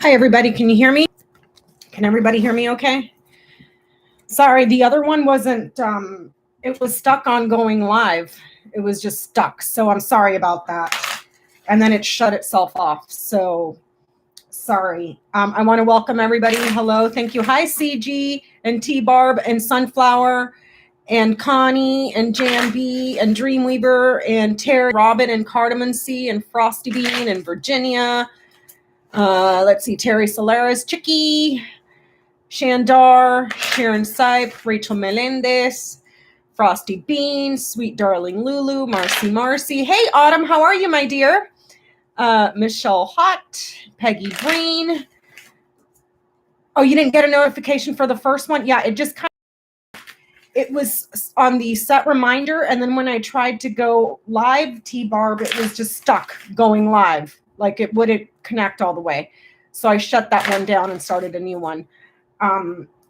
Hi, everybody. Can you hear me? Can everybody hear me okay? Sorry, the other one wasn't, it was stuck on going live. It was just stuck. So I'm sorry about that. And then it shut itself off. So sorry. I want to welcome everybody. Hello. Thank you. Hi, CG and T-Barb and Sunflower and Connie and Jan B and Dreamweaver and Terry, Robin and Cardamom C and Frosty Bean and Virginia. Let's see, Terry Solaris, Chicky, Shandar, Sharon Sipe, Rachel Melendez, Frosty Bean, Sweet Darling Lulu, Marcy. Hey, Autumn, how are you, my dear? Michelle Hott, Peggy Green. Oh, you didn't get a notification for the first one? Yeah, it just it was on the set reminder, and then when I tried to go live, T-Barb, it was just stuck going live. Like it wouldn't connect all the way. So I shut that one down and started a new one.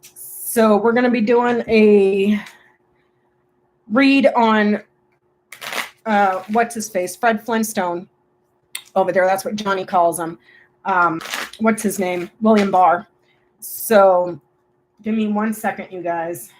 So we're going to be doing a read on, what's his face? Fred Flintstone over there. That's what Johnny calls him. What's his name? William Barr. So give me 1 second, you guys.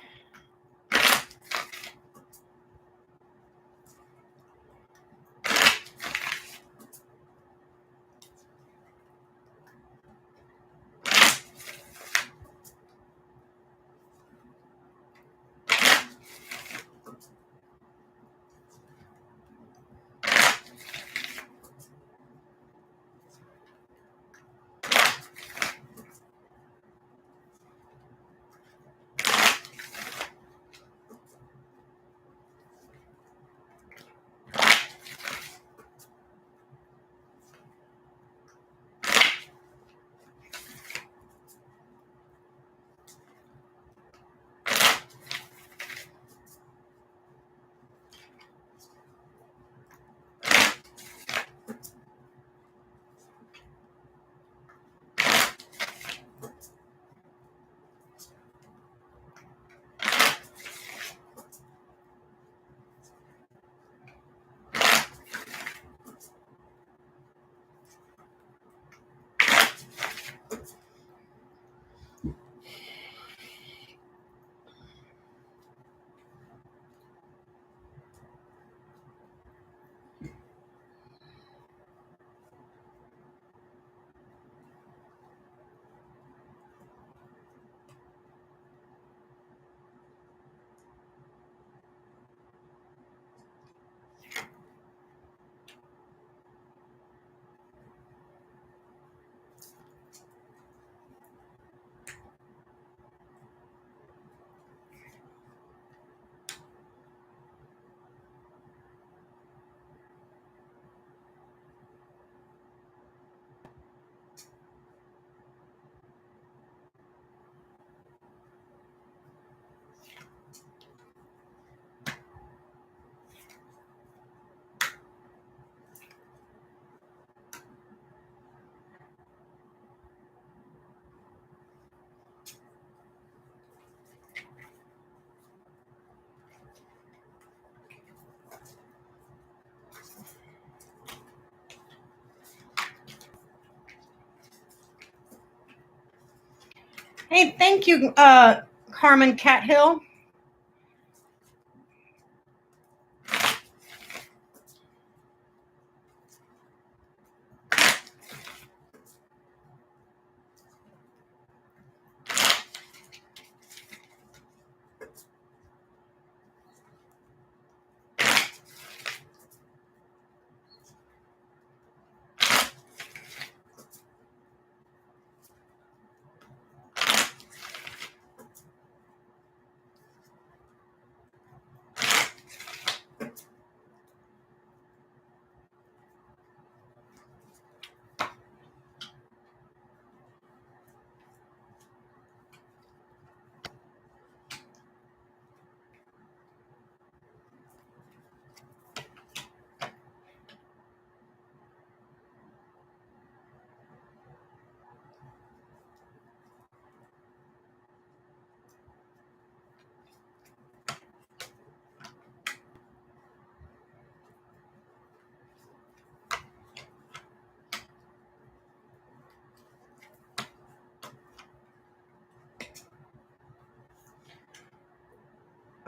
Hey, thank you, Carmen Cathill.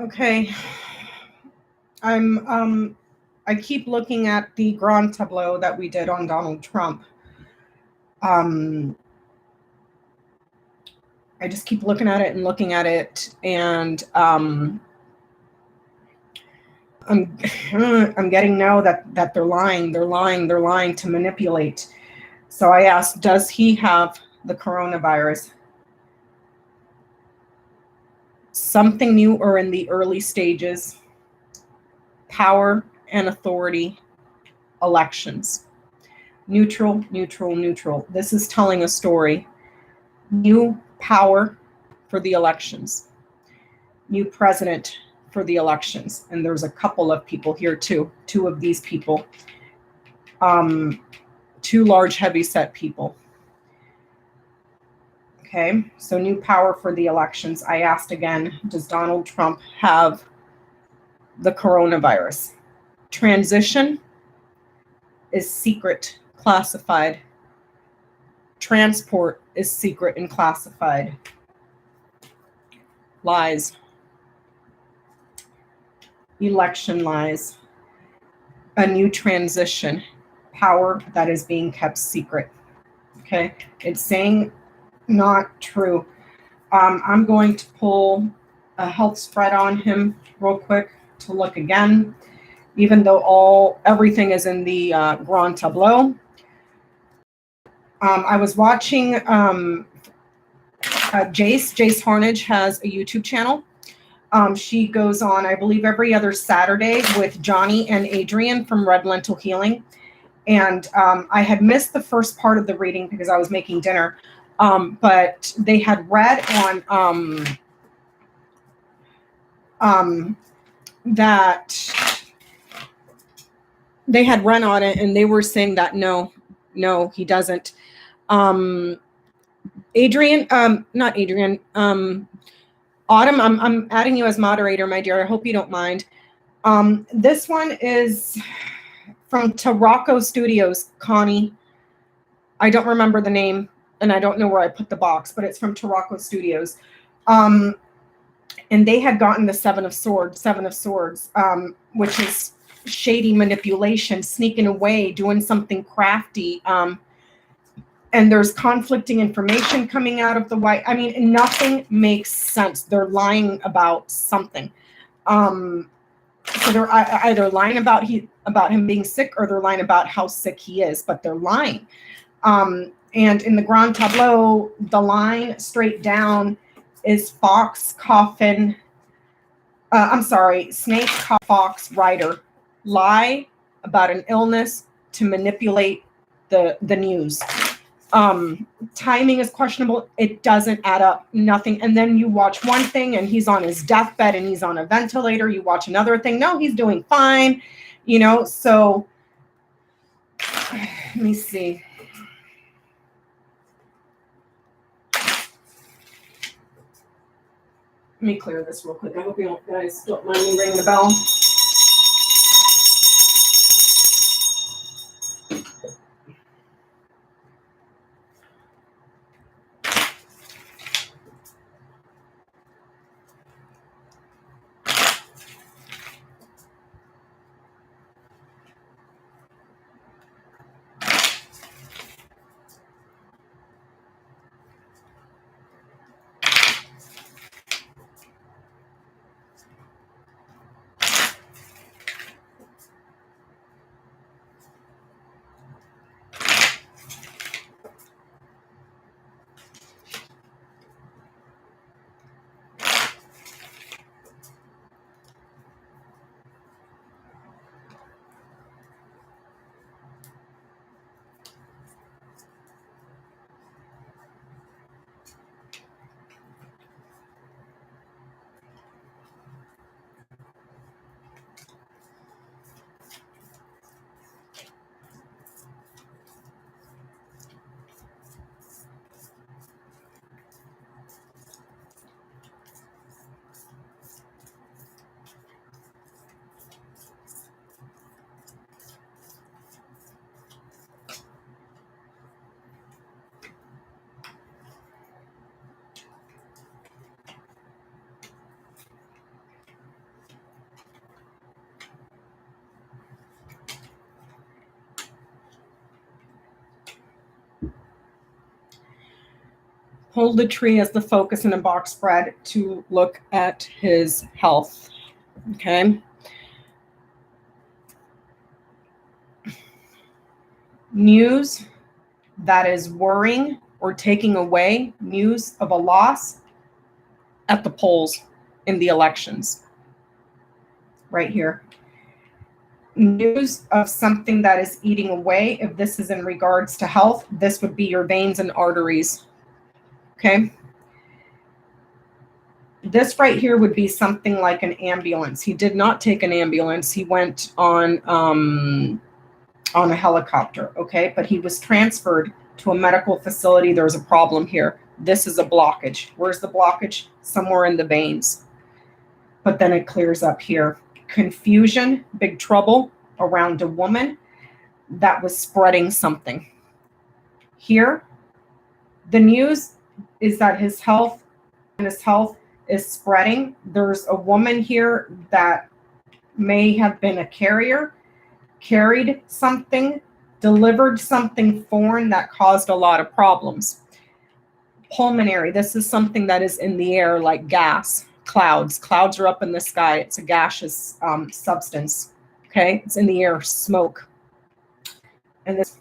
Okay. I keep looking at the Grand Tableau that we did on Donald Trump. I just keep looking at it and looking at it, and I'm getting no that they're lying to manipulate. So I asked, does he have the coronavirus? Something new or in the early stages? Power and authority, elections. Neutral, neutral, neutral. This is telling a story. New power for the elections. New president for the elections. And there's a couple of people here too. Two of these people. Two large heavyset people. Okay, so new power for the elections. I asked again, does Donald Trump have the coronavirus? Transition is secret, classified. Transport is secret and classified. Lies. Election lies. A new transition. Power that is being kept secret. Okay, it's saying not true. I'm going to pull a health spread on him real quick to look again, even though everything is in the Grand Tableau. I was watching Jace Harnage has a YouTube channel. She goes on, I believe, every other Saturday with Johnny and Adrian from Red Lentil Healing. And I had missed the first part of the reading because I was making dinner. But they had read on that they had run on it, and they were saying that no, he doesn't. Adrian, not Adrian, Autumn, I'm adding you as moderator, my dear. I hope you don't mind. This one is from Tarocco Studios, Connie. I don't remember the name, and I don't know where I put the box, but it's from Tarocco Studios. And they had gotten the Seven of Swords, which is shady manipulation, sneaking away, doing something crafty. And there's conflicting information coming out of the White. I mean, nothing makes sense. They're lying about something. So they're either lying about him being sick, or they're lying about how sick he is, but they're lying. And in the Grand Tableau, the line straight down is fox, coffin. Snake, fox, rider. Lie about an illness to manipulate the news. Timing is questionable. It doesn't add up. Nothing. And then you watch one thing and he's on his deathbed and he's on a ventilator. You watch another thing. No, he's doing fine. So let me see. Let me clear this real quick. I hope you guys don't mind me ringing the bell. Hold the tree as the focus in a box spread to look at his health. Okay. News that is worrying or taking away, news of a loss at the polls in the elections. Right here. News of something that is eating away. If this is in regards to health, this would be your veins and arteries. Okay. This right here would be something like an ambulance. He did not take an ambulance. He went on a helicopter. Okay. But he was transferred to a medical facility. There's a problem here. This is a blockage. Where's the blockage? Somewhere in the veins. But then it clears up here. Confusion, big trouble around a woman that was spreading something. Here, the news is that his health is spreading. There's a woman here that may have been a carrier, carried something, delivered something foreign that caused a lot of problems. Pulmonary, this is something that is in the air like gas. Clouds are up in the sky. It's a gaseous substance. Okay, it's in the air, smoke. And this,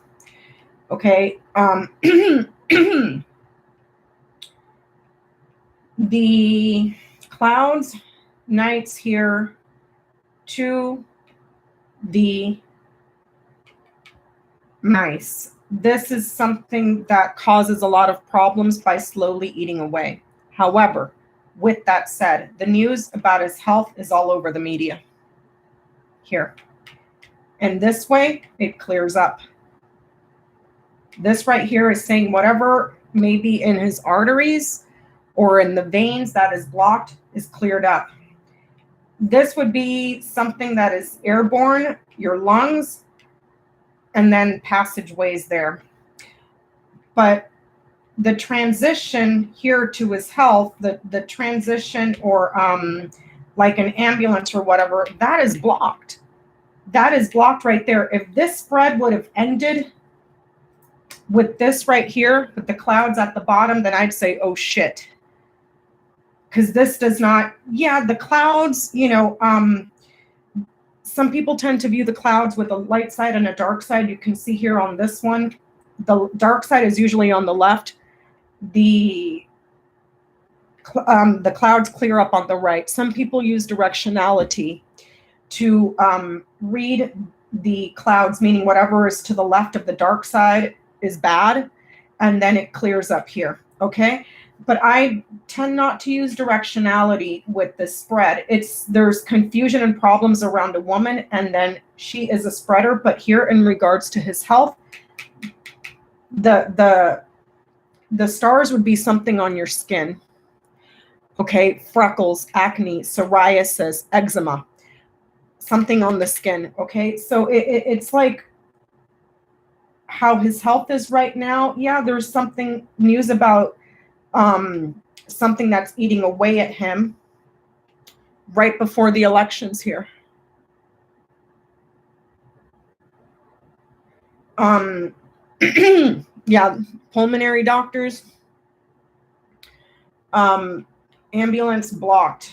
okay, the clouds, nights here to the mice. This is something that causes a lot of problems by slowly eating away. However, with that said, the news about his health is all over the media here. And this way, it clears up. This right here is saying whatever may be in his arteries or in the veins that is blocked is cleared up. This would be something that is airborne, your lungs, and then passageways there. But the transition here to his health, the transition or like an ambulance or whatever, that is blocked. That is blocked right there. If this spread would have ended with this right here, with the clouds at the bottom, then I'd say, oh shit. Because this does not, yeah, the clouds, you know, some people tend to view the clouds with a light side and a dark side. You can see here on this one, the dark side is usually on the left. The clouds clear up on the right. Some people use directionality to read the clouds, meaning whatever is to the left of the dark side is bad, and then it clears up here, okay? But I tend not to use directionality with this spread. There's confusion and problems around a woman, and then she is a spreader. But here, in regards to his health, the stars would be something on your skin. Okay, freckles, acne, psoriasis, eczema, something on the skin. Okay, so it's like how his health is right now. Yeah, there's something news about something that's eating away at him right before the elections here. Yeah, pulmonary doctors, ambulance blocked,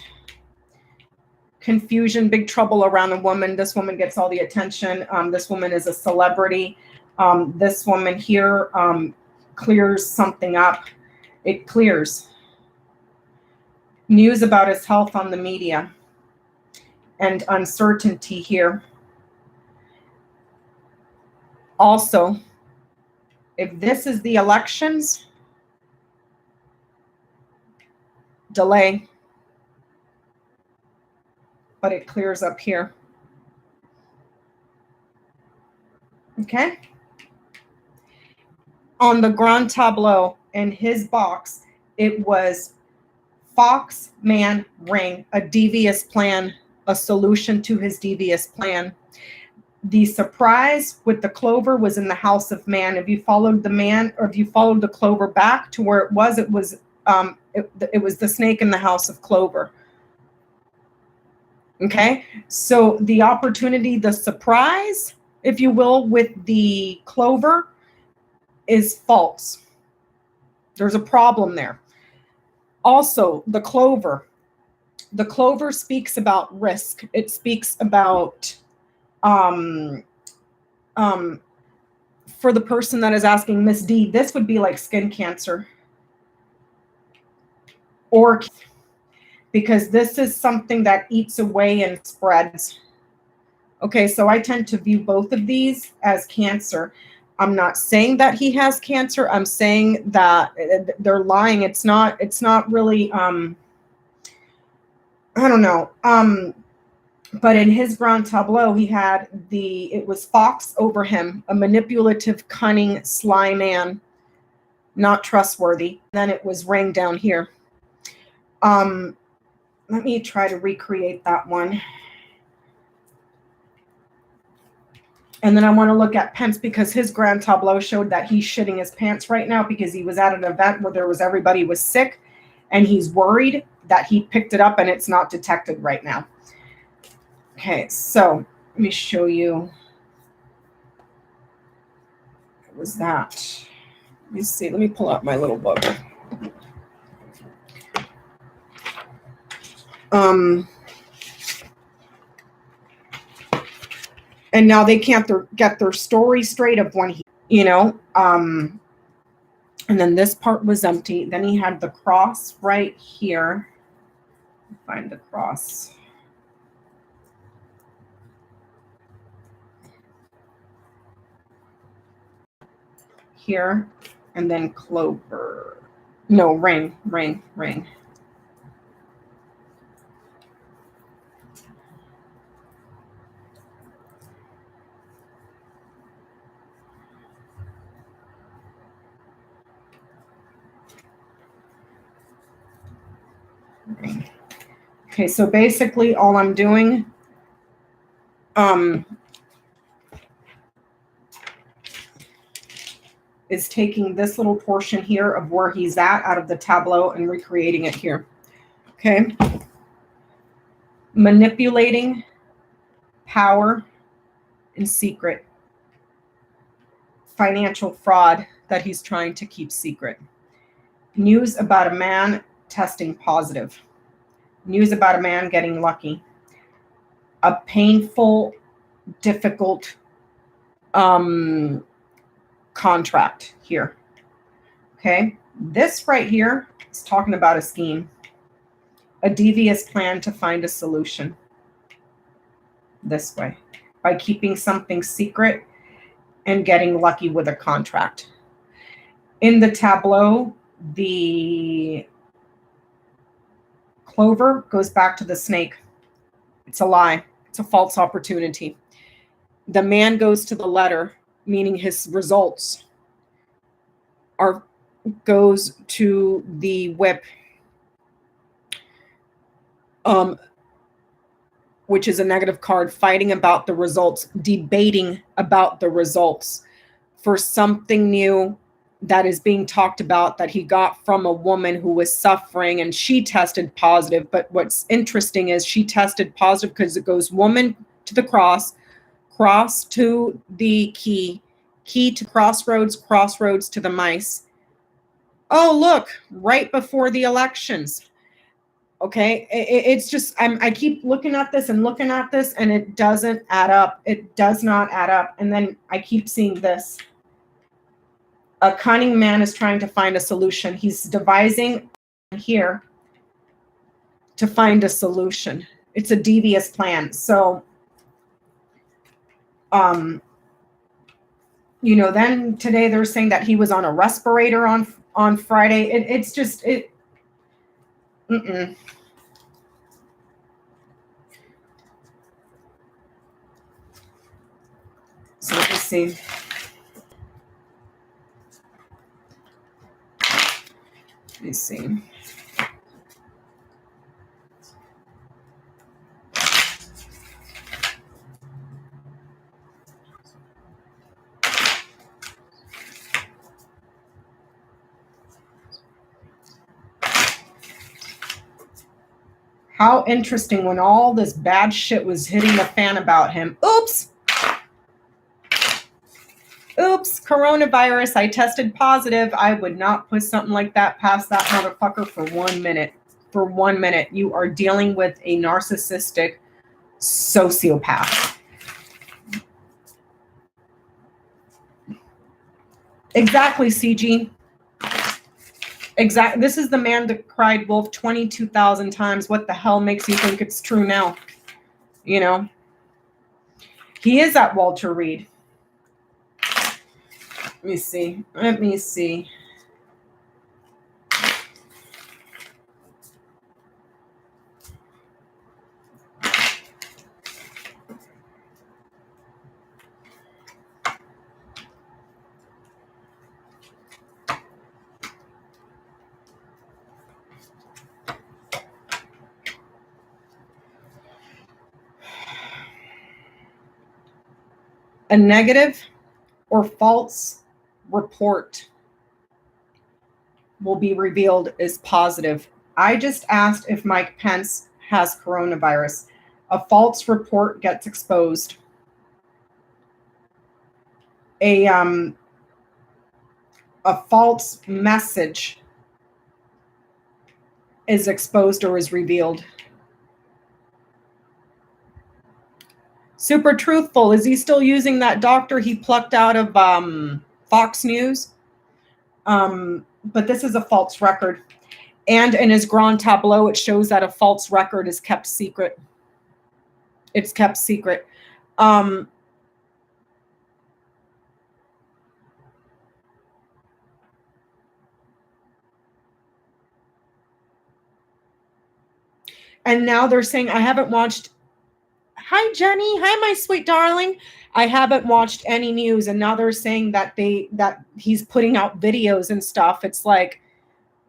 confusion, big trouble around a woman. This woman gets all the attention. This woman is a celebrity. This woman here clears something up. It clears. News about his health on the media and uncertainty here. Also, if this is the elections, delay, but it clears up here. Okay. On the Grand Tableau in his box, it was Fox, Man, Ring, a devious plan, a solution to his devious plan. The surprise with the clover was in the house of man. If you followed the man, or if you followed the clover back to where it was the snake in the house of clover. Okay, so the opportunity, the surprise, if you will, with the clover is false. There's a problem there. Also, the clover. The clover speaks about risk. It speaks about, for the person that is asking, Miss D, this would be like skin cancer. Or because this is something that eats away and spreads. Okay, so I tend to view both of these as cancer. I'm not saying that he has cancer. I'm saying that they're lying. It's not really, I don't know. But in his grand tableau, he had it was fox over him, a manipulative, cunning, sly man, not trustworthy. Then it was ring down here. Let me try to recreate that one. And then I want to look at Pence because his grand tableau showed that he's shitting his pants right now because he was at an event where everybody was sick and he's worried that he picked it up and it's not detected right now. Okay, so let me show you. What was that? Let me see. Let me pull out my little book. And now they can't get their story straight of when he, and then this part was empty. Then he had the cross right here. Find the cross. Here, and then clover. No, ring. Okay, so basically all I'm doing, is taking this little portion here of where he's at out of the tableau and recreating it here. Okay. Manipulating, power, and secret. Financial fraud that he's trying to keep secret. News about a man testing positive. News about a man getting lucky. A painful, difficult contract here. Okay. This right here is talking about a scheme. A devious plan to find a solution. This way. By keeping something secret and getting lucky with a contract. In the tableau, the clover goes back to the snake. It's a lie. It's a false opportunity. The man goes to the letter, meaning his results goes to the whip, which is a negative card, fighting about the results, debating about the results for something new that is being talked about that he got from a woman who was suffering and she tested positive. But what's interesting is she tested positive because it goes woman to the cross to the key to crossroads to the mice. Oh, look, right before the elections. Okay, it's just, I keep looking at this and it doesn't add up. It does not add up. And then I keep seeing this. A cunning man is trying to find a solution. He's devising here to find a solution. It's a devious plan. So, then today they're saying that he was on a respirator on Friday. It's just, So let me see. Let me see. How interesting when all this bad shit was hitting the fan about him. Oops. oops, coronavirus, I tested positive. I would not put something like that past that motherfucker for 1 minute. For 1 minute. You are dealing with a narcissistic sociopath. Exactly, CG. Exactly. This is the man that cried wolf 22,000 times. What the hell makes you think it's true now? You know? He is at Walter Reed. Let me see. Let me see. A negative or false report will be revealed as positive. I just asked if Mike Pence has coronavirus. A false report gets exposed. A false message is exposed or is revealed. Super truthful. Is he still using that doctor he plucked out of Fox News? But this is a false record. And in his Grand Tableau, it shows that a false record is kept secret. It's kept secret. And now they're saying, I haven't watched. Hi, Jenny. Hi, my sweet darling. I haven't watched any news. And now they're saying that he's putting out videos and stuff. It's like,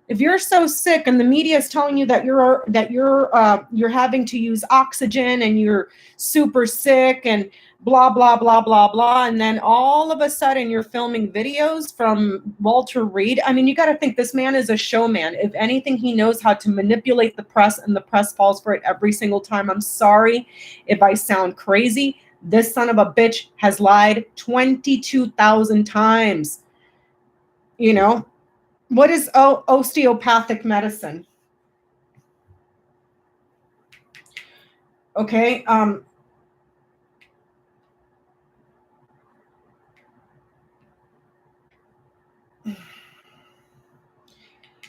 if you're so sick and the media is telling you that you're having to use oxygen and you're super sick and blah, blah, blah, blah, blah. And then all of a sudden you're filming videos from Walter Reed. I mean, you got to think this man is a showman. If anything, he knows how to manipulate the press, and the press falls for it every single time. I'm sorry if I sound crazy. This son of a bitch has lied 22,000 times. You know, what is osteopathic medicine? Okay.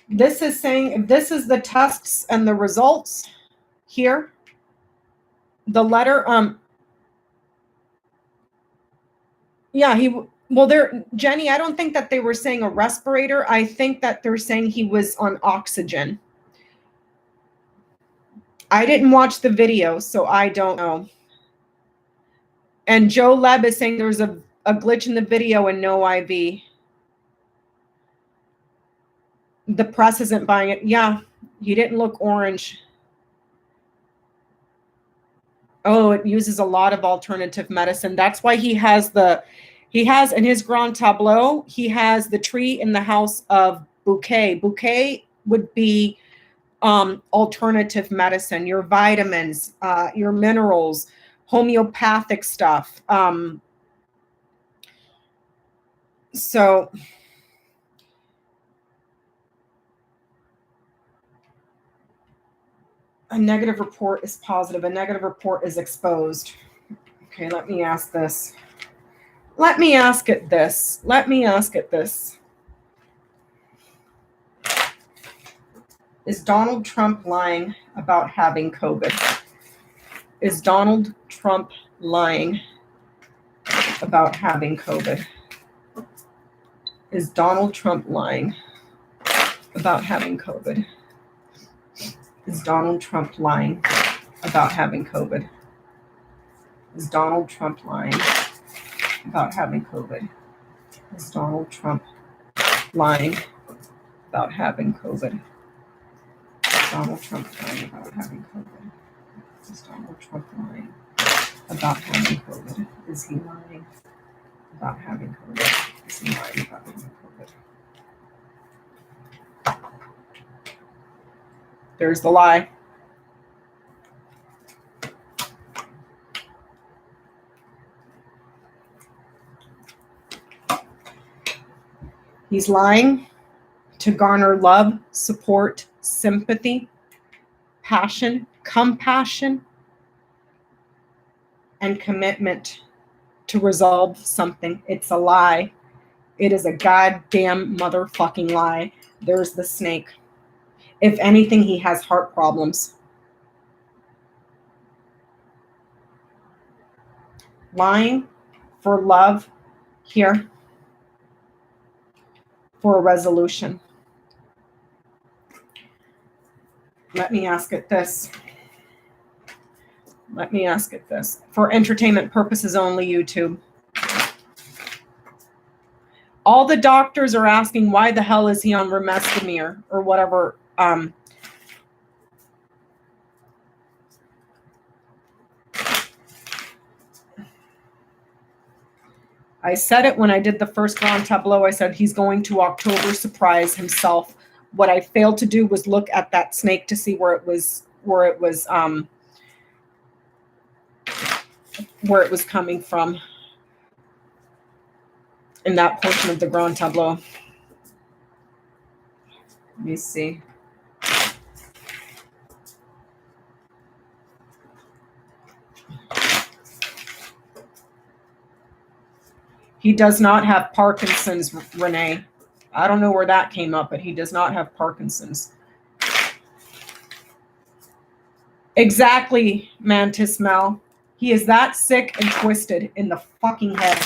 This is saying, if this is the tests and the results here, the letter, yeah, Jenny, I don't think that they were saying a respirator. I think that they're saying he was on oxygen. I didn't watch the video, so I don't know. And Joe Leb is saying there's a glitch in the video and no IV. The press isn't buying it. Yeah, he didn't look orange. Oh, it uses a lot of alternative medicine. That's why he has in his Grand Tableau, he has the tree in the house of Bouquet. Bouquet would be alternative medicine, your vitamins, your minerals, homeopathic stuff. So a negative report is positive. A negative report is exposed. Okay, let me ask this. Let me ask it this. Let me ask it this. Is Donald Trump lying about having COVID? Is Donald Trump lying about having COVID? Is Donald Trump lying about having COVID? Is Donald Trump lying about having COVID? Is Donald Trump lying about having COVID? Is Donald Trump lying about having COVID? Is Donald Trump lying about having COVID? Is Donald Trump lying about having COVID? Is he lying about having COVID? Is he lying about having COVID? There's the lie. He's lying to garner love, support, sympathy, passion, compassion, and commitment to resolve something. It's a lie. It is a goddamn motherfucking lie. There's the snake. If anything, he has heart problems. Lying for love here, for a resolution. Let me ask it this. Let me ask it this. For entertainment purposes only, YouTube. All the doctors are asking, why the hell is he on remestemir or whatever? I said it when I did the first Grand Tableau. I said he's going to October surprise himself. What I failed to do was look at that snake to see where it was coming from in that portion of the Grand Tableau. Let me see. He does not have Parkinson's, Renee. I don't know where that came up, but he does not have Parkinson's. Exactly, Mantis Mel. He is that sick and twisted in the fucking head.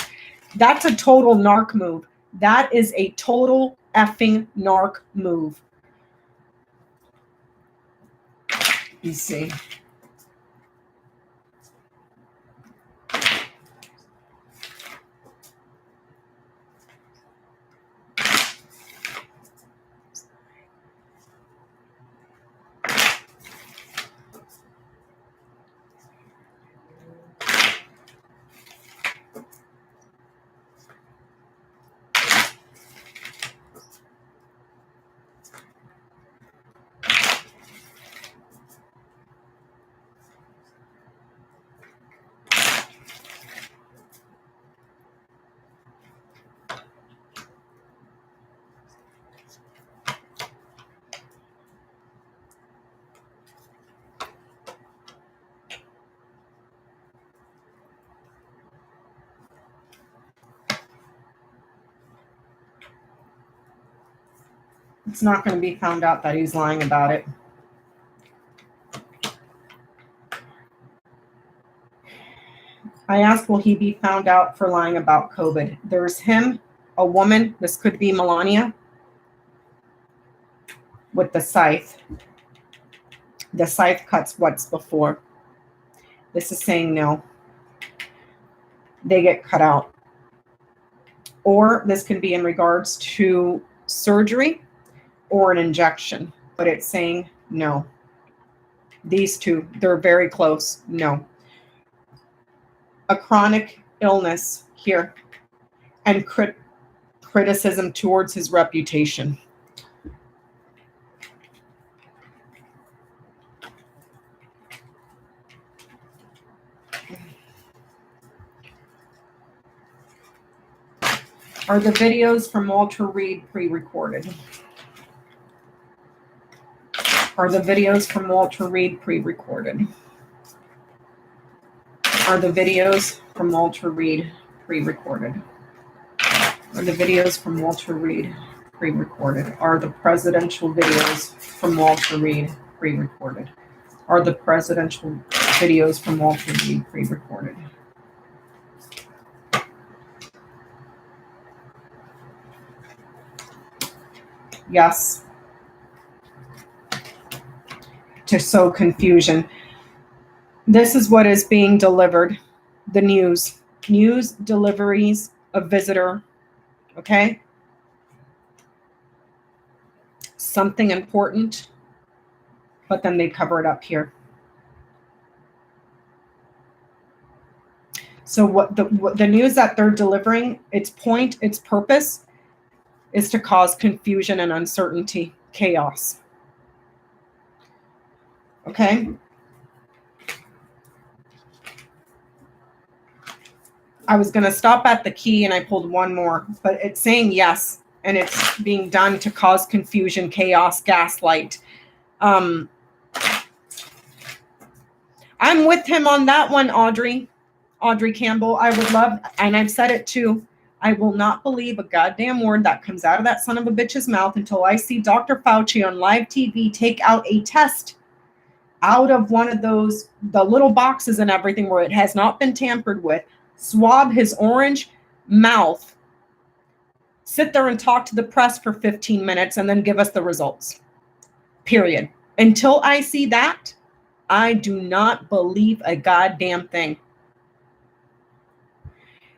That's a total narc move. That is a total effing narc move. You see. It's not going to be found out that he's lying about it. I asked, will he be found out for lying about COVID? There's him, a woman. This could be Melania with the scythe. The scythe cuts what's before. This is saying no. They get cut out. Or this can be in regards to surgery or an injection, but it's saying no. These two, they're very close. No. A chronic illness here and criticism towards his reputation. Are the videos from Walter Reed pre-recorded? Are the videos from Walter Reed pre-recorded? Are the videos from Walter Reed pre-recorded? Are the videos from Walter Reed pre-recorded? Are the presidential videos from Walter Reed pre-recorded? Are the presidential videos from Walter Reed pre-recorded? Yes. To sow confusion. This is what is being delivered. The news. News deliveries of visitor. Okay? Something important. But then they cover it up here. So what the news that they're delivering, its point, its purpose is to cause confusion and uncertainty, chaos. Okay? I was going to stop at the key and I pulled one more, but it's saying yes. and it's being done to cause confusion, chaos, gaslight. I'm with him on that one, Audrey Campbell. I would love, and I've said it too, I will not believe a goddamn word that comes out of that son of a bitch's mouth until I see Dr. Fauci on live TV take out a test out of one of those, the little boxes and everything where it has not been tampered with, swab his orange mouth, sit there and talk to the press for 15 minutes, and then give us the results. Period. Until I see that, I do not believe a goddamn thing.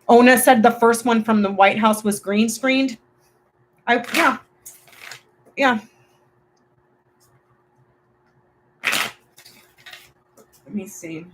Ona said the first one from the White House was green screened. Yeah. Let me see.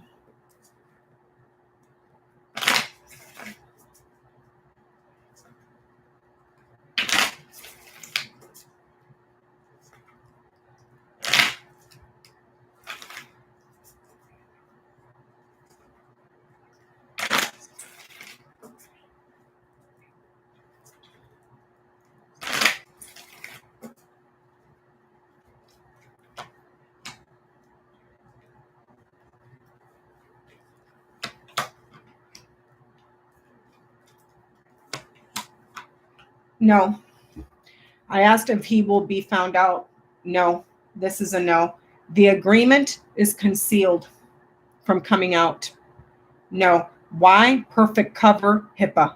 No. I asked if he will be found out. No. This is a no. The agreement is concealed from coming out. No. Why? Perfect cover, HIPAA.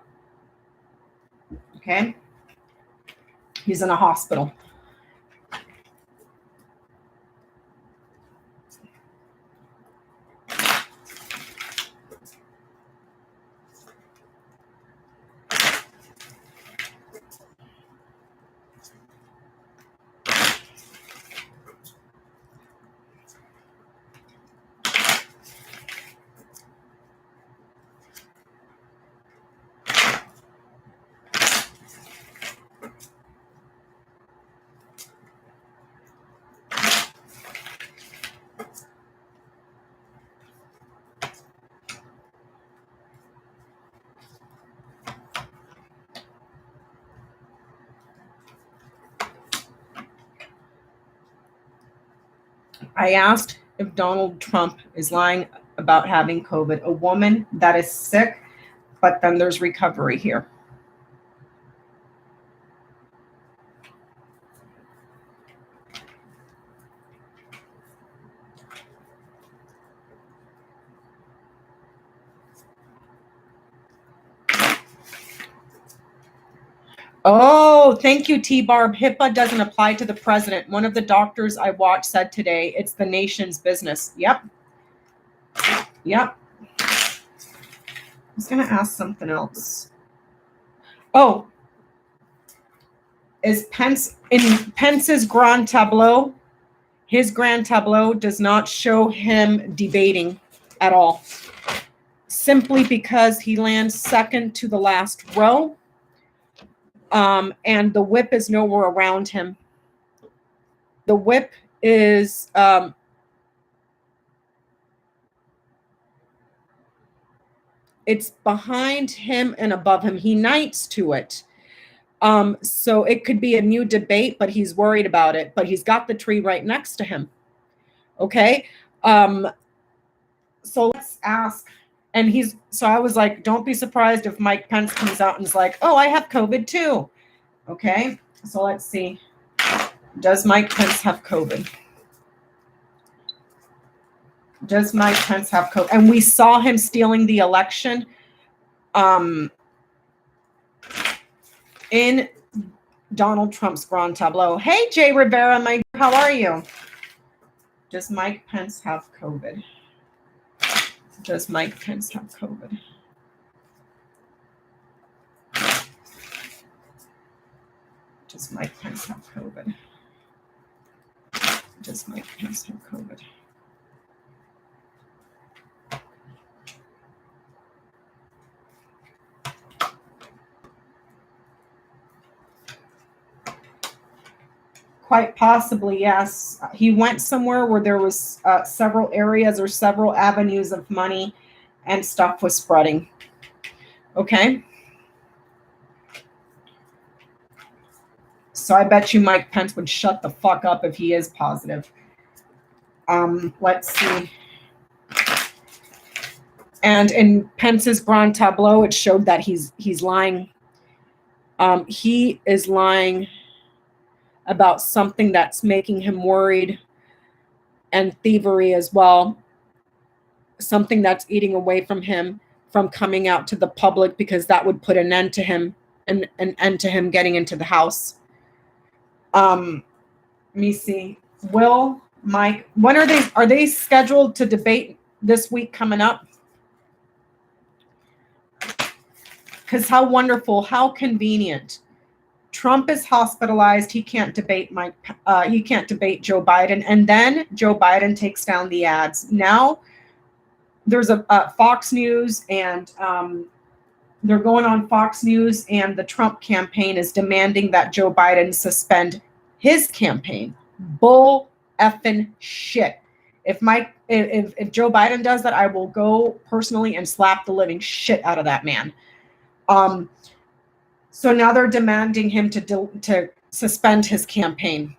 Okay? He's in a hospital. I asked if Donald Trump is lying about having COVID. A woman that is sick, but then there's recovery here. Oh, thank you, T-Barb. HIPAA doesn't apply to the president. One of the doctors I watched said today, it's the nation's business. Yep. I was going to ask something else. Oh, is Pence's Grand Tableau, his Grand Tableau does not show him debating at all. Simply because he lands second to the last row. And the whip is nowhere around him. The whip is it's behind him and above him. He knights to it. So it could be a new debate, but he's worried about it. But he's got the tree right next to him. Okay. So let's ask. And so I was like, don't be surprised if Mike Pence comes out and is like, oh, I have COVID too. Okay. So let's see. Does Mike Pence have COVID? Does Mike Pence have COVID? And we saw him stealing the election in Donald Trump's Grand Tableau. Hey, Jay Rivera, how are you? Does Mike Pence have COVID? Does Mike Pence have COVID? Does Mike Pence have COVID? Does Mike Pence have COVID? Quite possibly, yes. He went somewhere where there was several areas or several avenues of money and stuff was spreading. Okay. So I bet you Mike Pence would shut the fuck up if he is positive. Let's see. And in Pence's Grand Tableau, it showed that he's lying. He is lying about something that's making him worried, and thievery as well. Something that's eating away from him from coming out to the public, because that would put an end to him, an end to him getting into the House. Let me see. Will Mike, when are they scheduled to debate this week coming up? Because how wonderful, how convenient. Trump is hospitalized. He can't debate Joe Biden, and then Joe Biden takes down the ads. Now there's a Fox News, and they're going on Fox News, and the Trump campaign is demanding that Joe Biden suspend his campaign. Bull effing shit. If Joe Biden does that, I will go personally and slap the living shit out of that man. So now they're demanding him to suspend his campaign.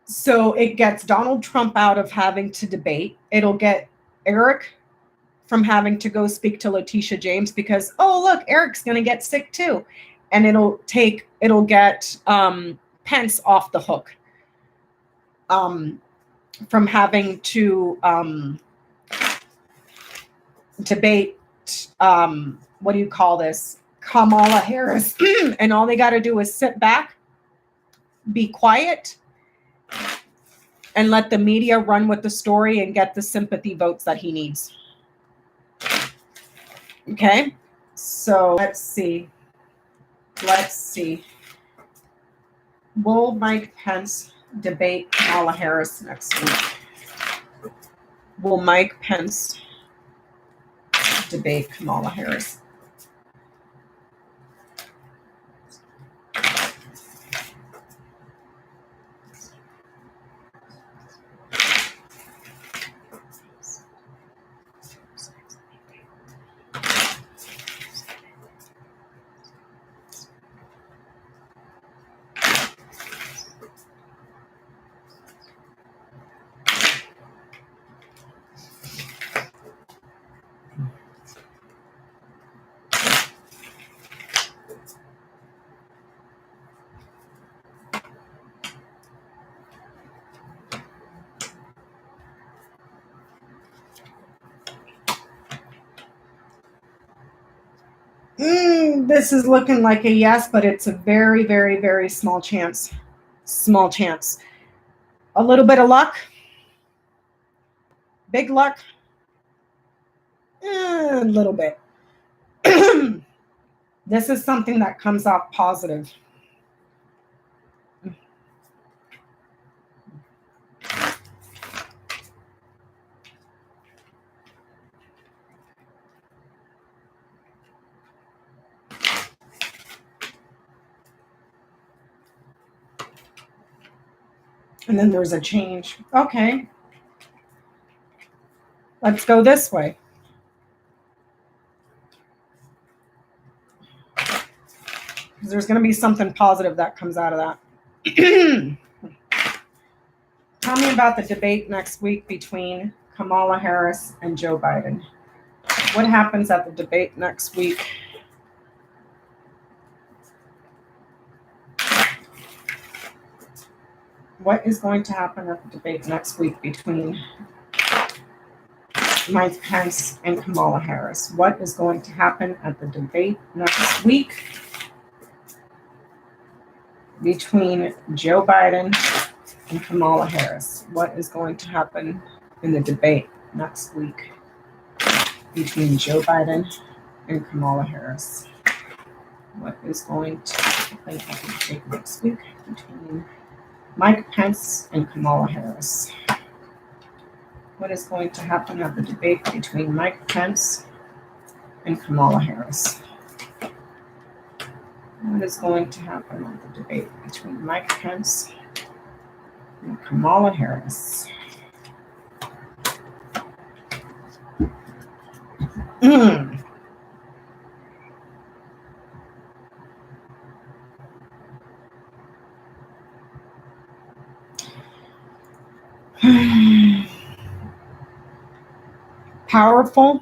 So it gets Donald Trump out of having to debate. It'll get Eric from having to go speak to Letitia James, because, oh, look, Eric's going to get sick too. And it'll get Pence off the hook from having to debate, what do you call this? Kamala Harris. And all they got to do is sit back, be quiet, and let the media run with the story and get the sympathy votes that he needs. Okay, so let's see. Will Mike Pence debate Kamala Harris next week? Will Mike Pence debate Kamala Harris? This is looking like a yes, but it's a very, very, very small chance. Small chance. A little bit of luck. Big luck. A little bit. This is something that comes off positive. And then there's a change. Okay. Let's go this way. There's going to be something positive that comes out of that. Tell me about the debate next week between Kamala Harris and Joe Biden. What happens at the debate next week? What is going to happen at the debate next week between Mike Pence and Kamala Harris? What is going to happen at the debate next week between Joe Biden and Kamala Harris? What is going to happen in the debate next week between Joe Biden and Kamala Harris? What is going to happen at the debate next week between Mike Pence and Kamala Harris? What is going to happen at the debate between Mike Pence and Kamala Harris? What is going to happen at the debate between Mike Pence and Kamala Harris? Powerful.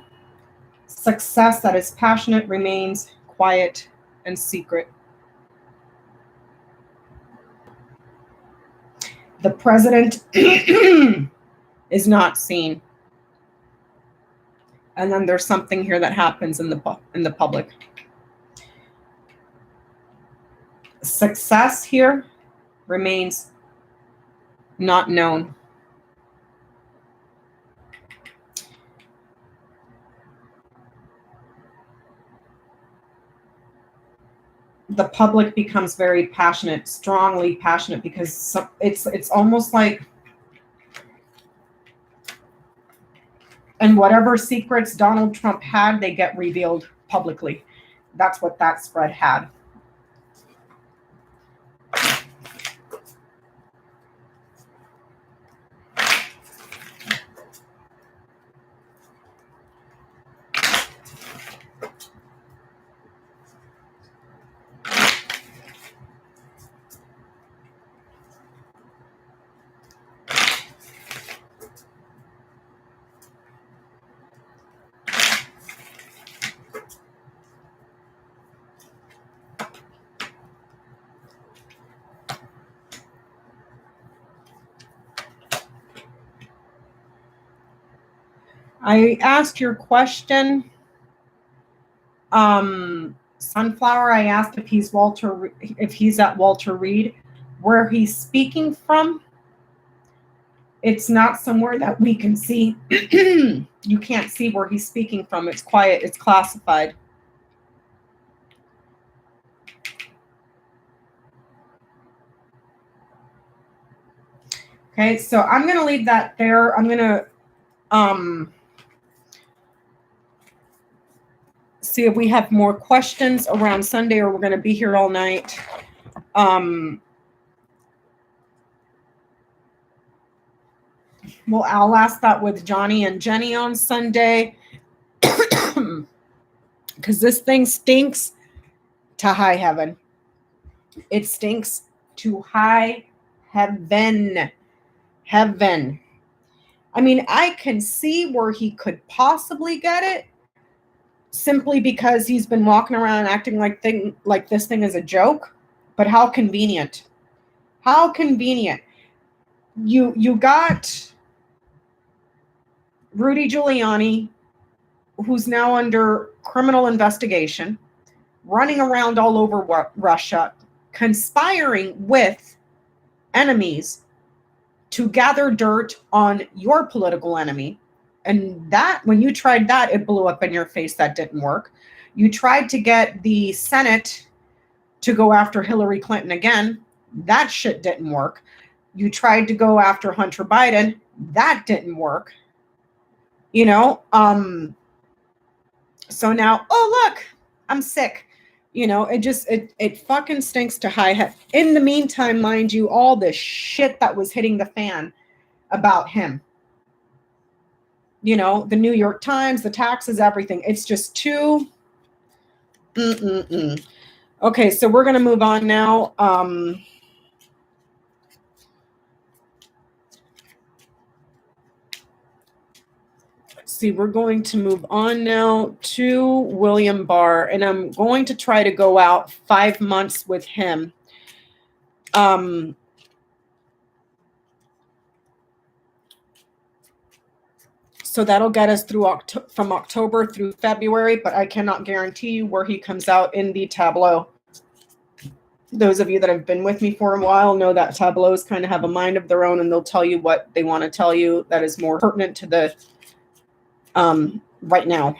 Success that is passionate remains quiet and secret. The president is not seen. And then there's something here that happens in the public. Success here remains not known. The public becomes very passionate, strongly passionate, because it's almost like, and whatever secrets Donald Trump had, they get revealed publicly. That's what that spread had. I asked your question, Sunflower. I asked if he's at Walter Reed, where he's speaking from. It's not somewhere that we can see. You can't see where he's speaking from. It's quiet. It's classified. Okay, so I'm going to leave that there. I'm going to see if we have more questions around Sunday, or we're going to be here all night. Well, I'll ask that with Johnny and Jenny on Sunday, because this thing stinks to high heaven. It stinks to high heaven. Heaven. I mean, I can see where he could possibly get it, simply because he's been walking around acting like this thing is a joke. But how convenient. How convenient. You got Rudy Giuliani, who's now under criminal investigation, running around all over Russia, conspiring with enemies to gather dirt on your political enemy. And that, when you tried that, it blew up in your face. That didn't work. You tried to get the Senate to go after Hillary Clinton again. That shit didn't work. You tried to go after Hunter Biden. That didn't work. You know, so now, oh, look, I'm sick. You know, it fucking stinks to high heaven. In the meantime, mind you, all the shit that was hitting the fan about him. You know, the New York Times, the taxes, everything. It's just too. Okay, so we're going to move on now. See, we're going to move on now to William Barr, and I'm going to try to go out 5 months with him. So that'll get us through from October through February, but I cannot guarantee you where he comes out in the Tableau. Those of you that have been with me for a while know that Tableaus kind of have a mind of their own, and they'll tell you what they want to tell you that is more pertinent to the right now.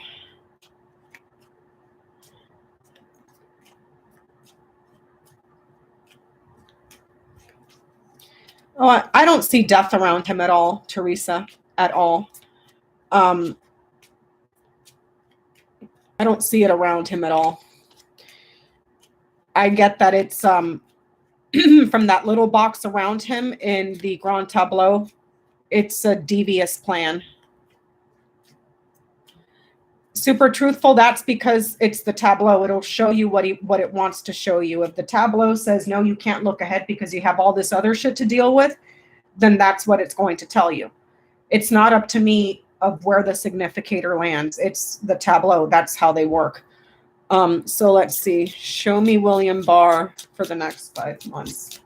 Oh, I don't see death around him at all, Teresa, at all. I don't see it around him at all. I get that it's from that little box around him in the Grand Tableau. It's a devious plan. Super truthful, that's because it's the Tableau. It'll show you what it wants to show you. If the Tableau says, no, you can't look ahead because you have all this other shit to deal with, then that's what it's going to tell you. It's not up to me of where the significator lands. It's the Tableau. That's how they work. So let's see. Show me William Barr for the next 5 months.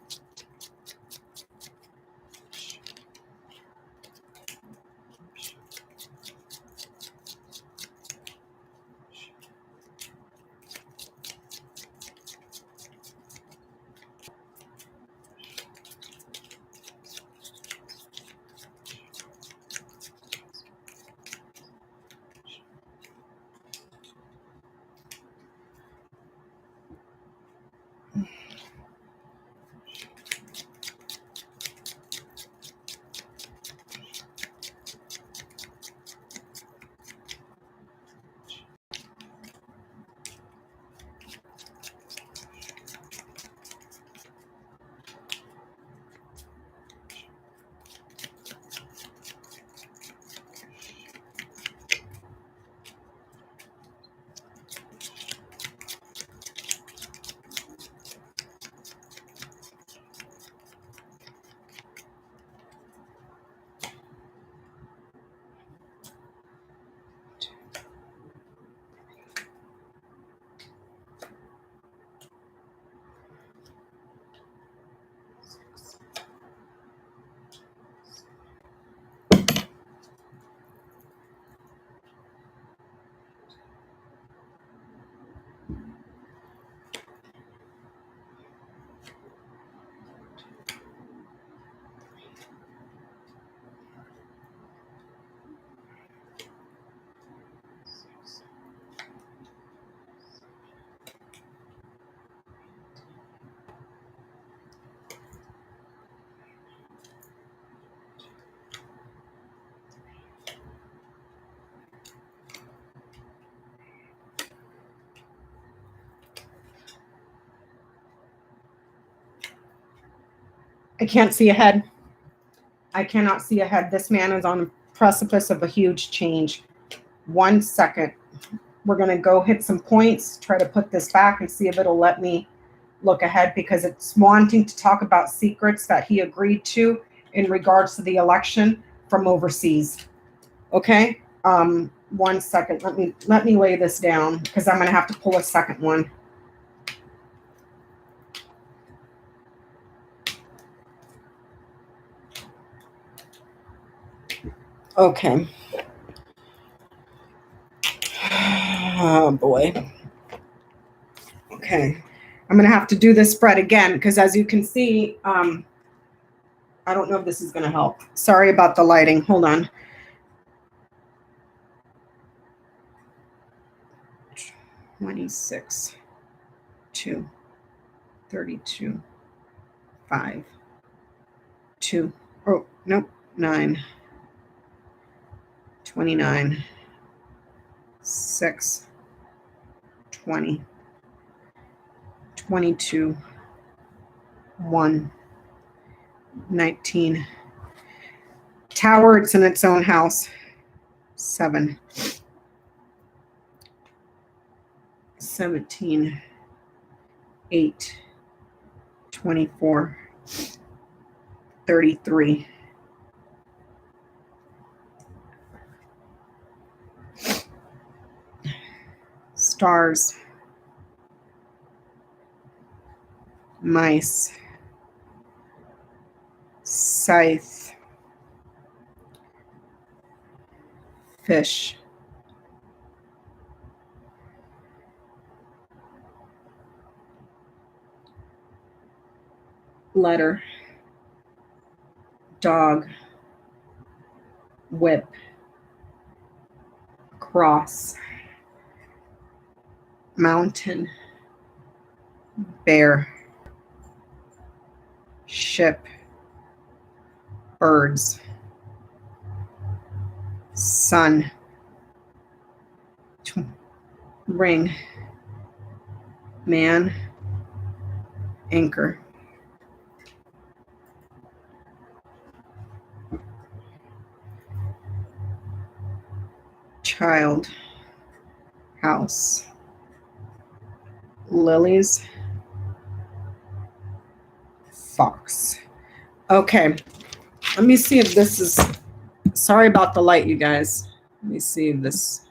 I can't see ahead. I cannot see ahead. This man is on the precipice of a huge change. 1 second. We're going to go hit some points, try to put this back and see if it'll let me look ahead, because it's wanting to talk about secrets that he agreed to in regards to the election from overseas. Okay? 1 second. Let me lay this down, because I'm going to have to pull a second one. Okay. Oh boy. Okay. I'm going to have to do this spread again, because as you can see, I don't know if this is going to help. Sorry about the lighting. Hold on. 26, 2, 32, 5, 2. Oh, nope. 9, 29, 6, 20, 22, 1, 19. Tower, it's in its own house. 7, 17, 8, 24, 33. Stars, mice, scythe, fish, letter, dog, whip, cross, mountain, bear, ship, birds, sun, ring, man, anchor. Child, house, lilies, fox. Okay. Let me see if this is, sorry about the light, you guys. Let me see if this,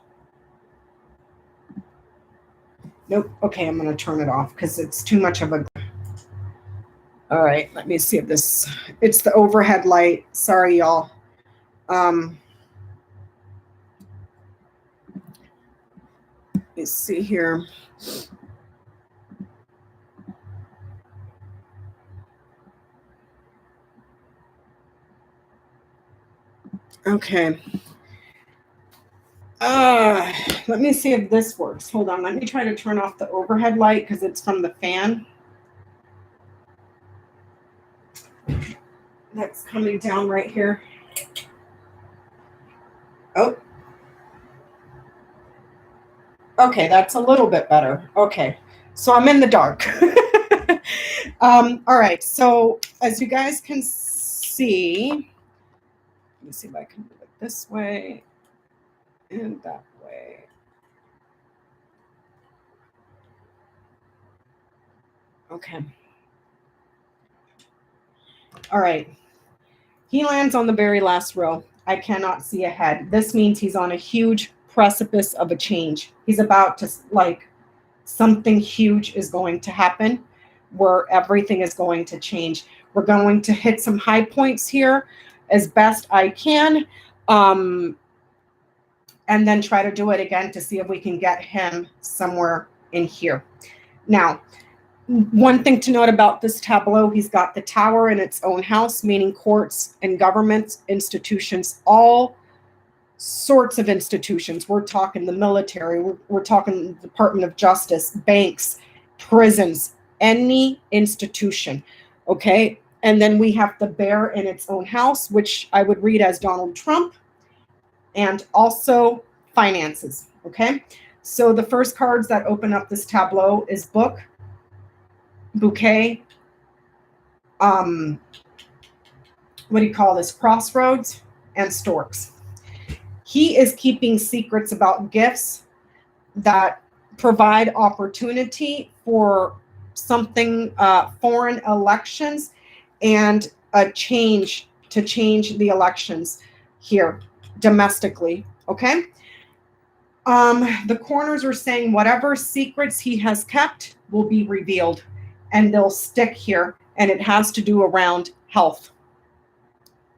nope. Okay, I'm going to turn it off because it's too much of a, all right, let me see if this, it's the overhead light. Sorry, y'all. Let me see here. Okay. Let me see if this works. Hold on. Let me try to turn off the overhead light because it's from the fan that's coming down right here. Oh. Okay, that's a little bit better. Okay. So I'm in the dark. All right. So as you guys can see, let me see if I can do it this way and that way. Okay. All right. He lands on the very last row. I cannot see ahead. This means he's on a huge precipice of a change. He's about to, like, something huge is going to happen where everything is going to change. We're going to hit some high points here as best I can, and then try to do it again to see if we can get him somewhere in here. Now, one thing to note about this tableau, he's got the tower in its own house, meaning courts and governments, institutions, all sorts of institutions. We're talking the military, we're talking the Department of Justice, banks, prisons, any institution, okay? And then we have the bear in its own house, which I would read as Donald Trump, and also finances, okay? So the first cards that open up this tableau is book, bouquet, what do you call this? Crossroads and storks. He is keeping secrets about gifts that provide opportunity for something, foreign elections and a change to change the elections here domestically. Okay. The corners are saying whatever secrets he has kept will be revealed and they'll stick here, and it has to do around health.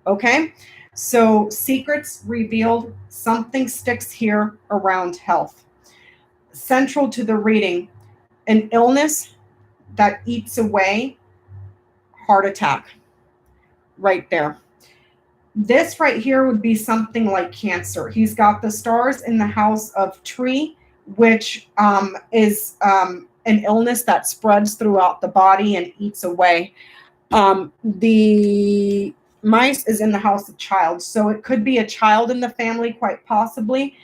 Okay. So secrets revealed, something sticks here around health. Central to the reading, an illness that eats away, heart attack, right there. This right here would be something like cancer. He's got the stars in the house of tree, which is an illness that spreads throughout the body and eats away. The mice is in the house of child. So it could be a child in the family, quite possibly,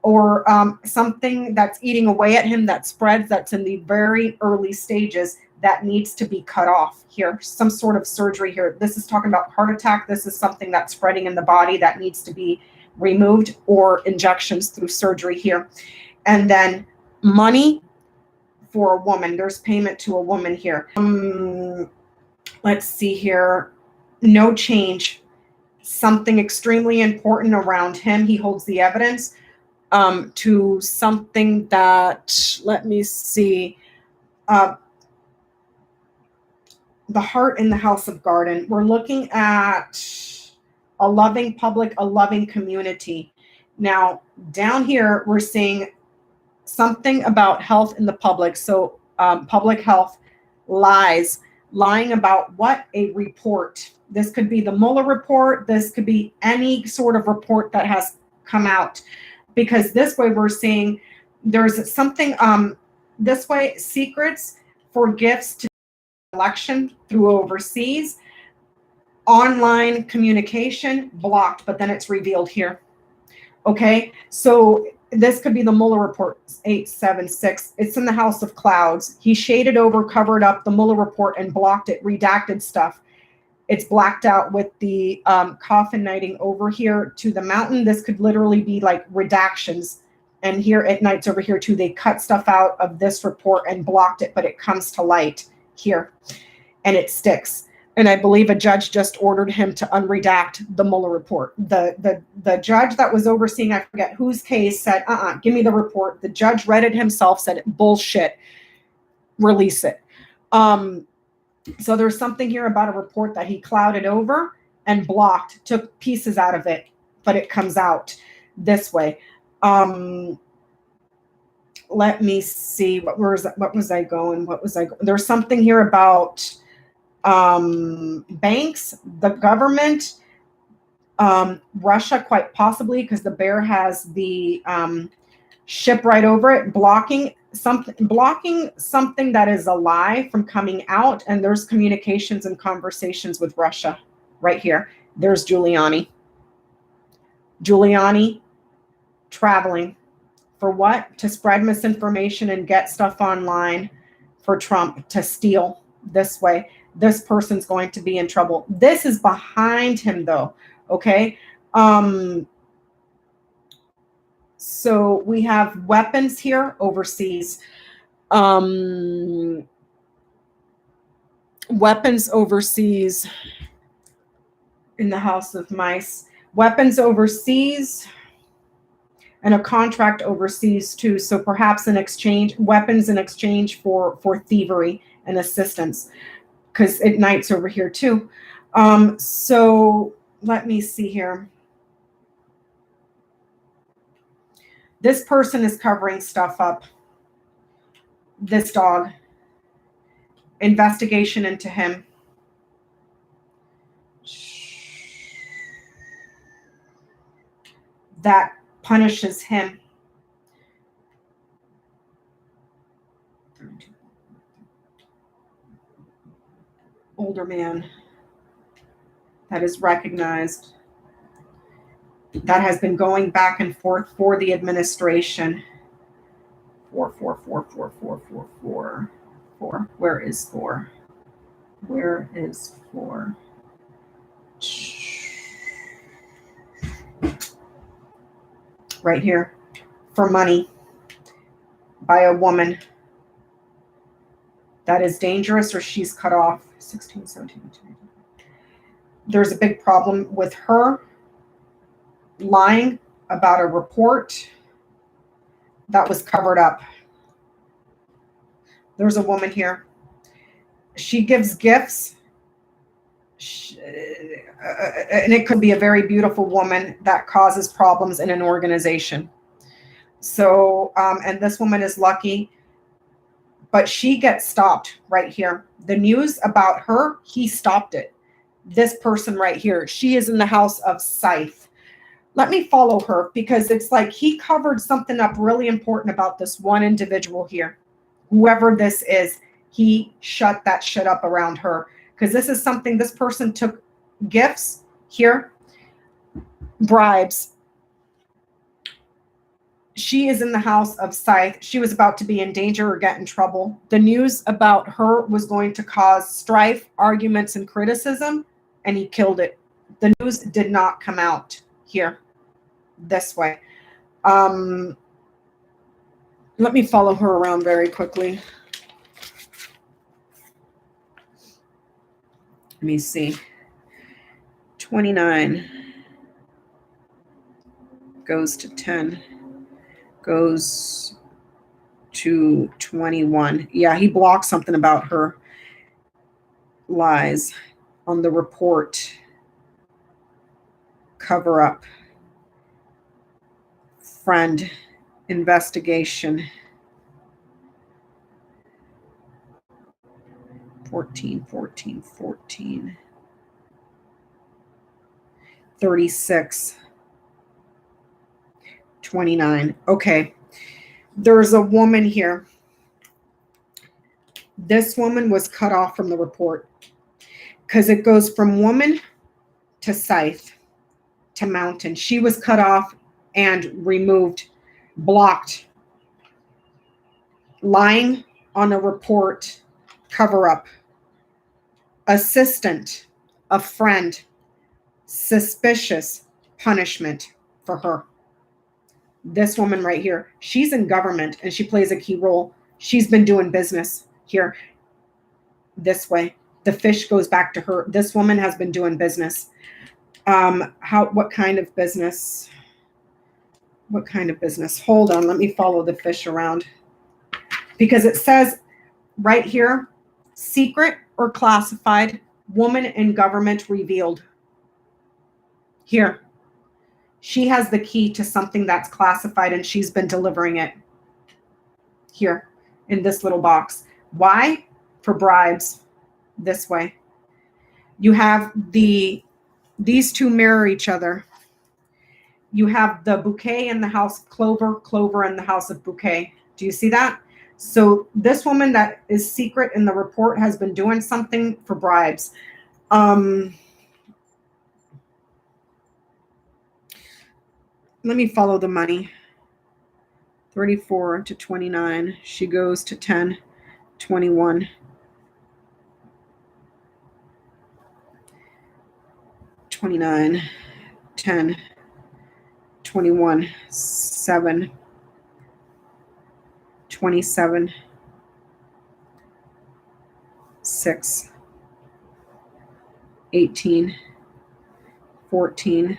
or something that's eating away at him that spreads, that's in the very early stages, that needs to be cut off here. Some sort of surgery here. This is talking about heart attack. This is something that's spreading in the body that needs to be removed, or injections through surgery here. And then money for a woman. There's payment to a woman here. Let's see here. No change. Something extremely important around him. He holds the evidence to something that, let me see, the heart in the house of garden. We're looking at a loving public, a loving community. Now, down here, we're seeing something about health in the public. So public health, lies, lying about what? A report. This could be the Mueller report. This could be any sort of report that has come out. Because this way we're seeing there's something, this way, secrets for gifts to election through overseas, online communication blocked, but then it's revealed here. Okay, so this could be the Mueller report 876. It's in the house of clouds. He shaded over, covered up the Mueller report and blocked it, redacted stuff. It's blacked out with the coffin knighting over here to the mountain. This could literally be like redactions. And here at nights over here too, they cut stuff out of this report and blocked it, but it comes to light here and it sticks. And I believe a judge just ordered him to unredact the Mueller report. The judge that was overseeing, I forget whose case, said, give me the report. The judge read it himself, said, bullshit, release it. So there's something here about a report that he clouded over and blocked, took pieces out of it, but it comes out this way. Let me see. What was I going? There's something here about banks, the government, Russia, quite possibly, because the Bear has the ship right over it, blocking something that is a lie from coming out. And there's communications and conversations with Russia right here. There's Giuliani traveling for what? To spread misinformation and get stuff online for Trump to steal this way. This person's going to be in trouble. This is behind him though. Okay. So we have weapons here overseas. Weapons overseas in the House of Mice. Weapons overseas and a contract overseas too. So perhaps an exchange, weapons in exchange for thievery and assistance, because it Knight's over here too. So let me see here. This person is covering stuff up. This dog. Investigation into him. That punishes him. Older man that is recognized, that has been going back and forth for the administration. 4, 4, 4, 4, 4, 4, 4, 4. Where is 4? Where is 4? Right here. For money by a woman that is dangerous, or she's cut off. 16, 17, 18. There's a big problem with her lying about a report that was covered up. There's a woman here. She gives gifts. And it could be a very beautiful woman that causes problems in an organization. So, and this woman is lucky, but she gets stopped right here. The news about her, he stopped it. This person right here, she is in the House of Scythe. Let me follow her, because it's like he covered something up really important about this one individual here. Whoever this is, he shut that shit up around her, because this is something, this person took gifts here, bribes. She is in the House of Scythe. She was about to be in danger or get in trouble. The news about her was going to cause strife, arguments, and criticism, and he killed it. The news did not come out here this way. Let me follow her around very quickly. Let me see. 29 goes to 10. Goes to 21. Yeah, he blocked something about her lies on the report. Cover up. Friend. Investigation. 14, 14, 14. 36. 29. Okay. There's a woman here. This woman was cut off from the report, because it goes from woman to Scythe to mountain. She was cut off and removed, blocked. Lying on a report, cover up. Assistant, a friend, suspicious, punishment for her. This woman right here, she's in government and she plays a key role. She's been doing business here this way. The fish goes back to her. This woman has been doing business. What kind of business? What kind of business? Hold on. Let me follow the fish around. Because it says right here, secret or classified, woman in government revealed. Here. She has the key to something that's classified and she's been delivering it. Here in this little box. Why? For bribes. This way. You have these two mirror each other. You have the bouquet in the house of clover, clover in the house of bouquet. Do you see that? So this woman that is secret in the report has been doing something for bribes. Let me follow the money. 34 to 29. She goes to 10, 21. 29, 10, 21, 7, 27, 6, 18, 14,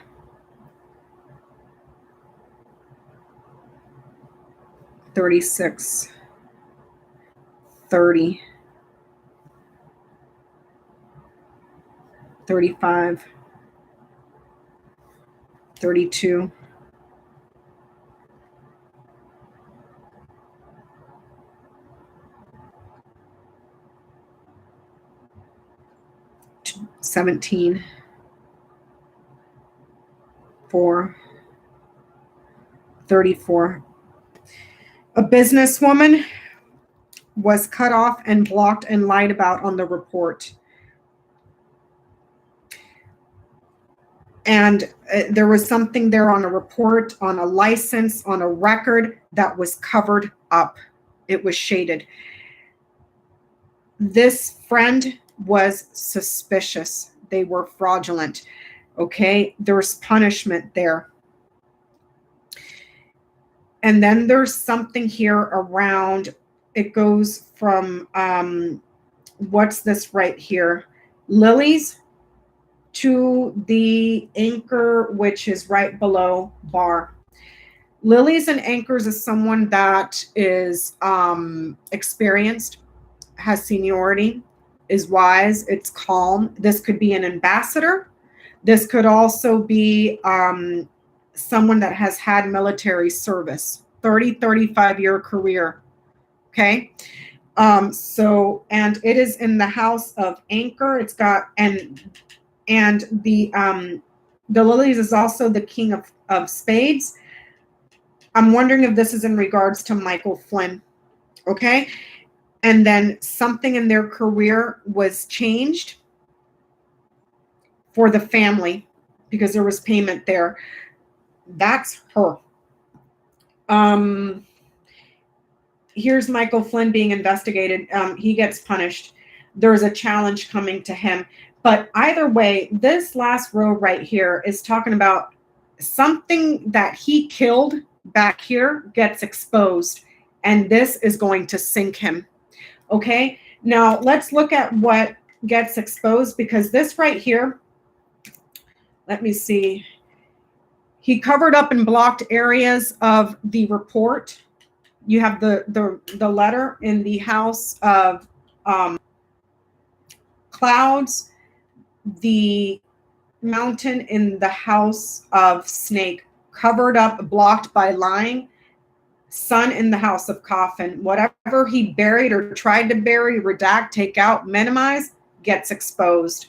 36, 30, 35, 32, 17, 4, 34. A businesswoman was cut off and blocked and lied about on the report. And there was something there on a report, on a license, on a record that was covered up. It was shaded. This friend was suspicious. They were fraudulent. Okay, there's punishment there. And then there's something here around, it goes from, what's this right here? Lilies to the anchor, which is right below Barr. Lilies and anchors is someone that is experienced, has seniority, is wise, it's calm. This could be an ambassador. This could also be someone that has had military service, 30, 35-year career. Okay. So, and it is in the house of anchor. It's got, and the lilies is also the king of spades. I'm wondering if this is in regards to Michael Flynn. Okay. And then something in their career was changed for the family because there was payment there. That's her. Here's Michael Flynn being investigated. He gets punished. There's a challenge coming to him. But either way, this last row right here is talking about something that he killed back here gets exposed. And this is going to sink him. Okay. Now let's look at what gets exposed, because this right here, let me see. He covered up and blocked areas of the report. You have the letter in the house of clouds, the mountain in the house of snake, covered up, blocked by lying, sun in the house of coffin. Whatever he buried or tried to bury, redact, take out, minimize, gets exposed.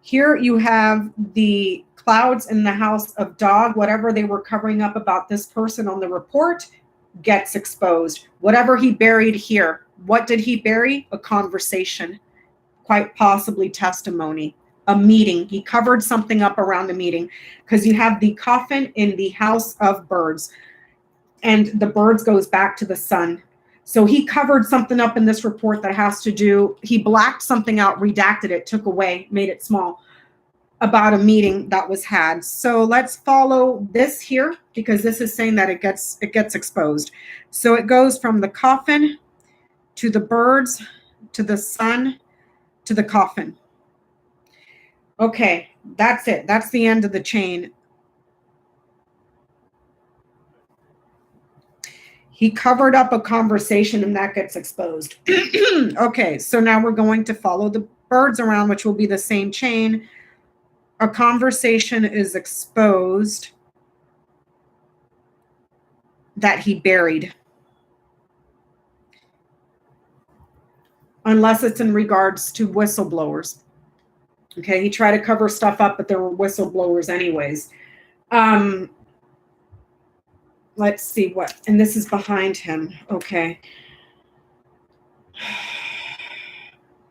Here you have the clouds in the house of dog. Whatever they were covering up about this person on the report gets exposed. Whatever he buried here. What did he bury? A conversation, quite possibly testimony, a meeting. He covered something up around the meeting, because you have the coffin in the house of birds, and the birds goes back to the sun. So he covered something up in this report that has to do, he blacked something out, redacted it, took away, made it small, about a meeting that was had. So let's follow this here, because this is saying that it gets exposed. So it goes from the coffin to the birds to the sun to the coffin. Okay, that's it. That's the end of the chain. He covered up a conversation and that gets exposed. Okay, so now we're going to follow the birds around, which will be the same chain. A conversation is exposed that he buried. Unless it's in regards to whistleblowers. Okay, he tried to cover stuff up, but there were whistleblowers anyways. Let's see what, and this is behind him. Okay.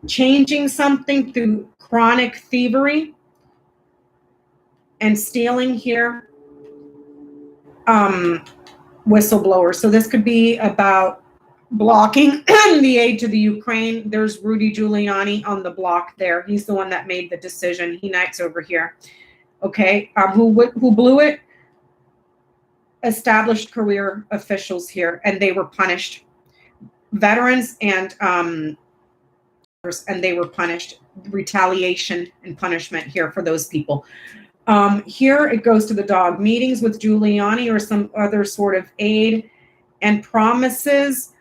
Changing something through chronic thievery and stealing here. Whistleblower. So this could be about blocking the aid to the Ukraine. There's Rudy Giuliani on the block there. He's the one that made the decision. He knight's over here. Okay. Who blew it? Established career officials here, and they were punished. Veterans and they were punished. Retaliation and punishment here for those people. Here it goes to the dog. Meetings with Giuliani or some other sort of aid and promises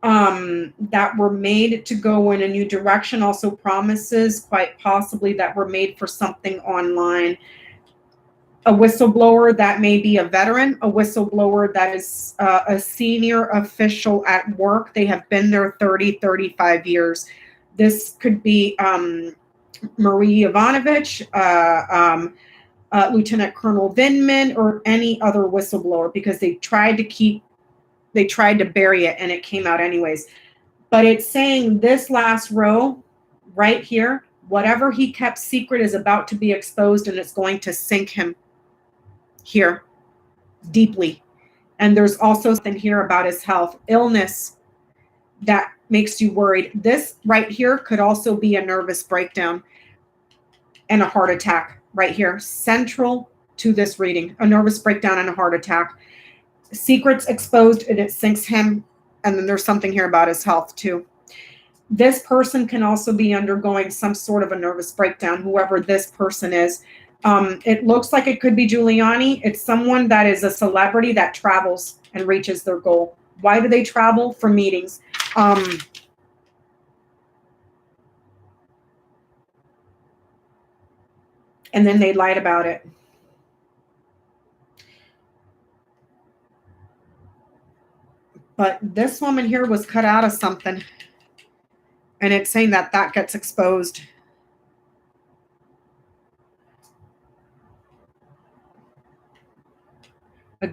that were made to go in a new direction. Also promises, quite possibly, that were made for something online. A whistleblower that may be a veteran, a whistleblower that is a senior official at work. They have been there 30, 35 years. This could be Marie Ivanovich, Lieutenant Colonel Vindman, or any other whistleblower, because they tried to bury it and it came out anyways. But it's saying this last row right here, whatever he kept secret is about to be exposed, and it's going to sink him here deeply. And there's also something here about his health, illness that makes you worried. This right here could also be a nervous breakdown and a heart attack right here, central to this reading, a nervous breakdown and a heart attack. Secrets exposed and it sinks him. And then there's something here about his health too. This person can also be undergoing some sort of a nervous breakdown, whoever this person is. It looks like it could be Giuliani. It's someone that is a celebrity that travels and reaches their goal. Why do they travel? For meetings. And then they lied about it. But this woman here was cut out of something. And it's saying that that gets exposed. A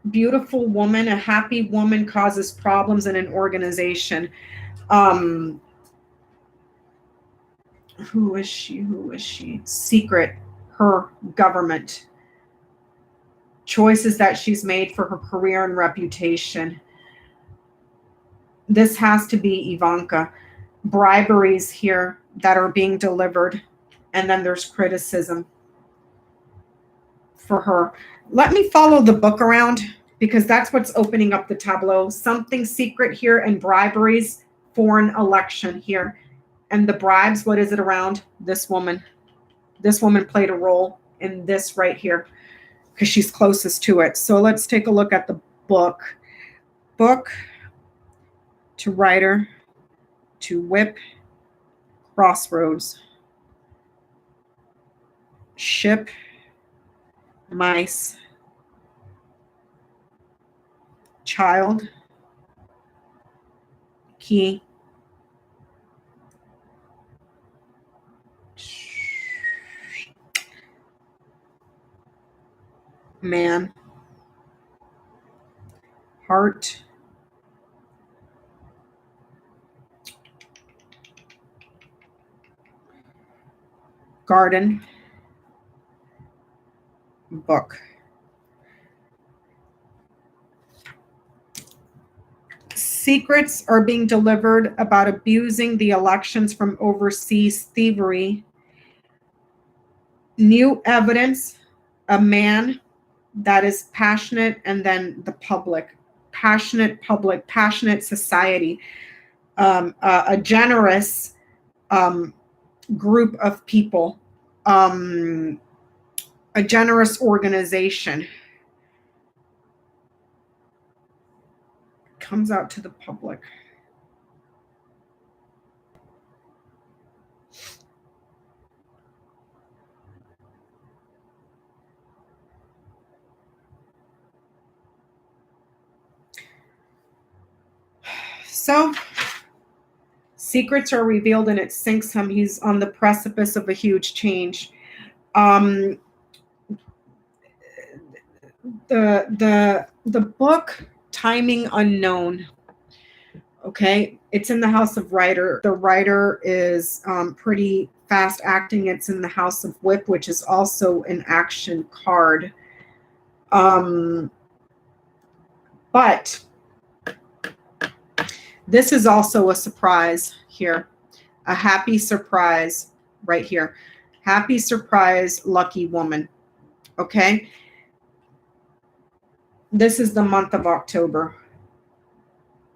beautiful woman, a happy woman causes problems in an organization. Who is she? Who is she? Secret, her government. Choices that she's made for her career and reputation. This has to be Ivanka. Briberies here that are being delivered. And then there's criticism for her. Let me follow the book around, because that's what's opening up the tableau. Something secret here, and briberies for an election here. And the bribes, what is it around? This woman. This woman played a role in this right here because she's closest to it. So let's take a look at the book. Book to writer to whip, crossroads, ship, mice, child, key, man, heart, garden, book. Secrets are being delivered about abusing the elections from overseas thievery. New evidence, a man that is passionate, and then the public, passionate society, a generous group of people, a generous organization. Comes out to the public. So, secrets are revealed and it sinks him. He's on the precipice of a huge change. The book, Timing Unknown. Okay, it's in the house of writer. The writer is pretty fast acting. It's in the house of whip, which is also an action card. But this is also a surprise here. A happy surprise right here. Happy surprise, lucky woman. Okay. This is the month of October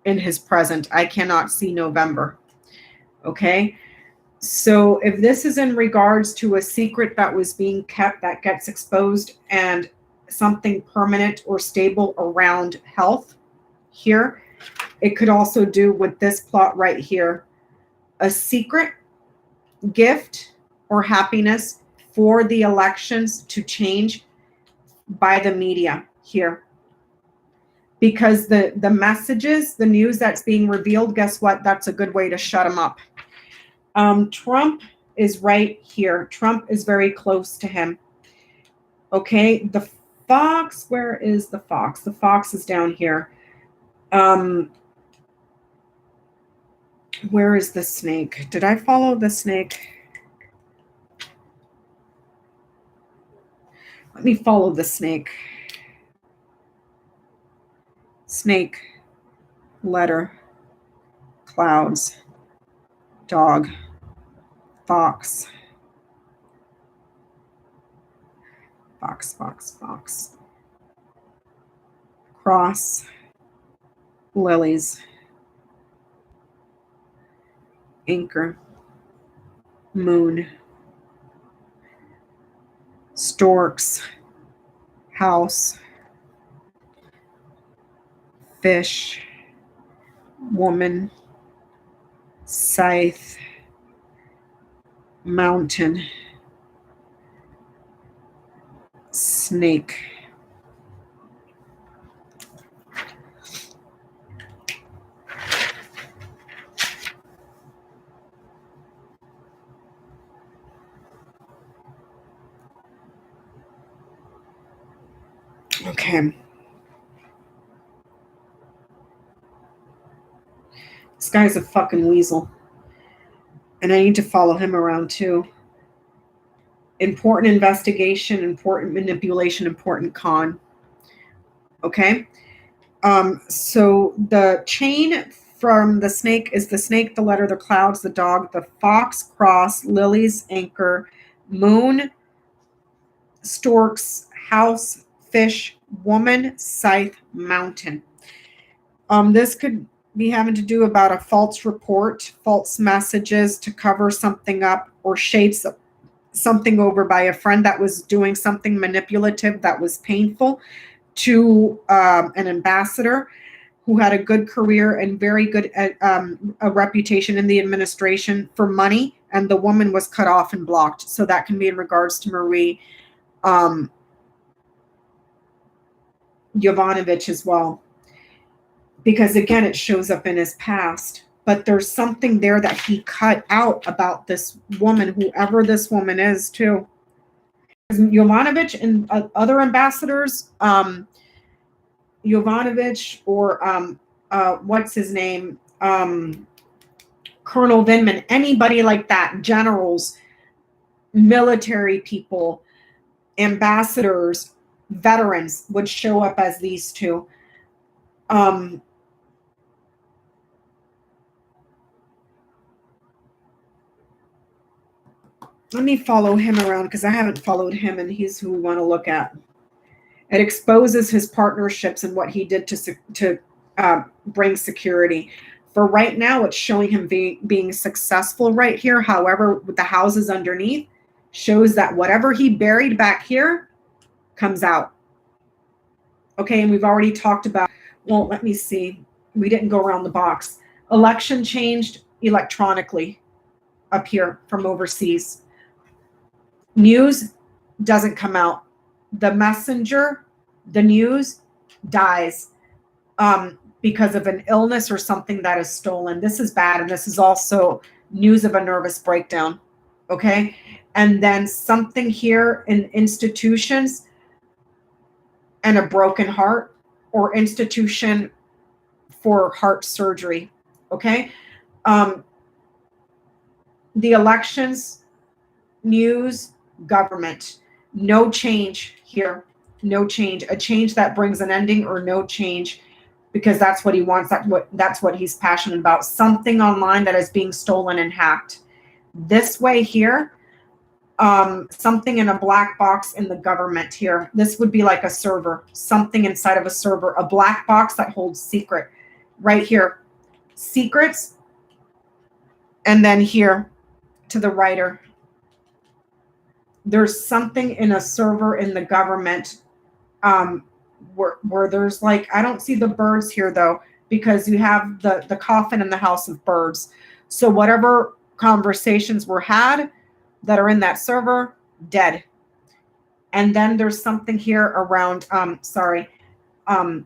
in his present. I cannot see November. Okay. So if this is in regards to a secret that was being kept that gets exposed and something permanent or stable around health here, it could also do with this plot right here. A secret gift or happiness for the elections to change by the media here. Because the messages, the news that's being revealed, guess what? That's a good way to shut them up. Trump is right here. Trump is very close to him. Okay, the fox, where is the fox? The fox is down here. Where is the snake? Did I follow the snake? Let me follow the snake. Snake, letter, clouds, dog, fox, fox, fox, fox, cross, lilies, anchor, moon, storks, house, fish, woman, scythe, mountain, snake. Okay. This guy's a fucking weasel. And I need to follow him around too. Important investigation, important manipulation, important con. Okay. So the chain from the snake is the snake, the letter, the clouds, the dog, the fox, cross, lilies, anchor, moon, storks, house, fish, woman, scythe, mountain. This could be having to do about a false report, false messages to cover something up or shade something over by a friend that was doing something manipulative that was painful to an ambassador who had a good career and very good a reputation in the administration for money, and the woman was cut off and blocked. So that can be in regards to Marie Yovanovitch as well. Because again, it shows up in his past, but there's something there that he cut out about this woman, whoever this woman is too. Yovanovitch and other ambassadors, Yovanovitch or what's his name? Colonel VENMO, anybody like that, generals, military people, ambassadors, veterans would show up as these two. Let me follow him around because I haven't followed him, and he's who we want to look at. It exposes his partnerships and what he did to bring security. For right now, it's showing him being successful right here. However, with the houses underneath, shows that whatever he buried back here comes out. Okay, and we've already talked about, well, let me see. We didn't go around the box. Election changed electronically up here from overseas. News doesn't come out. The messenger, the news dies because of an illness or something that is stolen. This is bad. And this is also news of a nervous breakdown. Okay. And then something here in institutions and a broken heart, or institution for heart surgery. Okay. The elections, news, government, no change here. No change. A change that brings an ending, or no change, because that's what he wants. That's what he's passionate about. Something online that is being stolen and hacked. This way here, something in a black box in the government here. This would be like a server, something inside of a server, a black box that holds secret. Right here, secrets, and then here to the writer. There's something in a server in the government where there's like, I don't see the birds here though, because you have the coffin in the house of birds. So whatever conversations were had that are in that server, dead. And then there's something here around,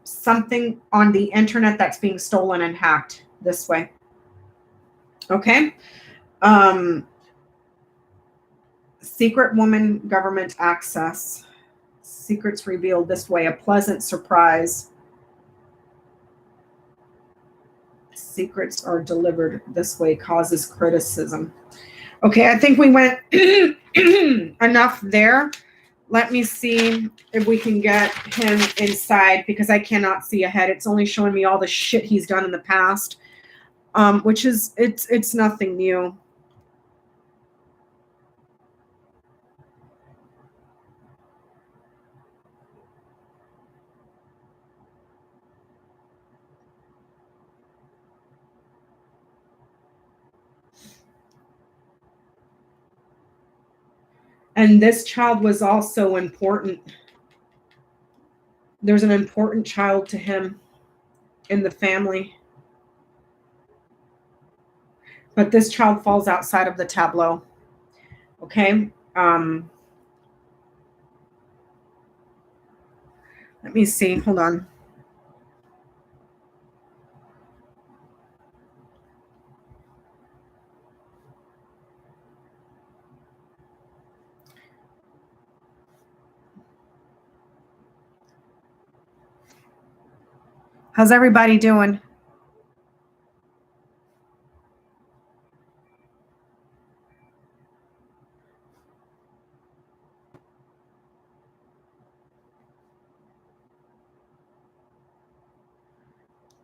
something on the internet that's being stolen and hacked this way. Okay. Secret woman government access. Secrets revealed this way. A pleasant surprise. Secrets are delivered this way. Causes criticism. Okay, I think we went enough there. Let me see if we can get him inside, because I cannot see ahead. It's only showing me all the shit he's done in the past, which is, it's nothing new. And this child was also important. There's an important child to him in the family. But this child falls outside of the tableau. Okay. Let me see. Hold on. How's everybody doing?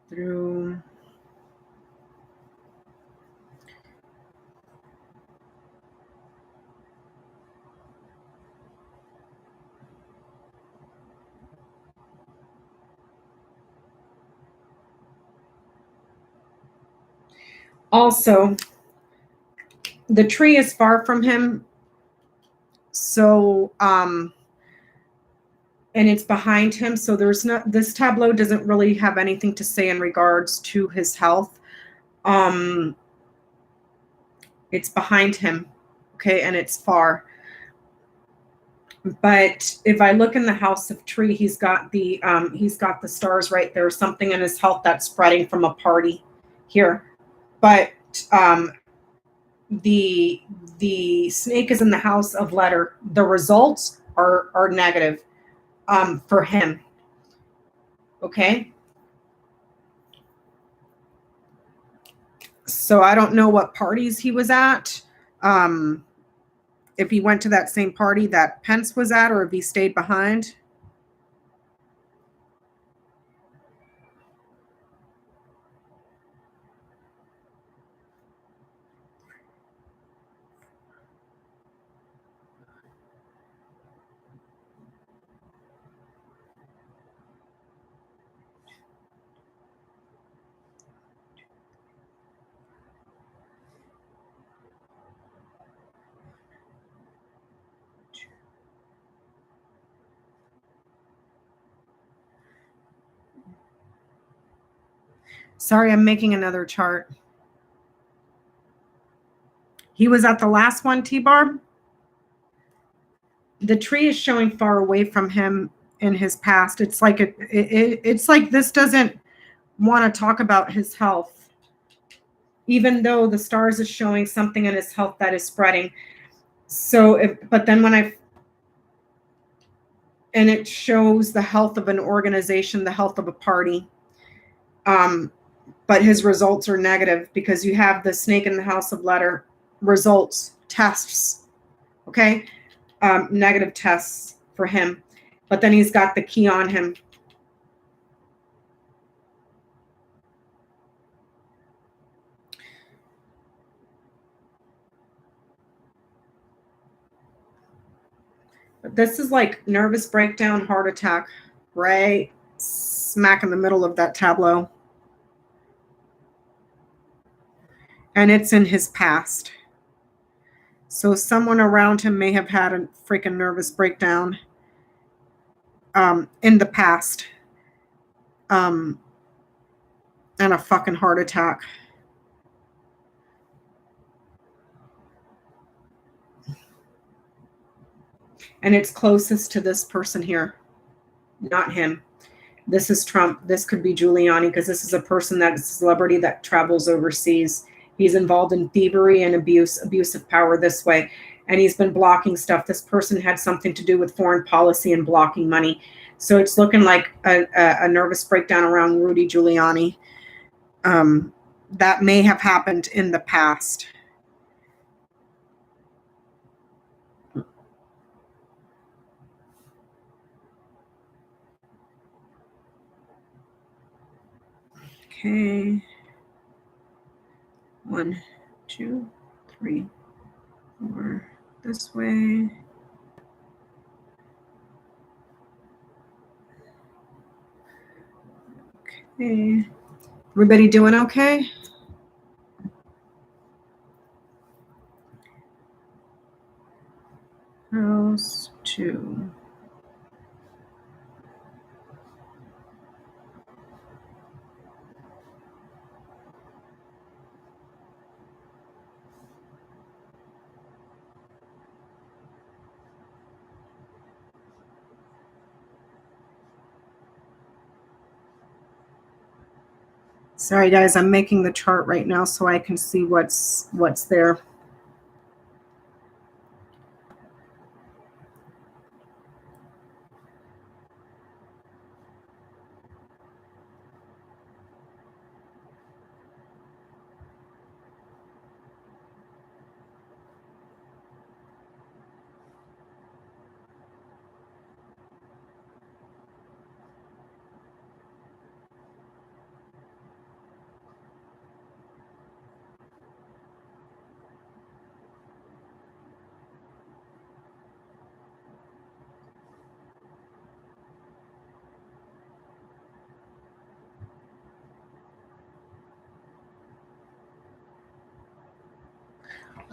Through. Also, the tree is far from him. So, and it's behind him. So there's not, this tableau doesn't really have anything to say in regards to his health. It's behind him. Okay. And it's far. But if I look in the house of tree, he's got the stars right there. Something in his health that's spreading from a party here. But the snake is in the house of letter. The results are negative for him. Okay. So I don't know what parties he was at. If he went to that same party that Pence was at, or if he stayed behind. Sorry, I'm making another chart. He was at the last one, T-Barb. The tree is showing far away from him in his past. It's like it's like this doesn't want to talk about his health, even though the stars is showing something in his health that is spreading. So, but then and it shows the health of an organization, the health of a party. But his results are negative because you have the snake in the house of letter results, tests, okay? Negative tests for him. But then he's got the key on him. But this is like nervous breakdown, heart attack, right smack in the middle of that tableau. And it's in his past. So someone around him may have had a freaking nervous breakdown in the past. And a fucking heart attack. And it's closest to this person here, not him. This is Trump. This could be Giuliani because this is a person that is a celebrity that travels overseas. He's involved in thievery and abuse of power this way. And he's been blocking stuff. This person had something to do with foreign policy and blocking money. So it's looking like a nervous breakdown around Rudy Giuliani. That may have happened in the past. Okay. 1, 2, 3, 4. This way. Okay. Everybody doing okay? House 2. Sorry, guys, I'm making the chart right now so I can see what's there.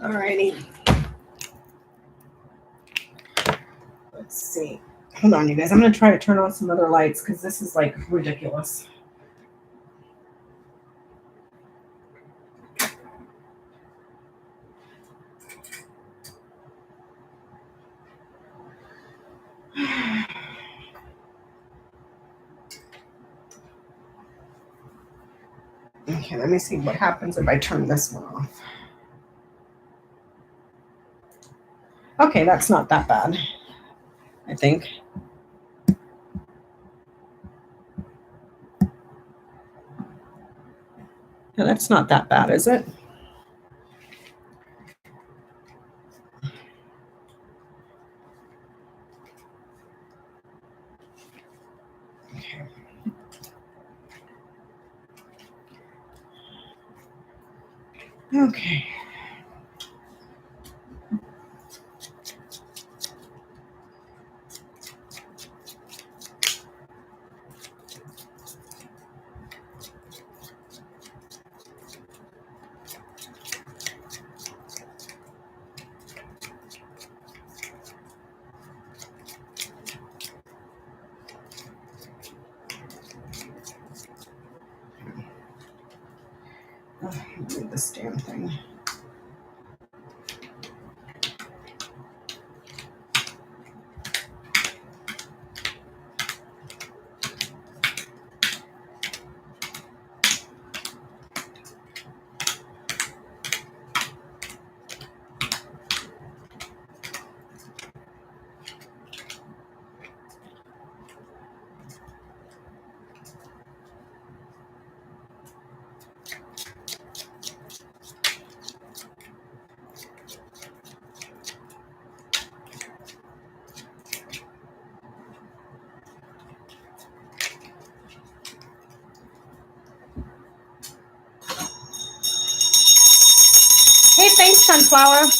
All righty. Let's see. Hold on, you guys. I'm going to try to turn on some other lights because this is like ridiculous. Okay, let me see what happens if I turn this one off. Okay, that's not that bad, I think. No, that's not that bad, is it? Okay. Okay. move this damn thing. Hey, thanks, Sunflower.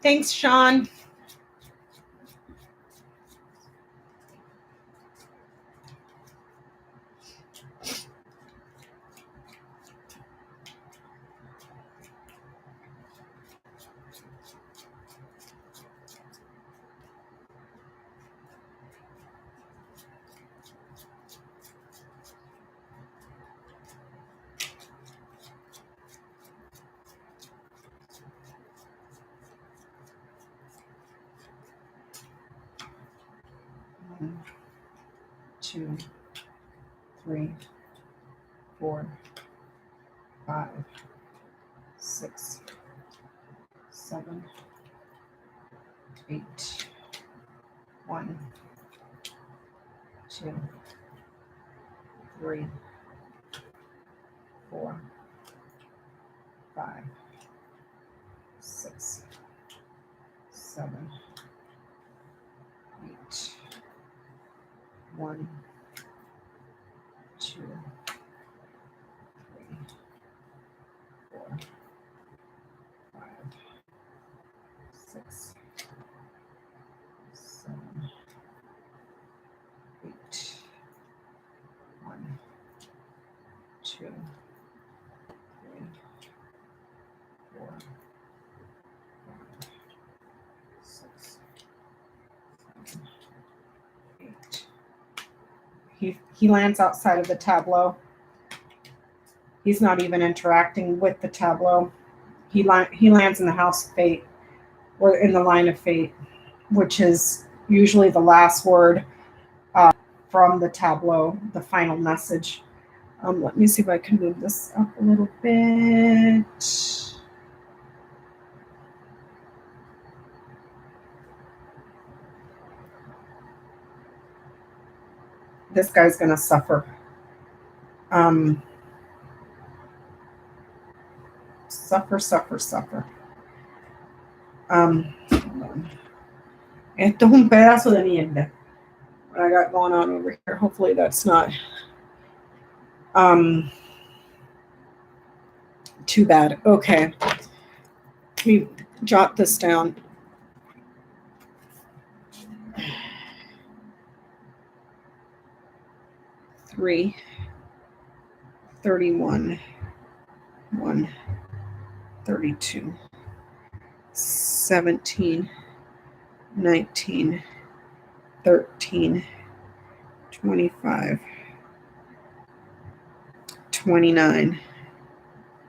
Thanks, Sean. One, 2, 3, 4, 5, 6, 7, 8. 1, 2, 3, 4, 5, 6, 7, 8. 1, 2, 3, 4, 5, 6, 7, 8. 1, 2, 3, 4, 5, 6, 7, 8. He lands outside of the tableau. He's not even interacting with the tableau. He lands in the house of fate, or in the line of fate, which is usually the last word from the tableau, the final message. Let me see if I can move this up a little bit. This guy's going to suffer. Suffer. Hold on. Esto es un pedazo de mierda. What I got going on over here. Hopefully that's not too bad. Okay. Let me jot this down. Three, 31, 1, 32, 17, 19, 13, 25, 29,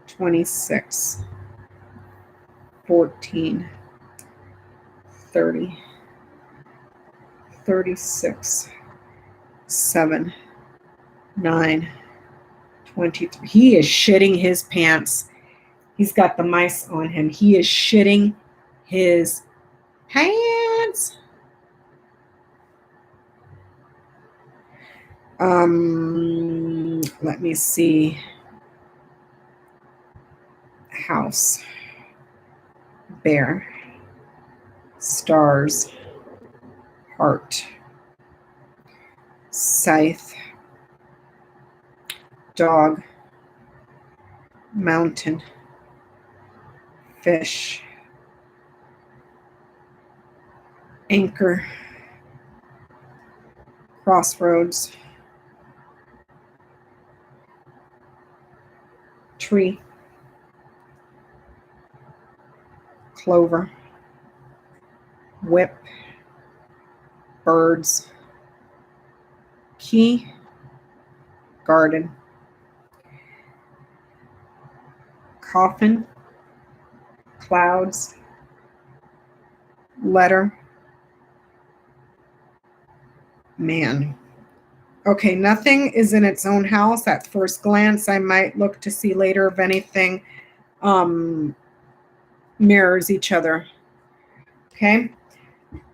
26, 14, 30, 36, 7, 9, 23. He is shitting his pants. He's got the mice on him. He is shitting his pants. Let me see. House. Bear. Stars. Heart. Scythe. Dog. Mountain. Fish. Anchor. Crossroads. Tree. Clover. Whip. Birds. Key. Garden. Coffin. Clouds. Letter. Man. Okay, nothing is in its own house at first glance. I might look to see later if anything mirrors each other. Okay,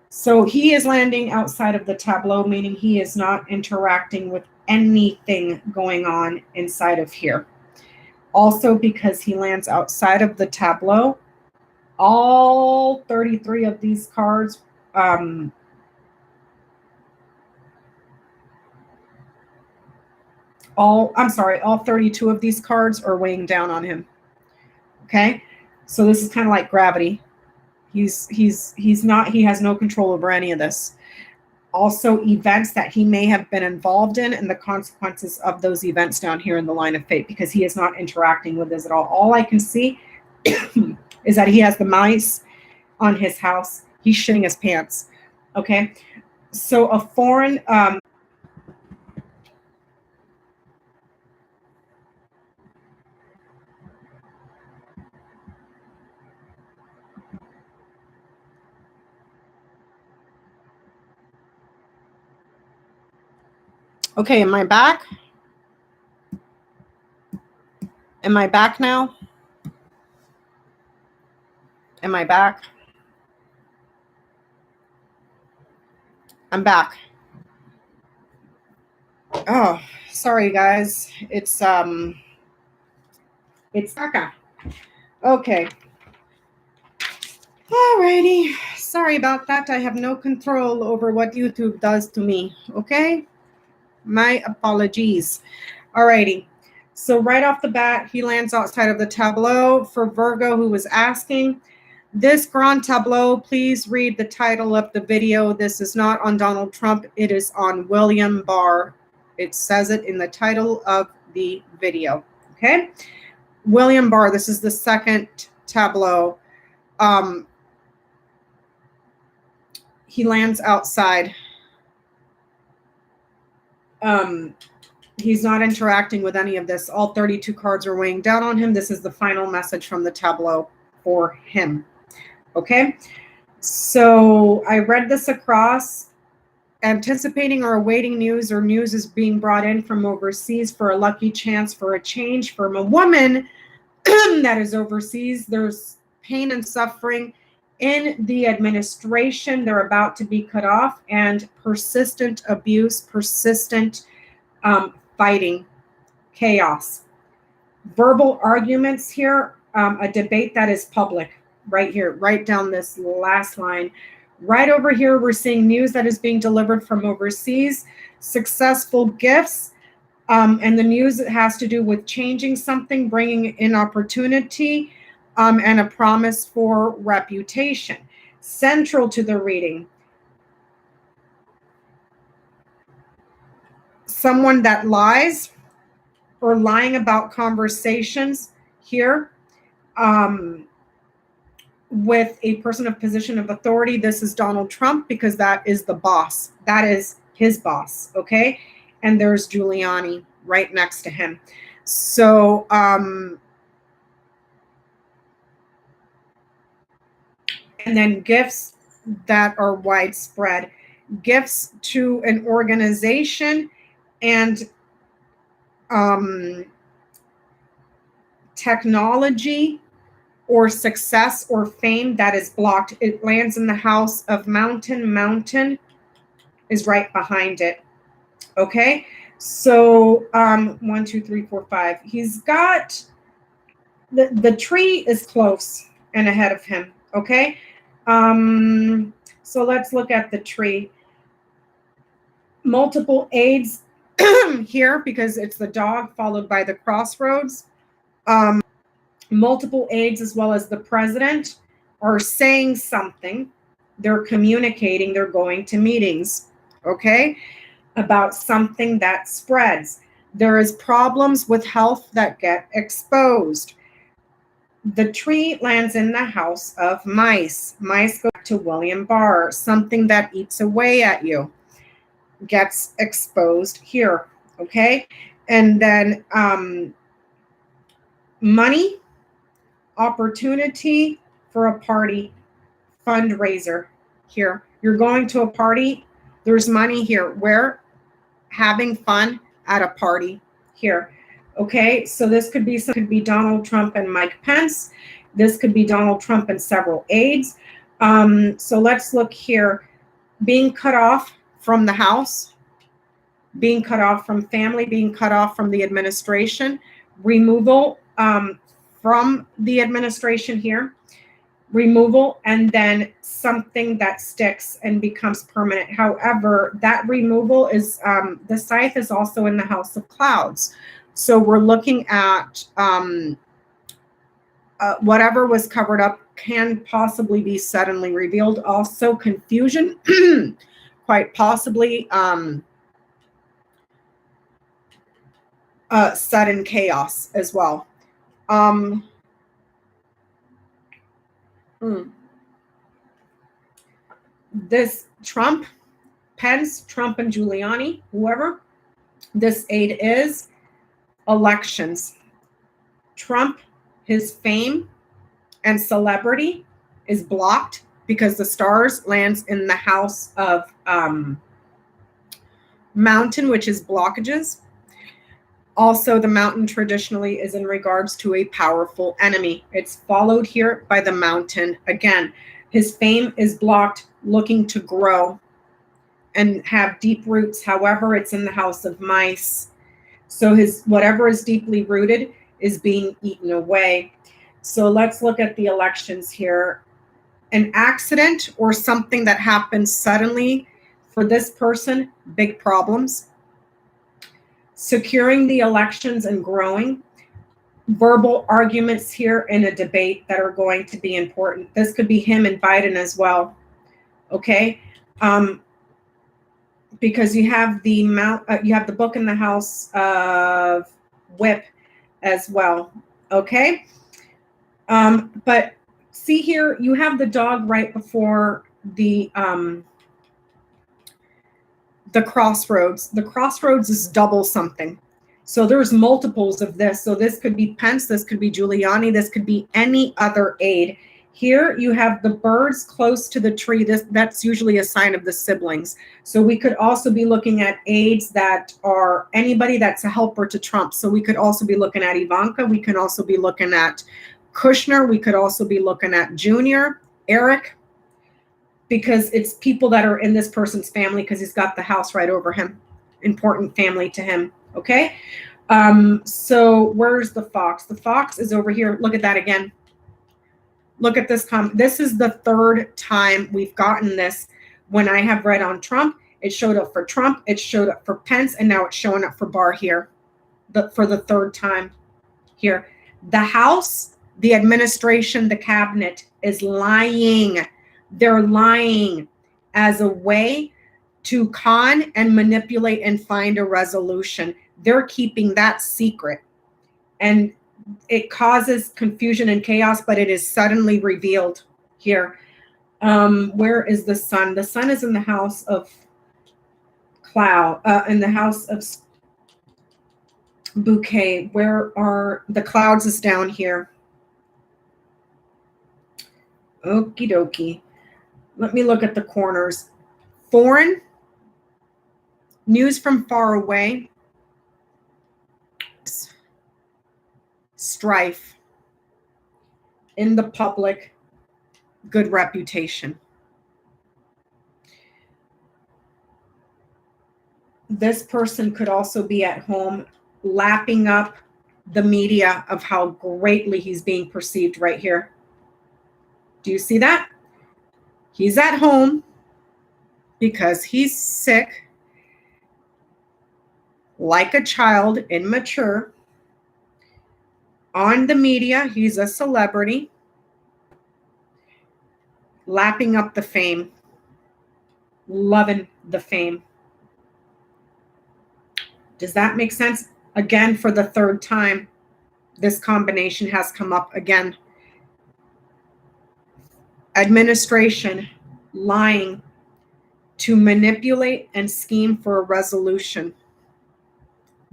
so he is landing outside of the tableau, meaning he is not interacting with anything going on inside of here. Also, because he lands outside of the tableau, all 33 of these cards all 32 of these cards are weighing down on him. Okay, so this is kind of like gravity. He has no control over any of this. Also, events that he may have been involved in and the consequences of those events down here in the line of fate, because he is not interacting with this at all. All I can see is that he has the mice on his house. He's shitting his pants. Okay, so a foreign okay, am I back? Am I back now? Am I back? I'm back. Oh, sorry guys. It's Becca. Okay. Alrighty. Sorry about that. I have no control over what YouTube does to me. Okay? My apologies. Alrighty. So right off the bat, he lands outside of the tableau. For Virgo, who was asking, this Grand Tableau, please read the title of the video. This is not on Donald Trump. It is on William Barr. It says it in the title of the video. Okay? William Barr, this is the second tableau. He lands outside. He's not interacting with any of this. All 32 cards are weighing down on him. This is the final message from the tableau for him. Okay, so I read this across, anticipating or awaiting news, or news is being brought in from overseas for a lucky chance for a change from a woman that is overseas. There's pain and suffering in the administration. They're about to be cut off, and persistent abuse, persistent fighting, chaos, verbal arguments here, a debate that is public. Right here, right down this last line. Right over here, we're seeing news that is being delivered from overseas, successful gifts, and the news has to do with changing something, bringing in opportunity, and a promise for reputation. Central to the reading, someone that lies or lying about conversations here, with a person of position of authority. This is Donald Trump, because that is the boss. That is his boss, okay? And there's Giuliani right next to him. So, and then gifts that are widespread. Gifts to an organization and technology or success or fame that is blocked. It lands in the house of mountain. Mountain is right behind it. Okay, So 1, 2, 3, 4, 5. He's got the tree is close and ahead of him. Okay. So let's look at the tree. Multiple aids here because it's the dog followed by the crossroads. Multiple aides as well as the president are saying something. They're communicating, they're going to meetings, okay, about something that spreads. There is problems with health that get exposed. The tree lands in the house of mice. Mice go back to William Barr. Something that eats away at you gets exposed here, okay? And then money, opportunity for a party, fundraiser here. You're going to a party, there's money here. Where? Having fun at a party here. Okay, so this could be Donald Trump and Mike Pence. This could be Donald Trump and several aides. So let's look here. Being cut off from the house, being cut off from family, being cut off from the administration, removal from the administration here, removal, and then something that sticks and becomes permanent. However, that removal is, the scythe is also in the house of clouds. So we're looking at whatever was covered up can possibly be suddenly revealed. Also confusion, quite possibly sudden chaos as well. This Trump, Pence, Trump and Giuliani, whoever this aide is, elections. Trump, his fame and celebrity is blocked because the stars lands in the house of mountain, which is blockages. Also, the mountain traditionally is in regards to a powerful enemy. It's followed here by the mountain. Again, his fame is blocked, looking to grow and have deep roots. However, it's in the house of mice. So his whatever is deeply rooted is being eaten away. So let's look at the elections here. An accident or something that happens suddenly for this person, big problems. Securing the elections and growing. Verbal arguments here in a debate that are going to be important. This could be him and Biden as well. Okay. Because you have the book in the house of whip as well. Okay. But see here, you have the dog right before the crossroads. The crossroads is double something. So there's multiples of this. So this could be Pence, this could be Giuliani, this could be any other aide. Here you have the birds close to the tree. That's usually a sign of the siblings. So we could also be looking at aides that are anybody that's a helper to Trump. So we could also be looking at Ivanka. We can also be looking at Kushner. We could also be looking at Junior, Eric, because it's people that are in this person's family because he's got the house right over him. Important family to him. Okay. So where's the fox? The fox is over here. Look at that again. Look at this. This is the third time we've gotten this. When I have read on Trump, it showed up for Trump, it showed up for Pence, and now it's showing up for Barr here for the third time here. The House, the administration, the cabinet is lying. They're lying as a way to con and manipulate and find a resolution. They're keeping that secret. And it causes confusion and chaos, but it is suddenly revealed here. Where is the sun? The sun is in the house of cloud, in the house of bouquet. Where are the clouds? Is down here. Okie dokie. Let me look at the corners. Foreign, news from far away, strife, in the public, good reputation. this person could also be at home lapping up the media of how greatly he's being perceived right here. Do you see that? He's at home because he's sick, like a child, immature. On the media, he's a celebrity, lapping up the fame, loving the fame. Does that make sense? Again, for the third time, this combination has come up again. Administration, lying to manipulate and scheme for a resolution.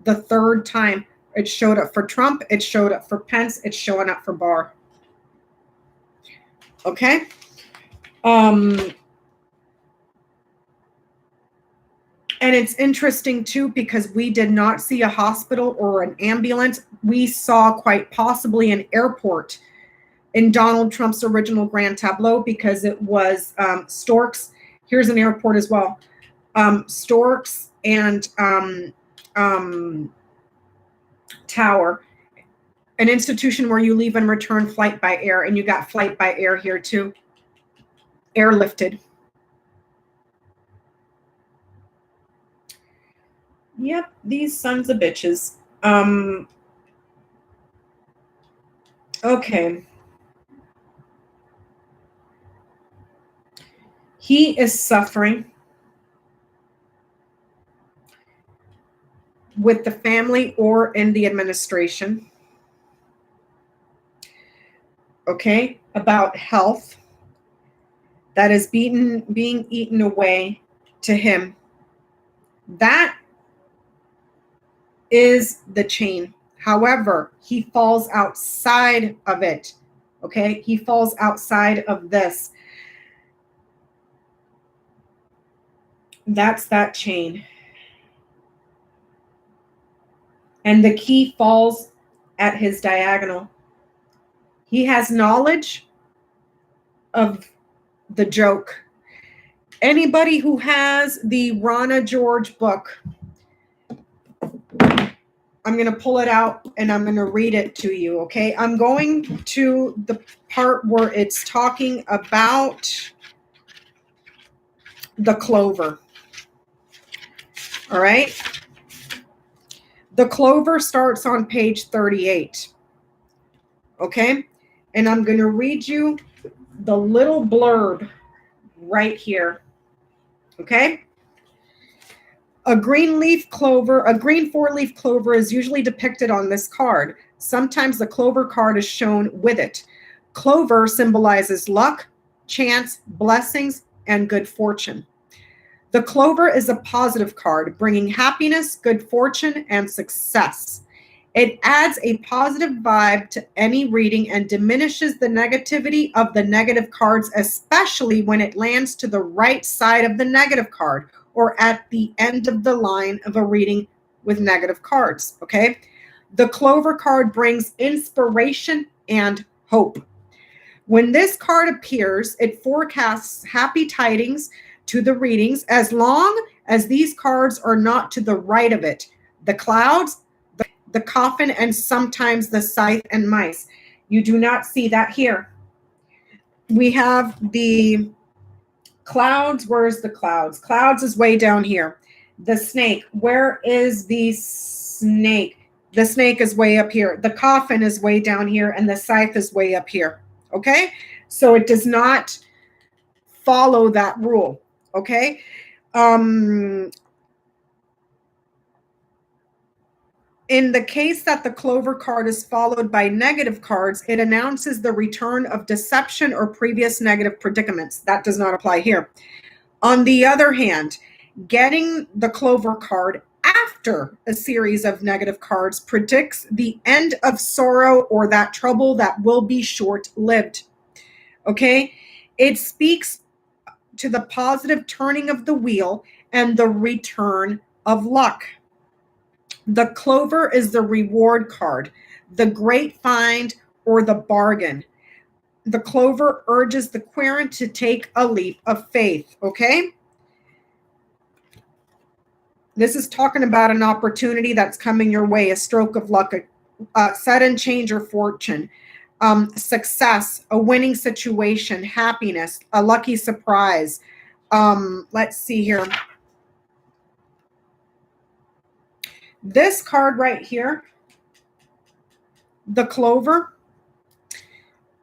The third time. It showed up for Trump. It showed up for Pence. It's showing up for Barr. Okay? And it's interesting, too, because we did not see a hospital or an ambulance. We saw quite possibly an airport in Donald Trump's original Grand Tableau because it was Storks. Here's an airport as well. Storks and Tower, an institution where you leave and return flight by air, and you got flight by air here too. Airlifted. Yep, these sons of bitches. Okay. He is suffering with the family or in the administration. Okay, about health that is being eaten away to him. That is the chain. However, he falls outside of it. Okay, he falls outside of this. That's that chain. And the key falls at his diagonal. He has knowledge of the joke. Anybody who has the Rana George book, I'm going to pull it out and I'm going to read it to you, okay? I'm going to the part where it's talking about the clover. All right? The clover starts on page 38. Okay? And I'm going to read you the little blurb right here. Okay? A green four-leaf clover is usually depicted on this card. Sometimes the clover card is shown with it. Clover symbolizes luck, chance, blessings, and good fortune. The clover is a positive card, bringing happiness, good fortune, and success. It adds a positive vibe to any reading and diminishes the negativity of the negative cards, especially when it lands to the right side of the negative card or at the end of the line of a reading with negative cards, okay? The clover card brings inspiration and hope. When this card appears, it forecasts happy tidings to the readings as long as these cards are not to the right of it. The clouds, the coffin, and sometimes the scythe and mice. You do not see that here. We have the clouds. Where's the clouds? Clouds is way down here. The snake. Where is the snake? The snake is way up here. The coffin is way down here, and the scythe is way up here. Okay? So it does not follow that rule. Okay? In the case that the clover card is followed by negative cards, it announces the return of deception or previous negative predicaments. That does not apply here. On the other hand, getting the clover card after a series of negative cards predicts the end of sorrow or that trouble that will be short-lived. Okay? It speaks to the positive turning of the wheel and the return of luck. The clover is the reward card, the great find, or the bargain. The clover urges the querent to take a leap of faith, okay? This is talking about an opportunity that's coming your way, a stroke of luck, a sudden change or fortune, success, a winning situation, happiness, a lucky surprise. Let's see here. This card right here, the clover,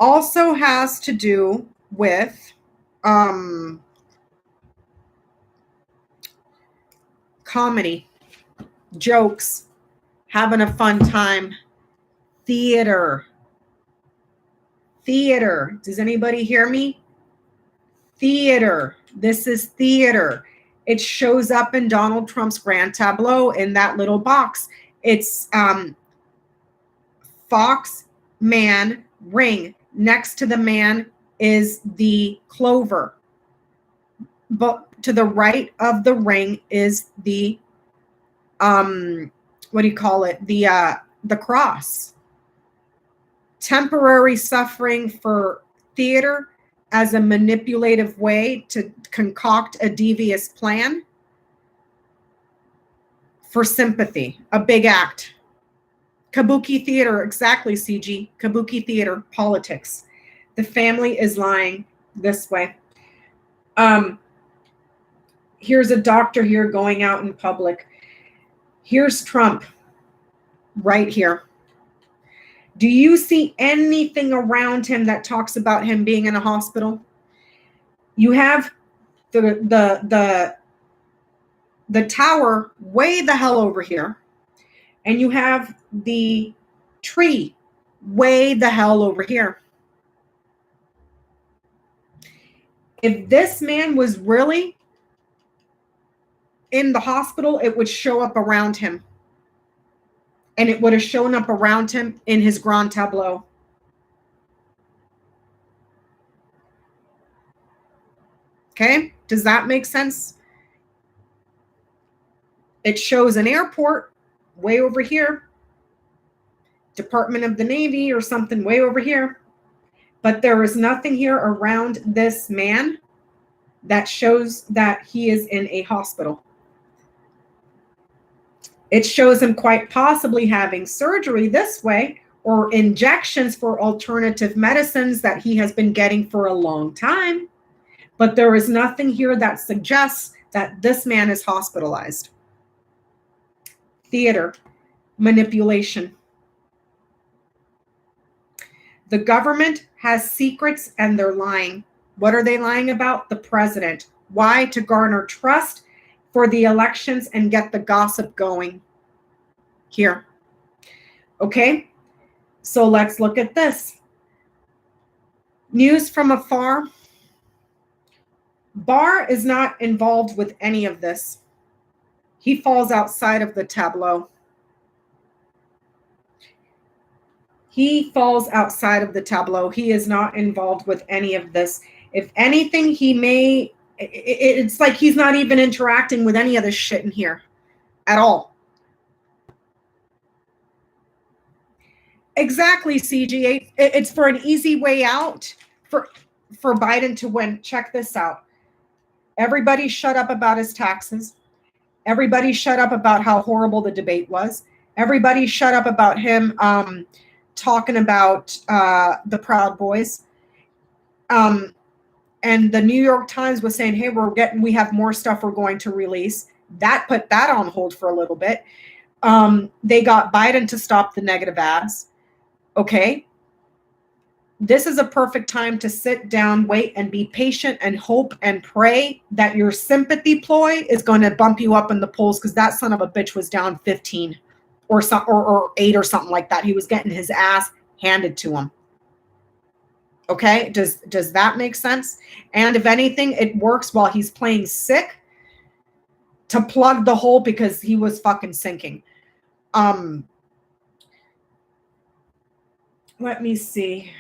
also has to do with comedy, jokes, having a fun time, theater. Theater. Does anybody hear me? Theater. This is theater. It shows up in Donald Trump's grand tableau in that little box. It's fox, man, ring. Next to the man is the clover. But to the right of the ring is the what do you call it? The cross. Temporary suffering for theater as a manipulative way to concoct a devious plan. For sympathy, a big act. Kabuki theater, exactly, CG. Kabuki theater, politics. The family is lying this way. Here's a doctor here going out in public. Here's Trump right here. Do you see anything around him that talks about him being in a hospital? You have the tower way the hell over here, and you have the tree way the hell over here. If this man was really in the hospital, it would show up around him. And it would have shown up around him in his grand tableau. Okay, does that make sense? It shows an airport way over here, Department of the Navy or something way over here. But there is nothing here around this man that shows that he is in a hospital. It shows him quite possibly having surgery this way or injections for alternative medicines that he has been getting for a long time. But there is nothing here that suggests that this man is hospitalized. Theater, manipulation. The government has secrets and they're lying. What are they lying about? The president. Why? To garner trust for the elections and get the gossip going here. Okay, so let's look at this. News from afar. Barr is not involved with any of this. He falls outside of the tableau. He falls outside of the tableau. He is not involved with any of this. If anything, he may, it's like he's not even interacting with any of this shit in here at all. Exactly, CGA. It's for an easy way out for Biden to win. Check this out. Everybody shut up about his taxes. Everybody shut up about how horrible the debate was. Everybody shut up about him talking about the Proud Boys. And the New York Times was saying, hey, we have more stuff we're going to release. That put that on hold for a little bit. They got Biden to stop the negative ads. Okay. This is a perfect time to sit down, wait, and be patient and hope and pray that your sympathy ploy is going to bump you up in the polls, because that son of a bitch was down 15 or 8 or something like that. He was getting his ass handed to him. Okay, does that make sense? And if anything, it works while he's playing sick to plug the hole because he was fucking sinking. Let me see.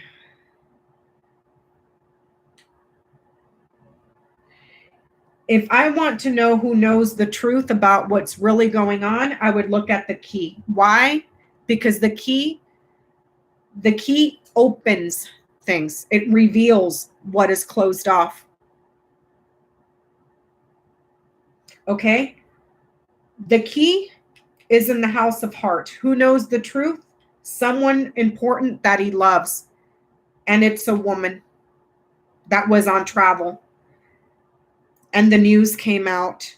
If I want to know who knows the truth about what's really going on, I would look at the key. Why? Because the key opens things. It reveals what is closed off. Okay? The key is in the house of heart. Who knows the truth? Someone important that he loves. And it's a woman that was on travel. And the news came out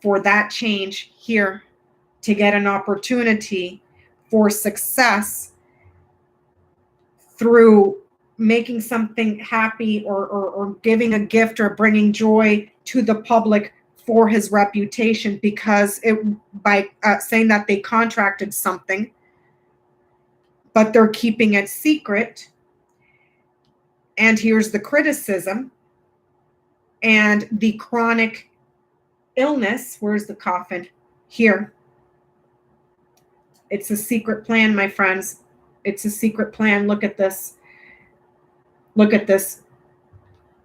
for that change here to get an opportunity for success through making something happy or giving a gift or bringing joy to the public for his reputation, because by saying that they contracted something, but they're keeping it secret. And here's the criticism and the chronic illness. Where's the coffin? Here. It's a secret plan, my friends. It's a secret plan. Look at this. Look at this.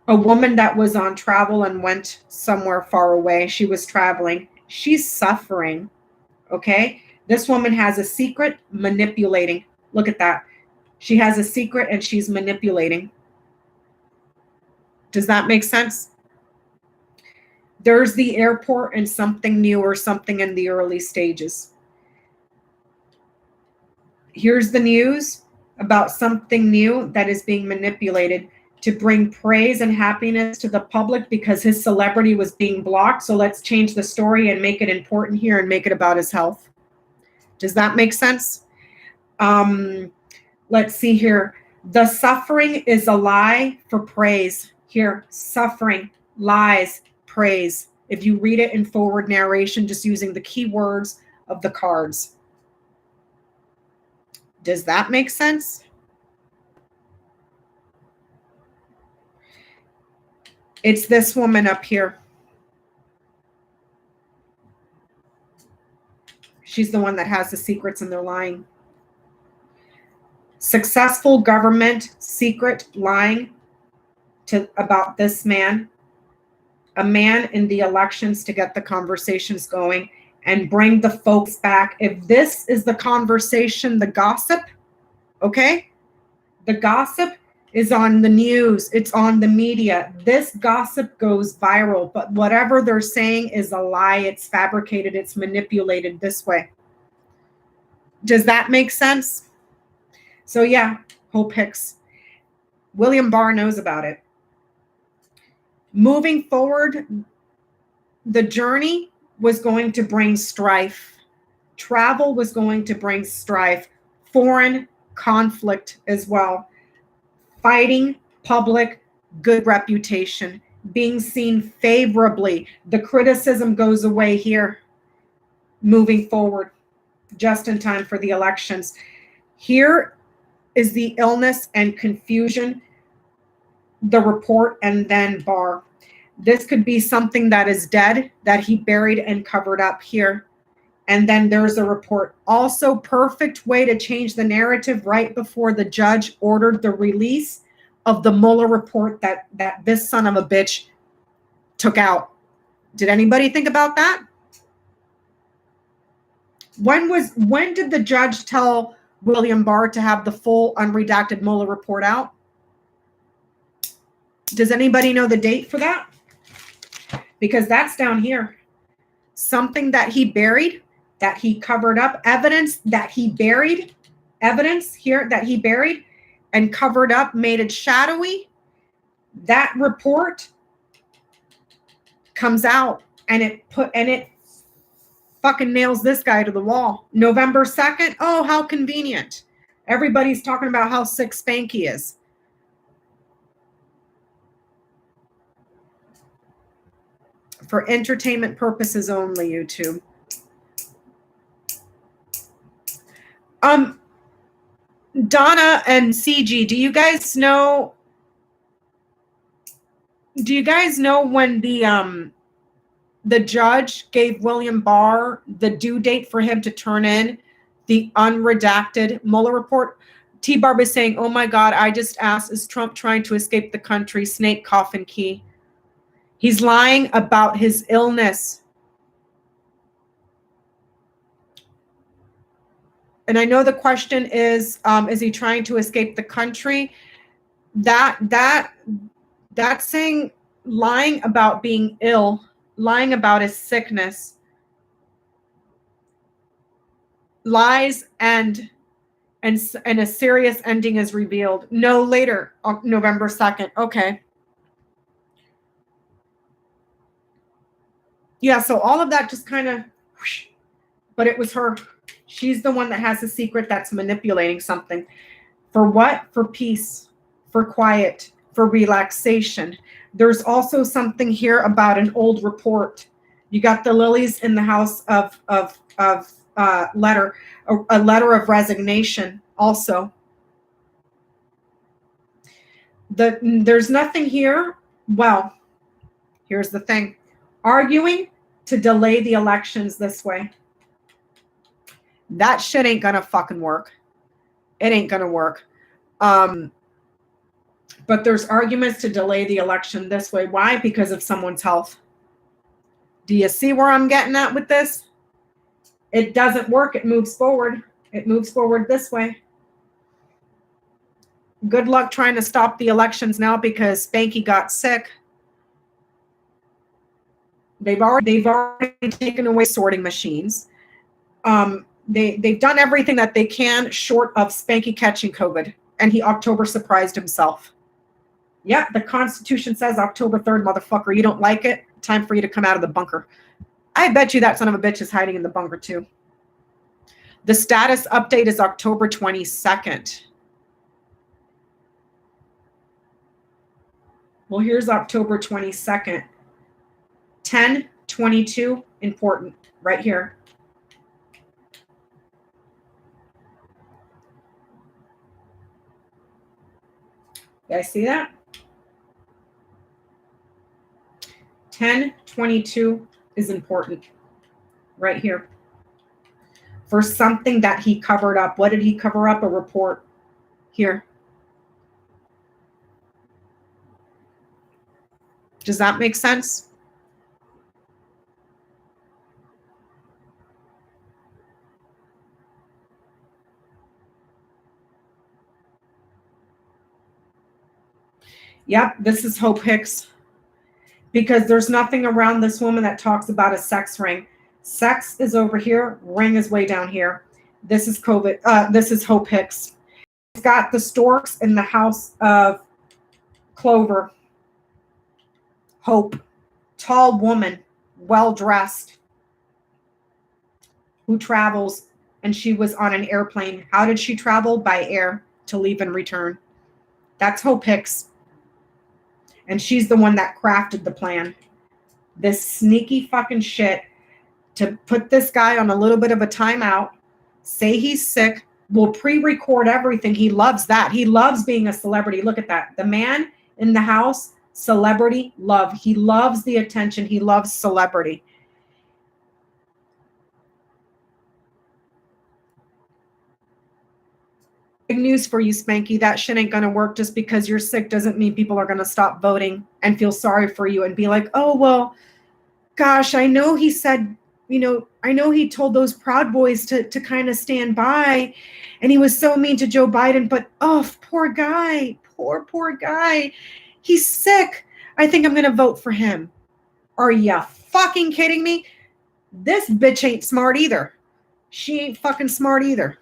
A woman that was on travel and went somewhere far away. She was traveling. She's suffering. Okay? This woman has a secret, manipulating. Look at that. She has a secret and she's manipulating. Does that make sense? There's the airport and something new or something in the early stages. Here's the news about something new that is being manipulated to bring praise and happiness to the public because his celebrity was being blocked. So let's change the story and make it important here and make it about his health. Does that make sense? Let's see here. The suffering is a lie for praise. Here, suffering, lies, praise. If you read it in forward narration, just using the keywords of the cards. Does that make sense? It's this woman up here. She's the one that has the secrets and they're lying. Successful government secret lying about this man. A man in the elections to get the conversations going and bring the folks back. If this is the conversation, the gossip, okay? The gossip is on the news. It's on the media. This gossip goes viral, but whatever they're saying is a lie. It's fabricated. It's manipulated this way. Does that make sense? So yeah, Hope Hicks. William Barr knows about it. Moving forward, the journey was going to bring strife. Travel was going to bring strife. Foreign conflict as well. Fighting, public, good reputation. Being seen favorably. The criticism goes away here. Moving forward, just in time for the elections. Here is the illness and confusion, the report, and then Barr. This could be something that is dead, that he buried and covered up here. And then there's a report. Also, perfect way to change the narrative right before the judge ordered the release of the Mueller report that this son of a bitch took out. Did anybody think about that? When did the judge tell William Barr to have the full unredacted Mueller report out? Does anybody know the date for that? Because that's down here. Something that he buried, that he covered up, evidence that he buried, evidence here that he buried and covered up, made it shadowy. That report comes out and it fucking nails this guy to the wall. November 2nd. Oh, how convenient. Everybody's talking about how sick Spanky is. For entertainment purposes only, YouTube. Donna and CG, do you guys know when the judge gave William Barr the due date for him to turn in the unredacted Mueller report? T-Barb is saying, oh my God, I just asked, is Trump trying to escape the country? Snake coffin key. He's lying about his illness. And I know the question is he trying to escape the country? That's saying lying about being ill, lying about his sickness. lies and a serious ending is revealed. No later, November 2nd. Okay. Yeah, so all of that just kind of, but it was her. She's the one that has the secret that's manipulating something. For what? For peace, for quiet, for relaxation. There's also something here about an old report. You got the lilies in the house of letter, a letter of resignation also. There's nothing here. Well, here's the thing. Arguing to delay the elections this way. That shit ain't gonna fucking work. It ain't gonna work. But there's arguments to delay the election this way. Why? Because of someone's health. Do you see where I'm getting at with this? It doesn't work. It moves forward. It moves forward this way. Good luck trying to stop the elections now because Spanky got sick. They've already taken away sorting machines. They've done everything that they can short of Spanky catching COVID. And he October surprised himself. Yep, the Constitution says October 3rd, motherfucker. You don't like it? Time for you to come out of the bunker. I bet you that son of a bitch is hiding in the bunker too. The status update is October 22nd. Well, here's October 22nd. 10/22, important, right here. Did I see that? 10/22 is important, right here. For something that he covered up. What did he cover up? A report here. Does that make sense? Yep, this is Hope Hicks. Because there's nothing around this woman that talks about a sex ring. Sex is over here. Ring is way down here. This is COVID. This is Hope Hicks. It's got the storks in the house of Clover. Hope. Tall woman. Well-dressed. Who travels. And she was on an airplane. How did she travel? By air. To leave and return. That's Hope Hicks. And she's the one that crafted the plan. This sneaky fucking shit to put this guy on a little bit of a timeout, say he's sick, will pre-record everything. He loves that. He loves being a celebrity. Look at that. The man in the house, celebrity love. He loves the attention. He loves celebrity. Big news for you, Spanky. That shit ain't gonna work. Just because you're sick doesn't mean people are gonna stop voting and feel sorry for you and be like, oh, well, gosh, I know he said, I know he told those Proud Boys to kind of stand by and he was so mean to Joe Biden, but oh, poor guy, poor guy. He's sick. I think I'm gonna vote for him. Are you fucking kidding me? This bitch ain't smart either. She ain't fucking smart either.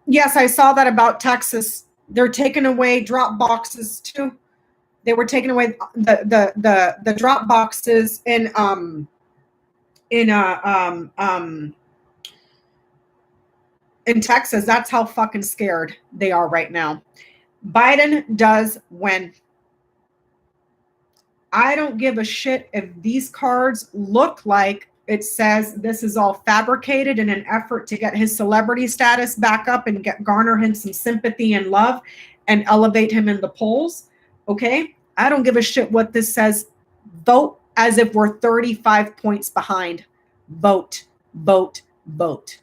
Yes, I saw that about Texas. They're taking away drop boxes too. They were taking away the drop boxes in Texas. That's how fucking scared they are right now. Biden does win. I don't give a shit if these cards look like it says this is all fabricated in an effort to get his celebrity status back up and garner him some sympathy and love and elevate him in the polls. Okay? I don't give a shit what this says. Vote as if we're 35 points behind. Vote, vote, vote.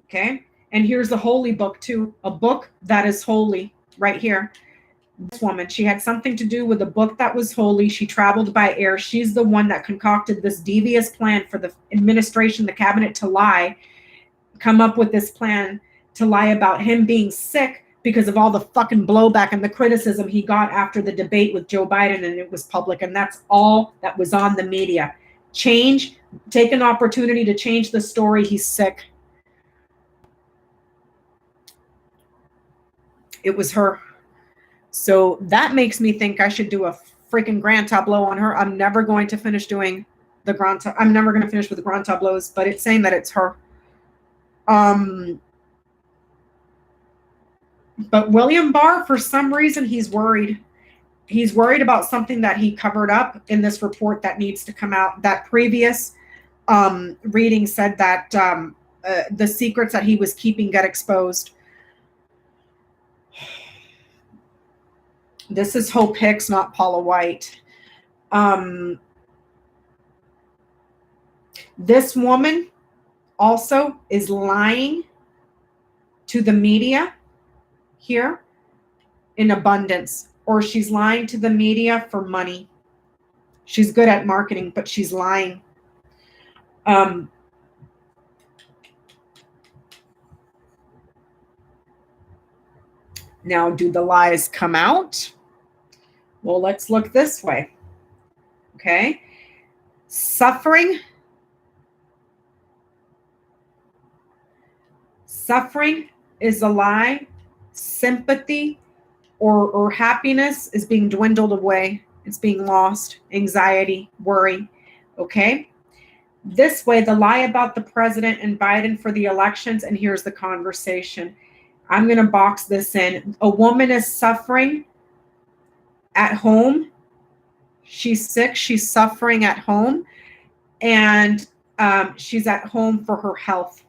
Okay? And here's the holy book too. A book that is holy right here. This woman, she had something to do with a book that was holy. She traveled by air. She's the one that concocted this devious plan for the administration, the cabinet to lie, come up with this plan to lie about him being sick because of all the fucking blowback and the criticism he got after the debate with Joe Biden, and it was public, and that's all that was on the media. Take an opportunity to change the story. He's sick. It was her. So that makes me think I should do a freaking grand tableau on her. I'm never going to finish doing the grand. I'm never going to finish with the grand tableaus, but it's saying that it's her. But William Barr, for some reason, he's worried. He's worried about something that he covered up in this report that needs to come out. That previous reading said that the secrets that he was keeping get exposed. This is Hope Hicks, not Paula White. This woman also is lying to the media here in abundance, or she's lying to the media for money. She's good at marketing, but she's lying. Now, do the lies come out? Well, let's look this way. Okay. Suffering is a lie. Sympathy or happiness is being dwindled away. It's being lost. Anxiety, worry. Okay. This way, the lie about the president and Biden for the elections, and here's the conversation. I'm going to box this in. A woman is suffering at home. She's sick. She's suffering at home. And she's at home for her health.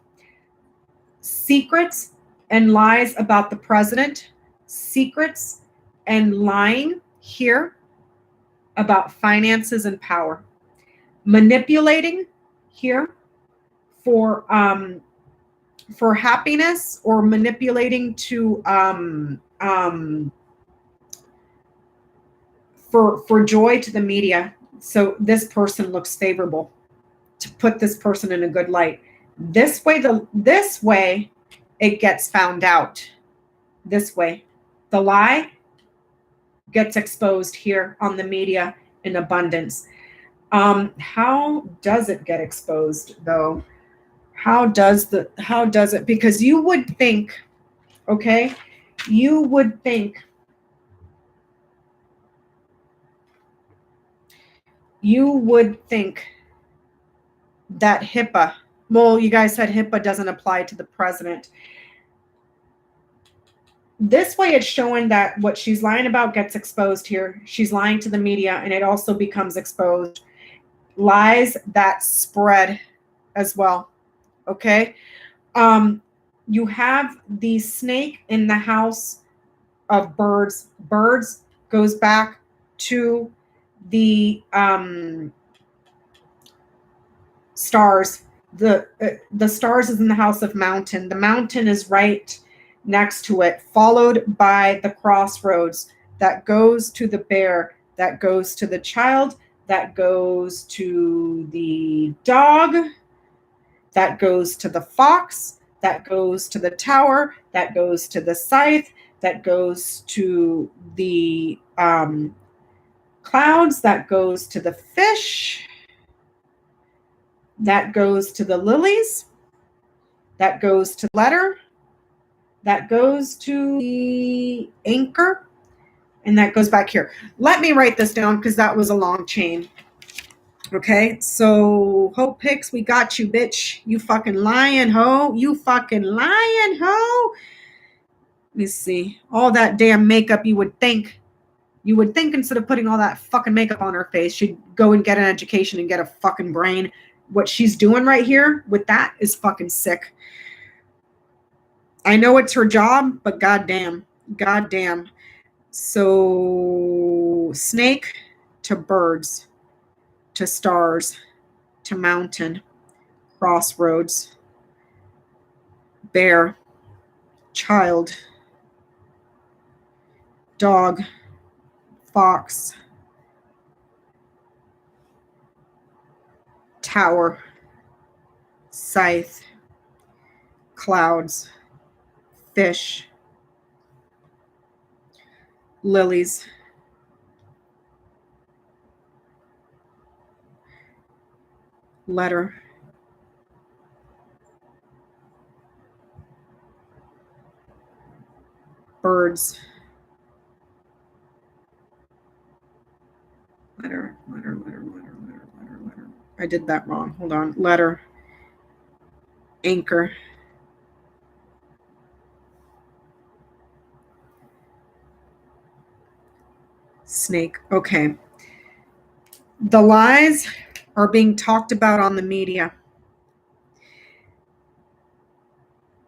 Secrets and lies about the president. Secrets and lying here about finances and power. Manipulating here for happiness, or manipulating to for joy to the media. So this person looks favorable, to put this person in a good light. This way it gets found out. This way, the lie gets exposed here on the media in abundance. How does it get exposed though? How does it? Because you would think, okay, you would think that HIPAA, well, you guys said HIPAA doesn't apply to the president. This way it's showing that what she's lying about gets exposed here. She's lying to the media, and it also becomes exposed. Lies that spread as well. Okay. You have the snake in the house of birds. Birds goes back to the stars. The stars is in the house of mountain. The mountain is right next to it, followed by the crossroads that goes to the bear, that goes to the child, that goes to the dog, that goes to the fox, that goes to the tower, that goes to the scythe, that goes to the clouds, that goes to the fish, that goes to the lilies, that goes to the letter, that goes to the anchor, and that goes back here. Let me write this down because that was a long chain. Okay, so Hope Hicks, we got you, bitch. You fucking lying hoe. You fucking lying hoe. Let me see. All that damn makeup, you would think instead of putting all that fucking makeup on her face, she'd go and get an education and get a fucking brain. What she's doing right here with that is fucking sick. I know it's her job, but goddamn. So snake to birds, to stars, to mountain, crossroads, bear, child, dog, fox, tower, scythe, clouds, fish, lilies. Letter. Birds. Letter. I did that wrong. Hold on. Letter. Anchor. Snake. Okay. The lies are being talked about on the media,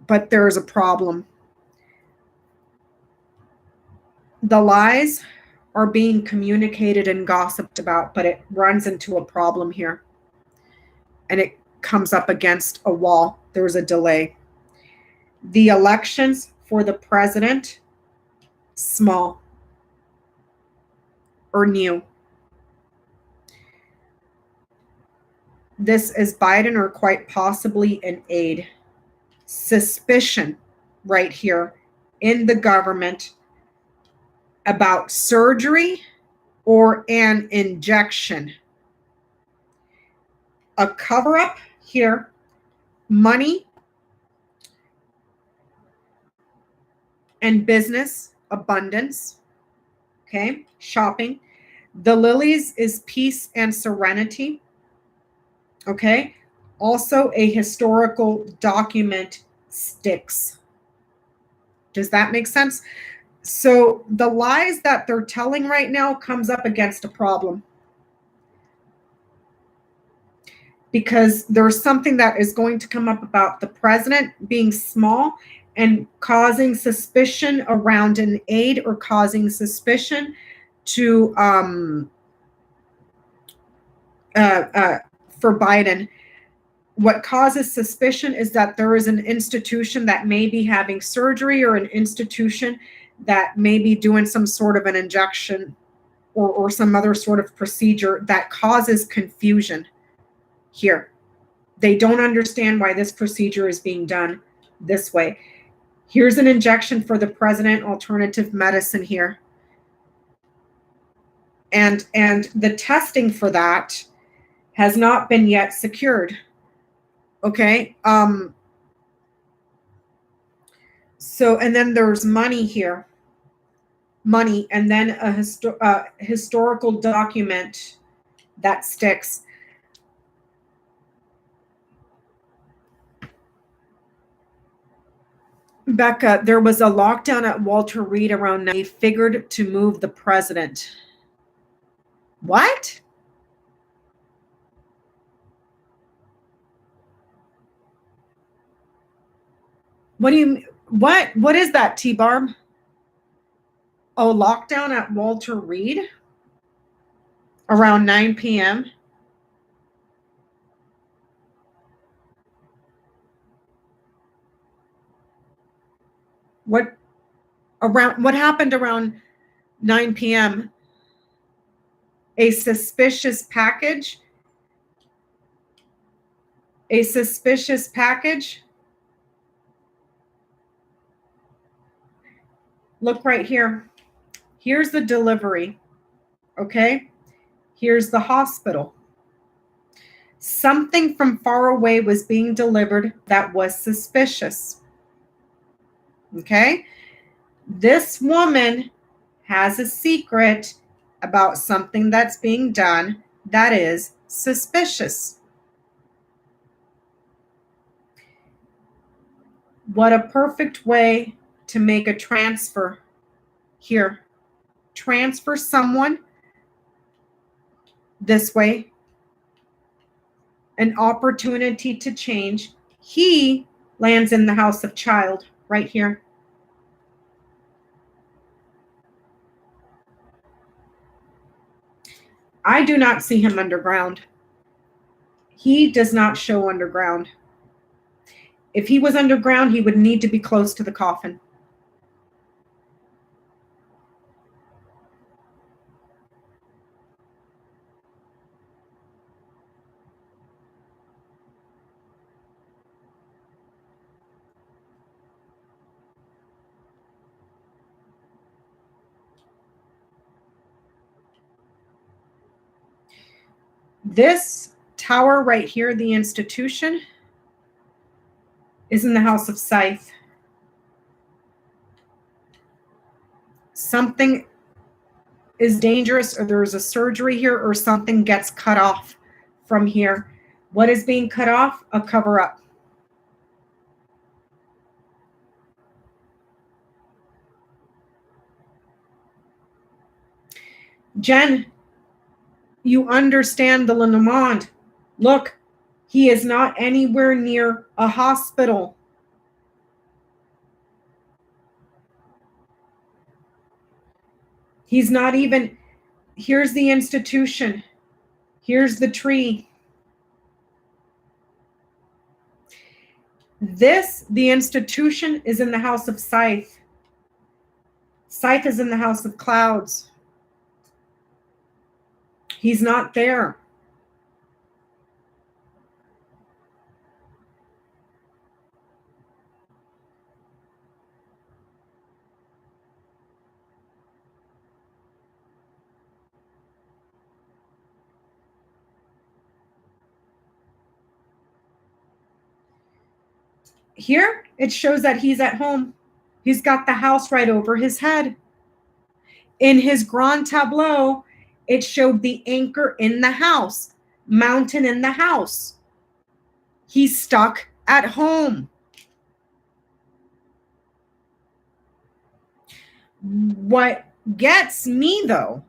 but there's a problem. The lies are being communicated and gossiped about, but it runs into a problem here. And it comes up against a wall. There's a delay. The elections for the president, small or new. This is Biden or quite possibly an aide. Suspicion right here in the government about surgery or an injection. A cover-up here, money and business, abundance, okay, shopping. The lilies is peace and serenity, okay. Also a historical document sticks. Does that make sense? So the lies that they're telling right now comes up against a problem. Because there's something that is going to come up about the president being small and causing suspicion around an aide or causing suspicion to for Biden. What causes suspicion is that there is an institution that may be having surgery or an institution that may be doing some sort of an injection or some other sort of procedure that causes confusion here. They don't understand why this procedure is being done this way. Here's an injection for the president, alternative medicine here. And the testing for that has not been yet secured. Okay. So, and then there's money here. Money, and then a historical document that sticks. Becca, there was a lockdown at Walter Reed around 9. They figured to move the president. What? What do you, what is that, T-Barb? Oh, lockdown at Walter Reed around 9 p.m. What happened around 9 p.m.? A suspicious package? A suspicious package? Look right here. Here's the delivery. Okay? Here's the hospital. Something from far away was being delivered that was suspicious. Okay? This woman has a secret about something that's being done that is suspicious. What a perfect way to make a transfer here. Transfer someone this way. An opportunity to change. He lands in the house of child right here. I do not see him underground. He does not show underground. If he was underground, he would need to be close to the coffin. This tower right here, the institution, is in the house of Scythe. Something is dangerous, or there's a surgery here, or something gets cut off from here. What is being cut off? A cover-up. Jen, you understand the Lenormand. Look, he is not anywhere near a hospital. He's not even, here's the institution. Here's the tree. The institution is in the house of Scythe. Scythe is in the house of clouds. He's not there. Here, it shows that he's at home. He's got the house right over his head. In his grand tableau, it showed the anchor in the house, mountain in the house. He's stuck at home. What gets me, though,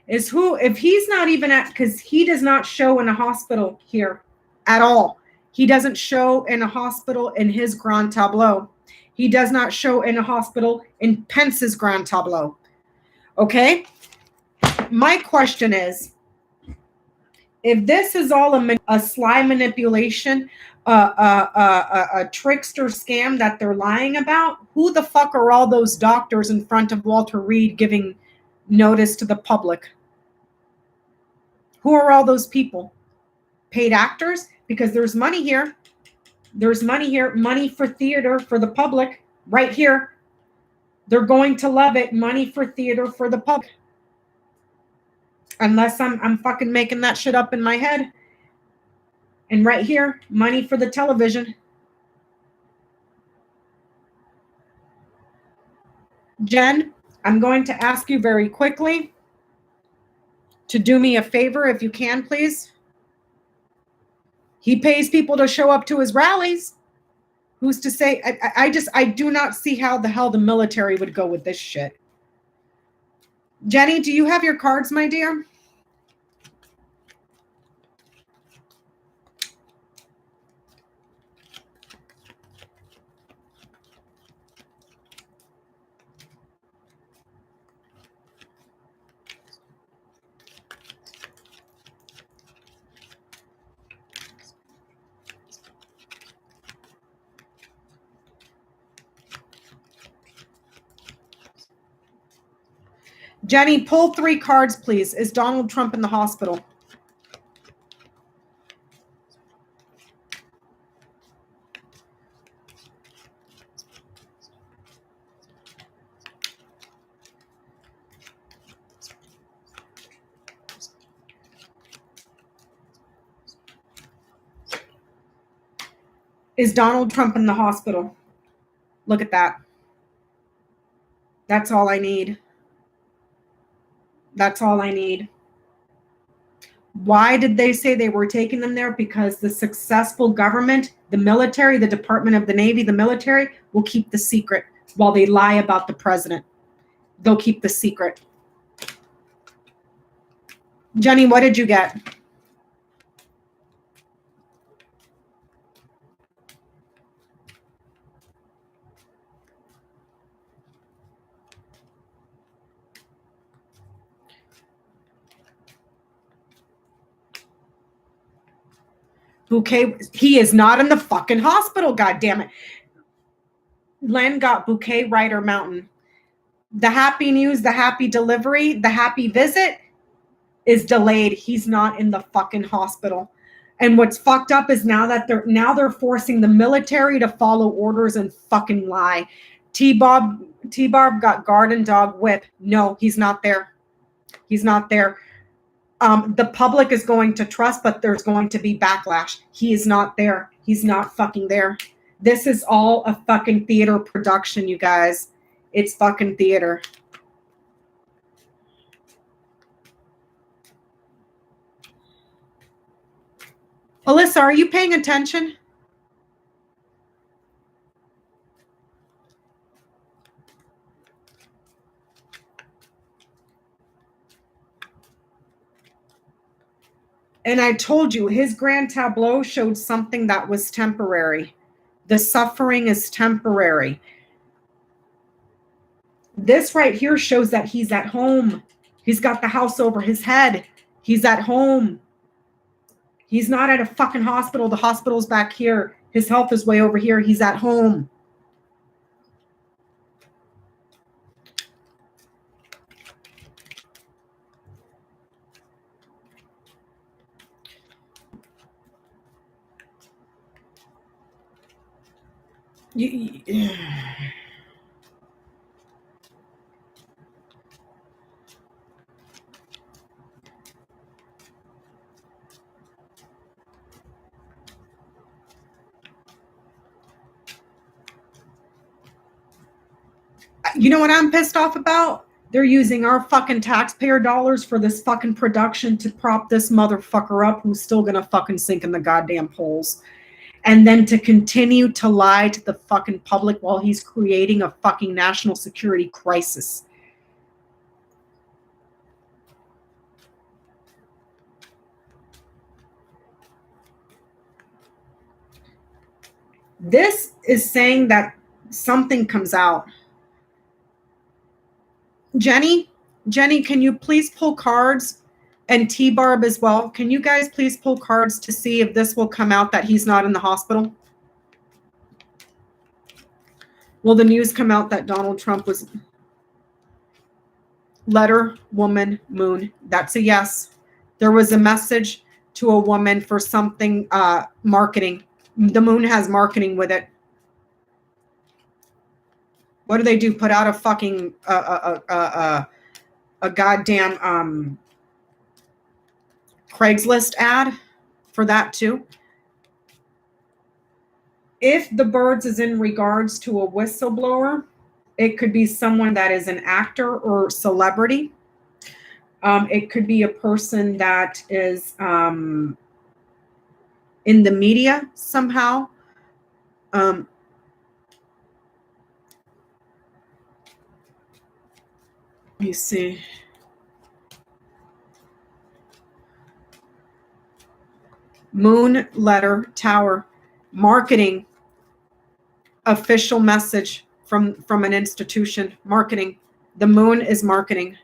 is if he's not even at, because he does not show in a hospital here at all. He doesn't show in a hospital in his grand tableau. He does not show in a hospital in Pence's grand tableau. Okay? My question is, if this is all a sly manipulation, a trickster scam that they're lying about, who the fuck are all those doctors in front of Walter Reed giving notice to the public? Who are all those people? Paid actors? Because there's money here. There's money here. Money for theater for the public. Right here. They're going to love it. Money for theater for the public. Unless I'm fucking making that shit up in my head. And right here, money for the television. Jen, I'm going to ask you very quickly to do me a favor, if you can, please. He pays people to show up to his rallies. Who's to say? I do not see how the hell the military would go with this shit. Jenny, do you have your cards, my dear? Jenny, pull 3 cards, please. Is Donald Trump in the hospital? Is Donald Trump in the hospital? Look at that. That's all I need. That's all I need. Why did they say they were taking them there? Because the successful government, the military, the Department of the Navy, the military will keep the secret while they lie about the president. They'll keep the secret. Jenny, what did you get? Bouquet. He is not in the fucking hospital, God damn it. Len got Bouquet, Rider, Mountain. The happy news, the happy delivery, the happy visit is delayed. He's not in the fucking hospital. And what's fucked up is now they're forcing the military to follow orders and fucking lie. T-Barb got guard and dog whip. No, he's not there. He's not there. The public is going to trust, but there's going to be backlash. He is not there. He's not fucking there. This is all a fucking theater production, you guys. It's fucking theater. Alyssa, are you paying attention? And I told you, his grand tableau showed something that was temporary. The suffering is temporary. This right here shows that he's at home. He's got the house over his head. He's at home. He's not at a fucking hospital. The hospital's back here. His health is way over here. He's at home. You know what I'm pissed off about? They're using our fucking taxpayer dollars for this fucking production to prop this motherfucker up who's still gonna fucking sink in the goddamn polls. And then to continue to lie to the fucking public while he's creating a fucking national security crisis. This is saying that something comes out. Jenny, can you please pull cards? And T-Barb as well. Can you guys please pull cards to see if this will come out that he's not in the hospital? Will the news come out that Donald Trump was... Letter, woman, moon. That's a yes. There was a message to a woman for something, marketing. The moon has marketing with it. What do they do? Put out a fucking, a goddamn, Craigslist ad for that too. If the birds is in regards to a whistleblower, it could be someone that is an actor or celebrity. It could be a person that is in the media somehow. Let me see. Moon, letter, tower, marketing, official message from an institution, marketing. The moon is marketing.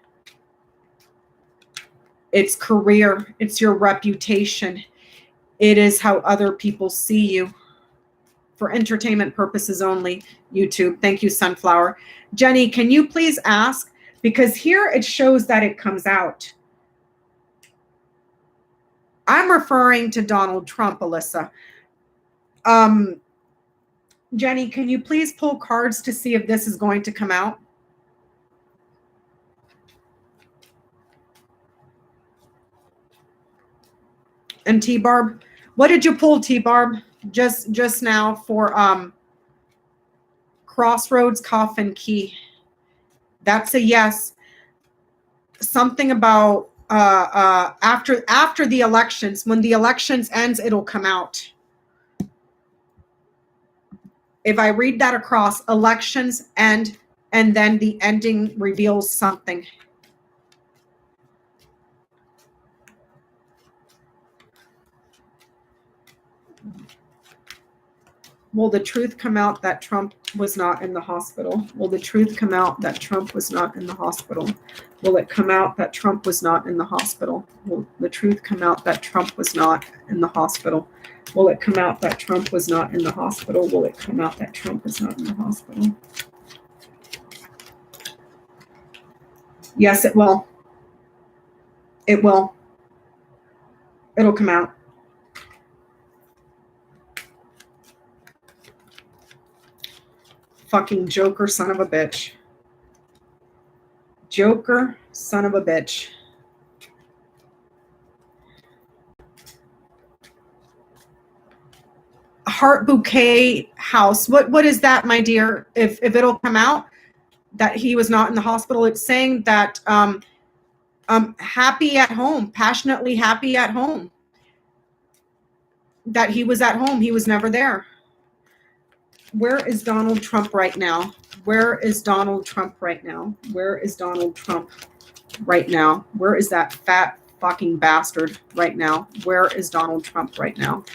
It's career. It's your reputation. It is how other people see you. For entertainment purposes only, YouTube. Thank you, Sunflower. Jenny, can you please ask? Because here it shows that it comes out. I'm referring to Donald Trump, Alyssa. Jenny, can you please pull cards to see if this is going to come out? And T-Barb, what did you pull, T-Barb? Just now for Crossroads, Coffin Key. That's a yes. Something about after the elections. When the elections ends, it'll come out. If I read that across, elections end, and then the ending reveals something. Will the truth come out that Trump was not in the hospital? Will the truth come out that Trump was not in the hospital? Will it come out that Trump was not in the hospital? Will the truth come out that Trump was not in the hospital? Will it come out that Trump was not in the hospital? Will it come out that Trump was not in the hospital? Yes, it will. It will. It'll come out. Fucking Joker, son of a bitch. Joker, son of a bitch. Heart Bouquet House. What is that, my dear? If it'll come out that he was not in the hospital, it's saying that happy at home, passionately happy at home. That he was at home. He was never there. Where is Donald Trump right now? Where is Donald Trump right now? Where is Donald Trump right now? Where is that fat fucking bastard right now? Where is Donald Trump right now?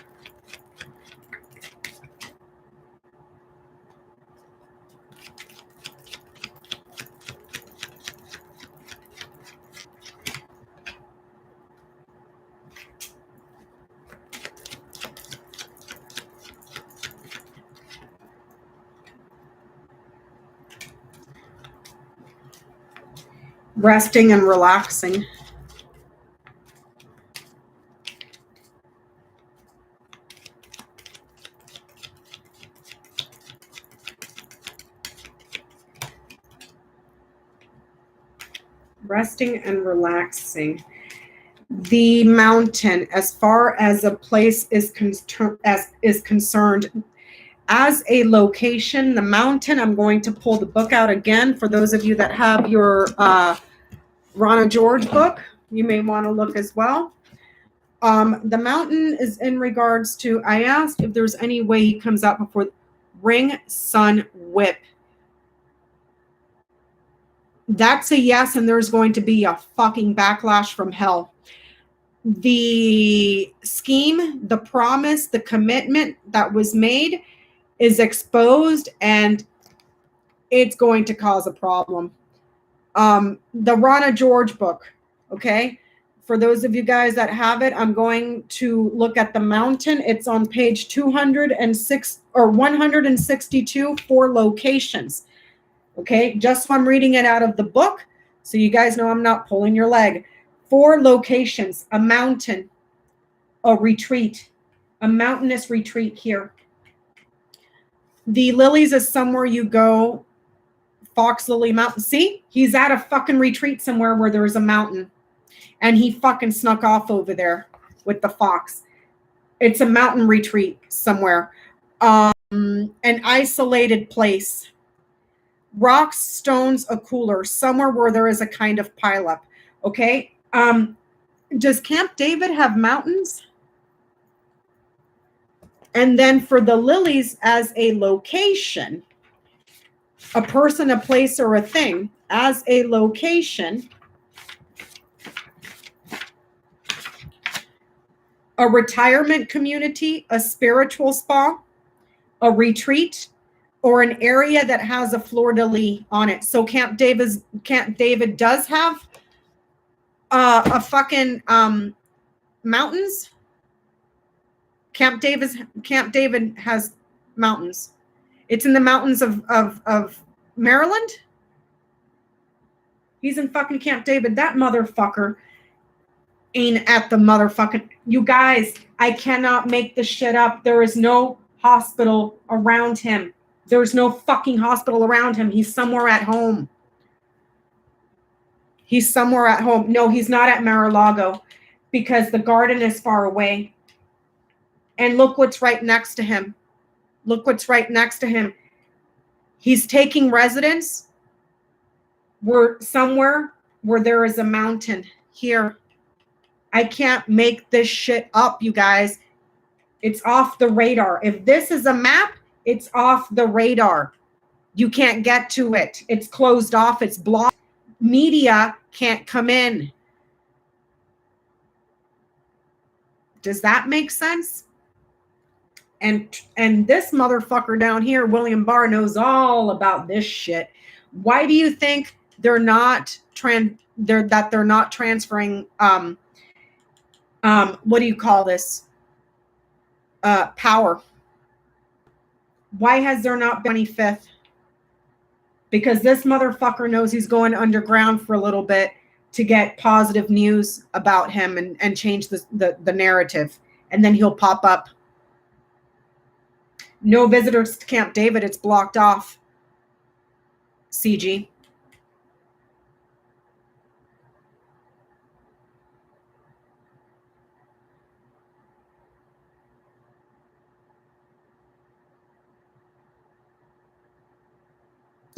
Resting and relaxing. Resting and relaxing. The mountain, as far as a place is concerned, as a location, the mountain, I'm going to pull the book out again. For those of you that have your Rana George book, you may want to look as well. The mountain is in regards to, I asked if there's any way he comes out before ring, sun, whip. That's a yes, and there's going to be a fucking backlash from hell. The scheme, the promise, the commitment that was made is exposed, and it's going to cause a problem. The Rana George book, okay? For those of you guys that have it, I'm going to look at the mountain. It's on page 206 or 162 for locations. Okay, just so I'm reading it out of the book, so you guys know I'm not pulling your leg. 4 locations: a mountain, a retreat, a mountainous retreat here. The Lilies is somewhere you go. Fox Lily Mountain. See, he's at a fucking retreat somewhere where there's a mountain, and he fucking snuck off over there with the fox. It's a mountain retreat somewhere. An isolated place. Rocks, stones, a cooler, somewhere where there is a kind of pileup. Okay. Does Camp David have mountains? And then for the Lilies as a location, a person, a place, or a thing as a location, a retirement community, a spiritual spa, a retreat, or an area that has a fleur-de-lis on it. So Camp David does have a fucking mountains. Camp David has mountains. It's in the mountains of Maryland. He's in fucking Camp David. That motherfucker ain't at the motherfucking. You guys, I cannot make this shit up. There is no hospital around him. There's no fucking hospital around him. He's somewhere at home. He's somewhere at home. No, he's not at Mar-a-Lago because the garden is far away. And look what's right next to him. Look what's right next to him. He's taking residence somewhere where there is a mountain here. I can't make this shit up, you guys. It's off the radar. If this is a map, it's off the radar. You can't get to it. It's closed off. It's blocked. Media can't come in. Does that make sense? And this motherfucker down here, William Barr, knows all about this shit. Why do you think they're not transferring what do you call this? Power. Why has there not been 25th? Because this motherfucker knows he's going underground for a little bit to get positive news about him and change the narrative. And then he'll pop up. No visitors to Camp David. It's blocked off. CG.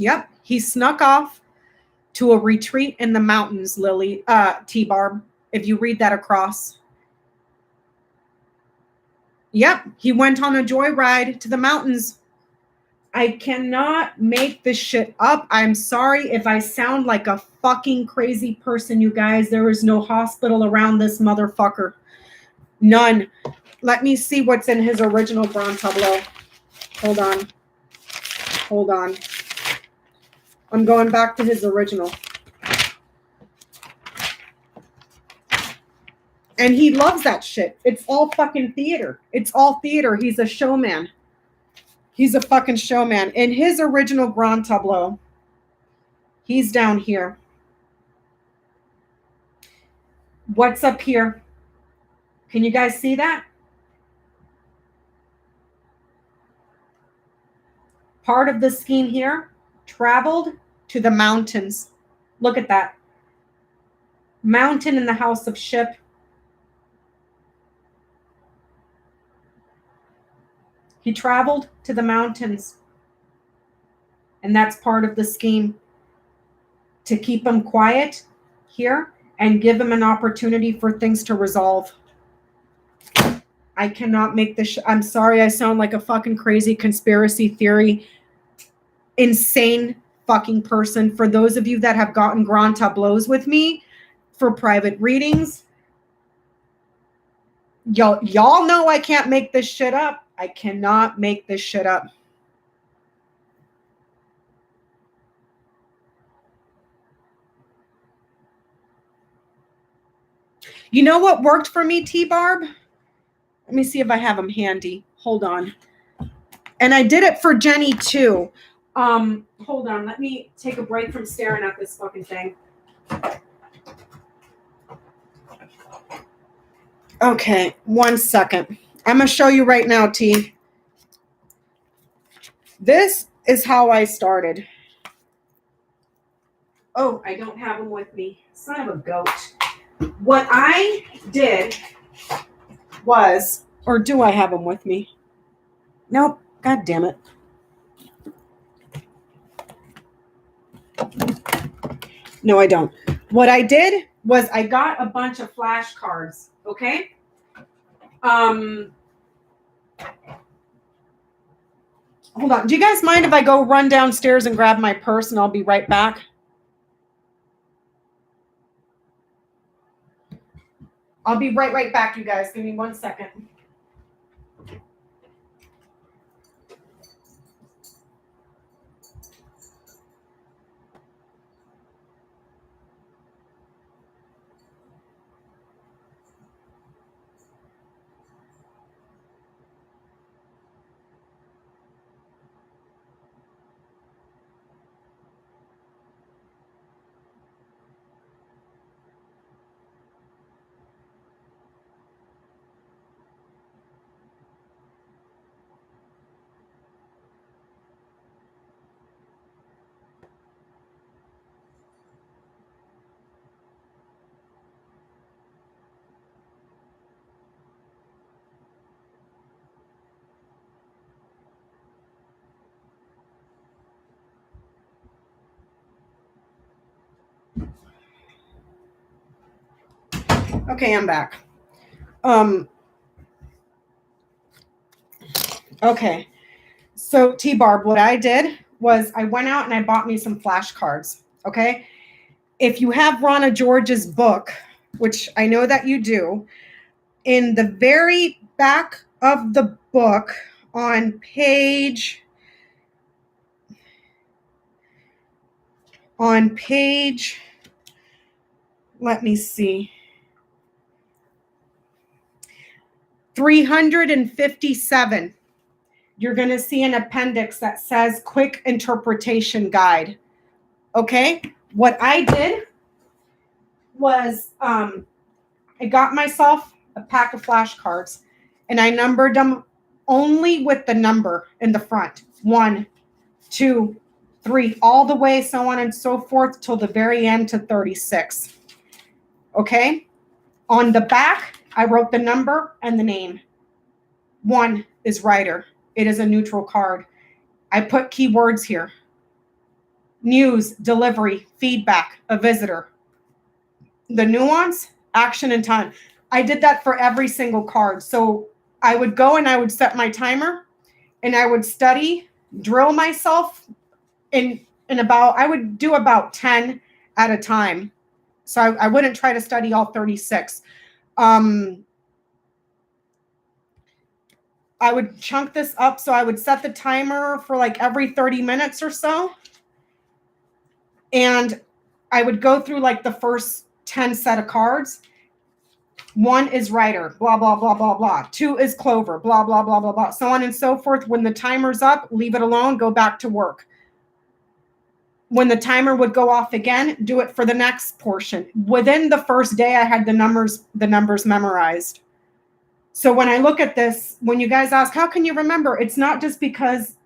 Yep. He snuck off to a retreat in the mountains, Lily, T-Barb, if you read that across. Yep. He went on a joyride to the mountains. I cannot make this shit up. I'm sorry if I sound like a fucking crazy person, you guys. There is no hospital around this motherfucker. None. Let me see what's in his original Grand Tableau. Hold on. Hold on. I'm going back to his original. And he loves that shit. It's all fucking theater. It's all theater. He's a showman. He's a fucking showman. In his original Grand Tableau, he's down here. What's up here? Can you guys see that? Part of the scheme here, traveled to the mountains. Look at that. Mountain in the house of ship. He traveled to the mountains. And that's part of the scheme. To keep him quiet here and give him an opportunity for things to resolve. I cannot make this. I'm sorry I sound like a fucking crazy conspiracy theory, insane fucking person. For those of you that have gotten Grand Tableaus with me for private readings, y'all know I can't make this shit up. I cannot make this shit up. You know what worked for me, T-Barb? Let me see if I have them handy. Hold on. And I did it for Jenny too. Hold on. Let me take a break from staring at this fucking thing. Okay, 1 second. I'm going to show you right now, T. This is how I started. Oh, I don't have them with me. Son of a goat. What I did was, or do I have them with me? Nope. God damn it. No, I don't. What I did was I got a bunch of flashcards, okay? Hold on. Do you guys mind if I go run downstairs and grab my purse and I'll be right back? I'll be right back, you guys. Give me 1 second. Okay, I'm back. Okay. So T-Barb, what I did was I went out and I bought me some flashcards. Okay. If you have Rana George's book, which I know that you do, in the very back of the book on page, let me see, 357, you're going to see an appendix that says Quick Interpretation Guide. Okay? What I did was I got myself a pack of flashcards and I numbered them only with the number in the front. 1, 2, 3, all the way, so on and so forth, till the very end to 36. Okay? On the back, I wrote the number and the name. 1 is writer. It is a neutral card. I put keywords here. news, delivery, feedback, a visitor. The nuance, action, and time. I did that for every single card. So I would go and I would set my timer and I would study, drill myself I would do about 10 at a time. So I wouldn't try to study all 36. I would chunk this up. So I would set the timer for like every 30 minutes or so. And I would go through like the first 10 set of cards. 1 is writer, blah, blah, blah, blah, blah. 2 is clover, blah, blah, blah, blah, blah. So on and so forth. When the timer's up, leave it alone, go back to work. When the timer would go off again, do it for the next portion. Within the first day, I had the numbers memorized. So when I look at this, when you guys ask, how can you remember? It's not just because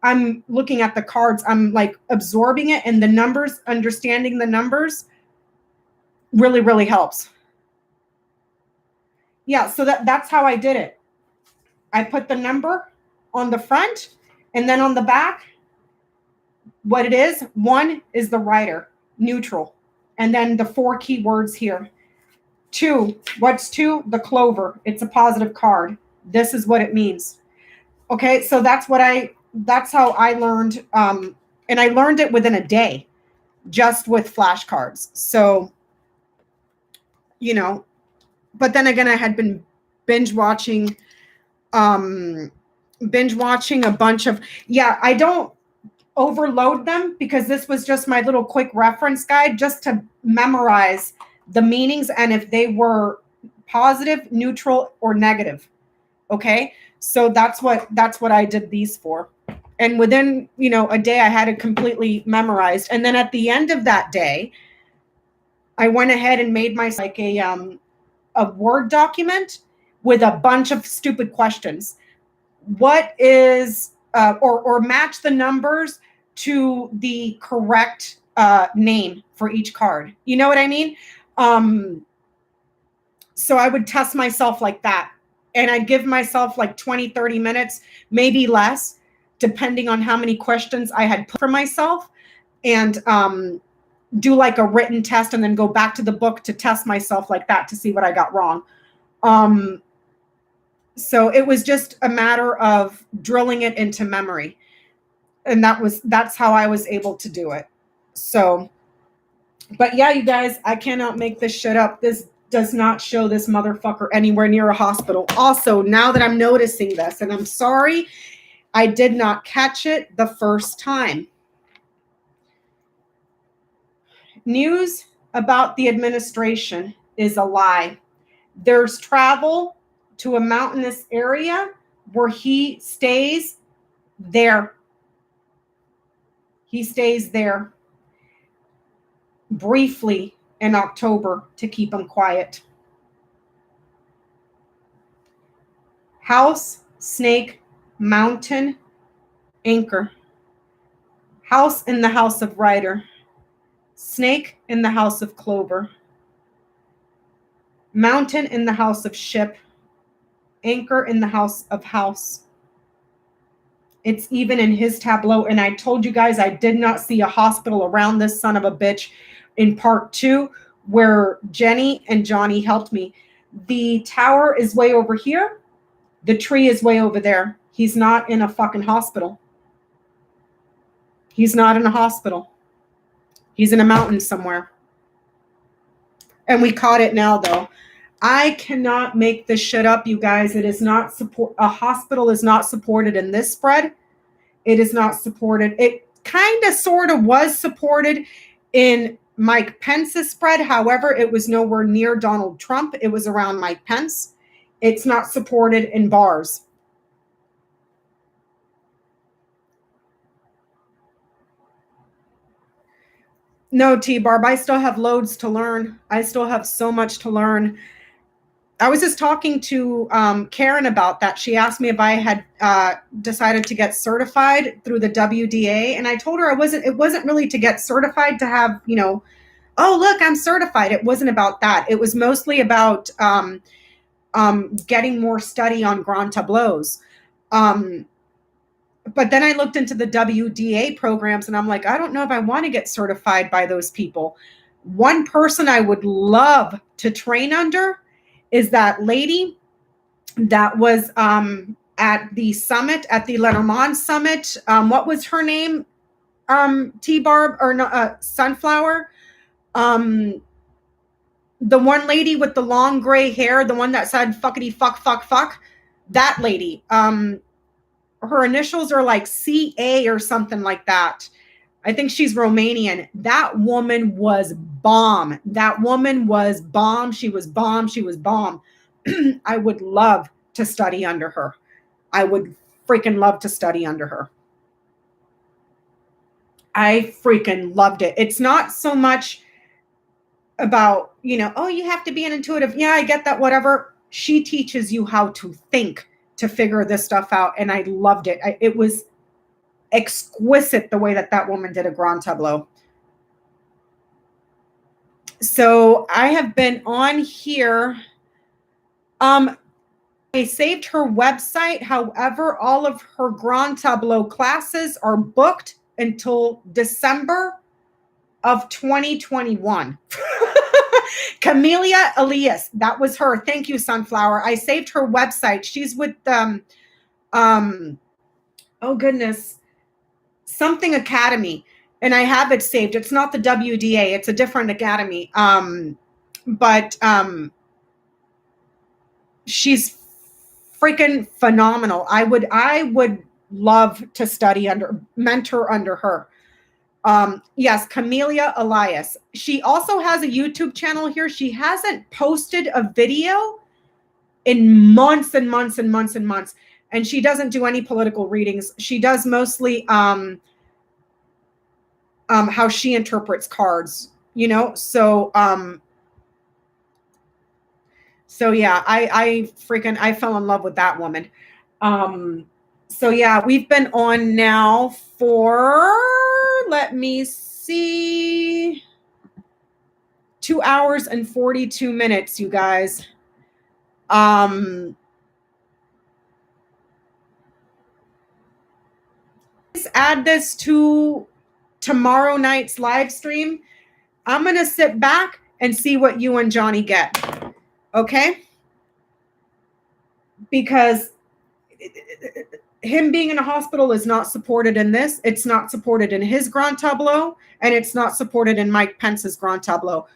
I'm looking at the cards. I'm like absorbing it, and the numbers, understanding the numbers really, really helps. Yeah, so that's how I did it. I put the number on the front, and then on the back, what it is, 1 is the writer, neutral. And then the 4 keywords here. 2, what's 2? The clover. It's a positive card. This is what it means. Okay, so that's how I learned. And I learned it within a day, just with flashcards. So, but then again, I had been binge watching a bunch of, I don't overload them because this was just my little quick reference guide just to memorize the meanings and if they were positive, neutral, or negative. Okay. So that's what I did these for. And within, a day I had it completely memorized. And then at the end of that day, I went ahead and made myself like a Word document with a bunch of stupid questions. What is, or match the numbers to the correct name for each card. You know what I mean? So I would test myself like that. And I'd give myself like 20, 30 minutes, maybe less, depending on how many questions I had put for myself. And do like a written test and then go back to the book to test myself like that to see what I got wrong. So it was just a matter of drilling it into memory. And that's how I was able to do it. So, but yeah, you guys, I cannot make this shit up. This does not show this motherfucker anywhere near a hospital. Also, now that I'm noticing this, and I'm sorry, I did not catch it the first time. News about the administration is a lie. There's travel to a mountainous area where he stays there. He stays there briefly in October to keep him quiet. House, snake, mountain, anchor. House in the house of rider. Snake in the house of clover. Mountain in the house of ship. Anchor in the house of house. It's even in his tableau. And I told you guys I did not see a hospital around this son of a bitch in part 2 where Jenny and Johnny helped me. The tower is way over here. The tree is way over there. He's not in a fucking hospital. He's not in a hospital. He's in a mountain somewhere. And we caught it now, though. I cannot make this shit up, you guys. It is not a hospital is not supported in this spread. It is not supported. It kind of sort of was supported in Mike Pence's spread. However, it was nowhere near Donald Trump. It was around Mike Pence. It's not supported in Barr's. No, T-Barb, I still have loads to learn. I still have so much to learn. I was just talking to KARIN about that. She asked me if I had decided to get certified through the WDA, and I told her it wasn't really to get certified to have, oh, look, I'm certified. It wasn't about that. It was mostly about getting more study on Grand Tableaus. But then I looked into the WDA programs and I'm like, I don't know if I want to get certified by those people. One person I would love to train under is that lady that was at the summit, at the Lenormand summit. What was her name? T-Barb or no, Sunflower. The one lady with the long gray hair, the one that said fuckity fuck fuck fuck, that lady. Her initials are like CA or something like that. I think she's Romanian. That woman was bomb. That woman was bomb. She was bomb. She was bomb. I would love to study under her. I would freaking love to study under her. I freaking loved it. It's not so much about, you know, oh, you have to be an intuitive. Yeah, I get that, whatever. She teaches you how to think, to figure this stuff out. And I loved it. It was exquisite the way that woman did a Grand Tableau. So I have been on here. I saved her website. However, all of her Grand Tableau classes are booked until December of 2021. Camelia Elias, that was her. Thank you, Sunflower. I saved her website. She's with oh goodness, something academy, and I have it saved. It's not the WDA, it's a different academy. But she's freaking phenomenal. I would love to study mentor under her. Yes, Camelia Elias. She also has a YouTube channel here. She hasn't posted a video in months and months and months and months. And she doesn't do any political readings. She does mostly how she interprets cards, you know? So yeah, I fell in love with that woman. So yeah, we've been on now for, let me see, 2 hours and 42 minutes, you guys. Let's add this to tomorrow night's live stream. I'm going to sit back and see what you and Johnny get. Okay? Because him being in a hospital is not supported in this. It's not supported in his Grand Tableau, and it's not supported in Mike Pence's Grand Tableau.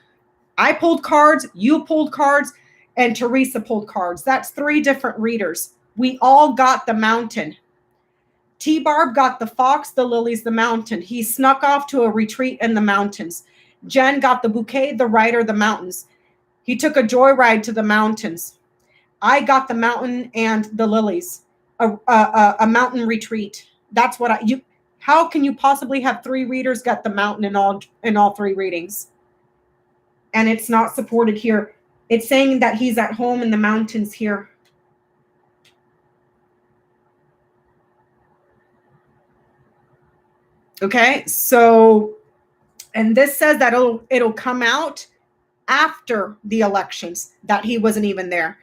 I pulled cards, you pulled cards, and Teresa pulled cards. That's 3 different readers. We all got the mountain. T-Barb got the fox, the lilies, the mountain. He snuck off to a retreat in the mountains. Jen got the bouquet, the rider, the mountains. He took a joyride to the mountains. I got the mountain and the lilies. A mountain retreat. That's what how can you possibly have 3 readers get the mountain in all 3 readings? And it's not supported here. It's saying that he's at home in the mountains here. Okay, so, and this says that it'll come out after the elections, that he wasn't even there.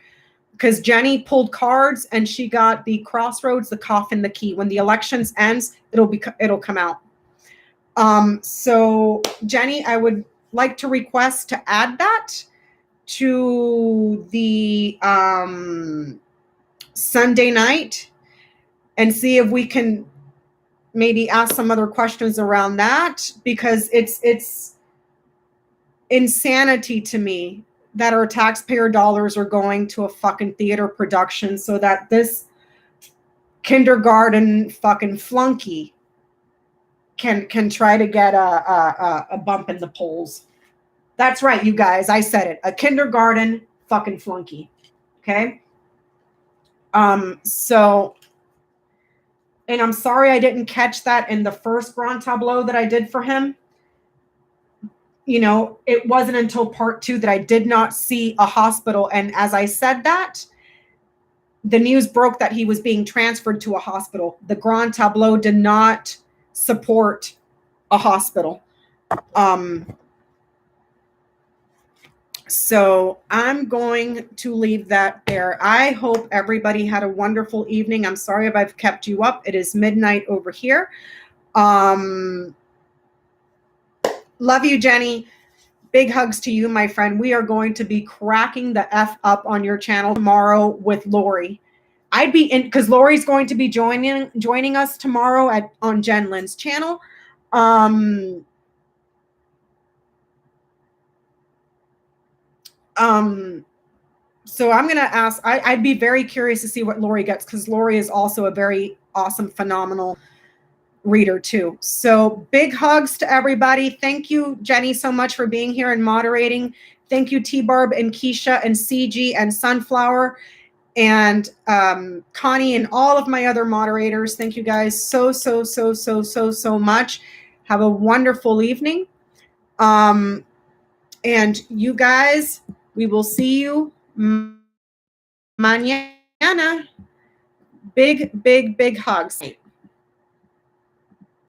Because Jenny pulled cards and she got the crossroads, the coffin, the key. When the elections ends, it'll come out. So Jenny, I would like to request to add that to the Sunday night and see if we can maybe ask some other questions around that, because it's insanity to me that our taxpayer dollars are going to a fucking theater production so that this kindergarten fucking flunky can try to get a bump in the polls. That's right, you guys. I said it. A kindergarten fucking flunky. Okay? So, and I'm sorry I didn't catch that in the first Grand Tableau that I did for him. You know, it wasn't until part 2 that I did not see a hospital. And as I said that, the news broke that he was being transferred to a hospital. The Grand Tableau did not support a hospital. So I'm going to leave that there. I hope everybody had a wonderful evening. I'm sorry if I've kept you up. It is midnight over here. Love you, Jenny. Big hugs to you, my friend. We are going to be cracking the F up on your channel tomorrow with Lori. I'd be in because Lori's going to be joining us tomorrow on Jen Lynn's channel. So I'm going to ask, I'd be very curious to see what Lori gets because Lori is also a very awesome, phenomenal reader too. So big hugs to everybody. Thank you, Jenny, so much for being here and moderating. Thank you, T-Barb and Keisha and CG and Sunflower and Connie and all of my other moderators. Thank you guys so much. Have a wonderful evening. And you guys, we will see you mañana. Big hugs.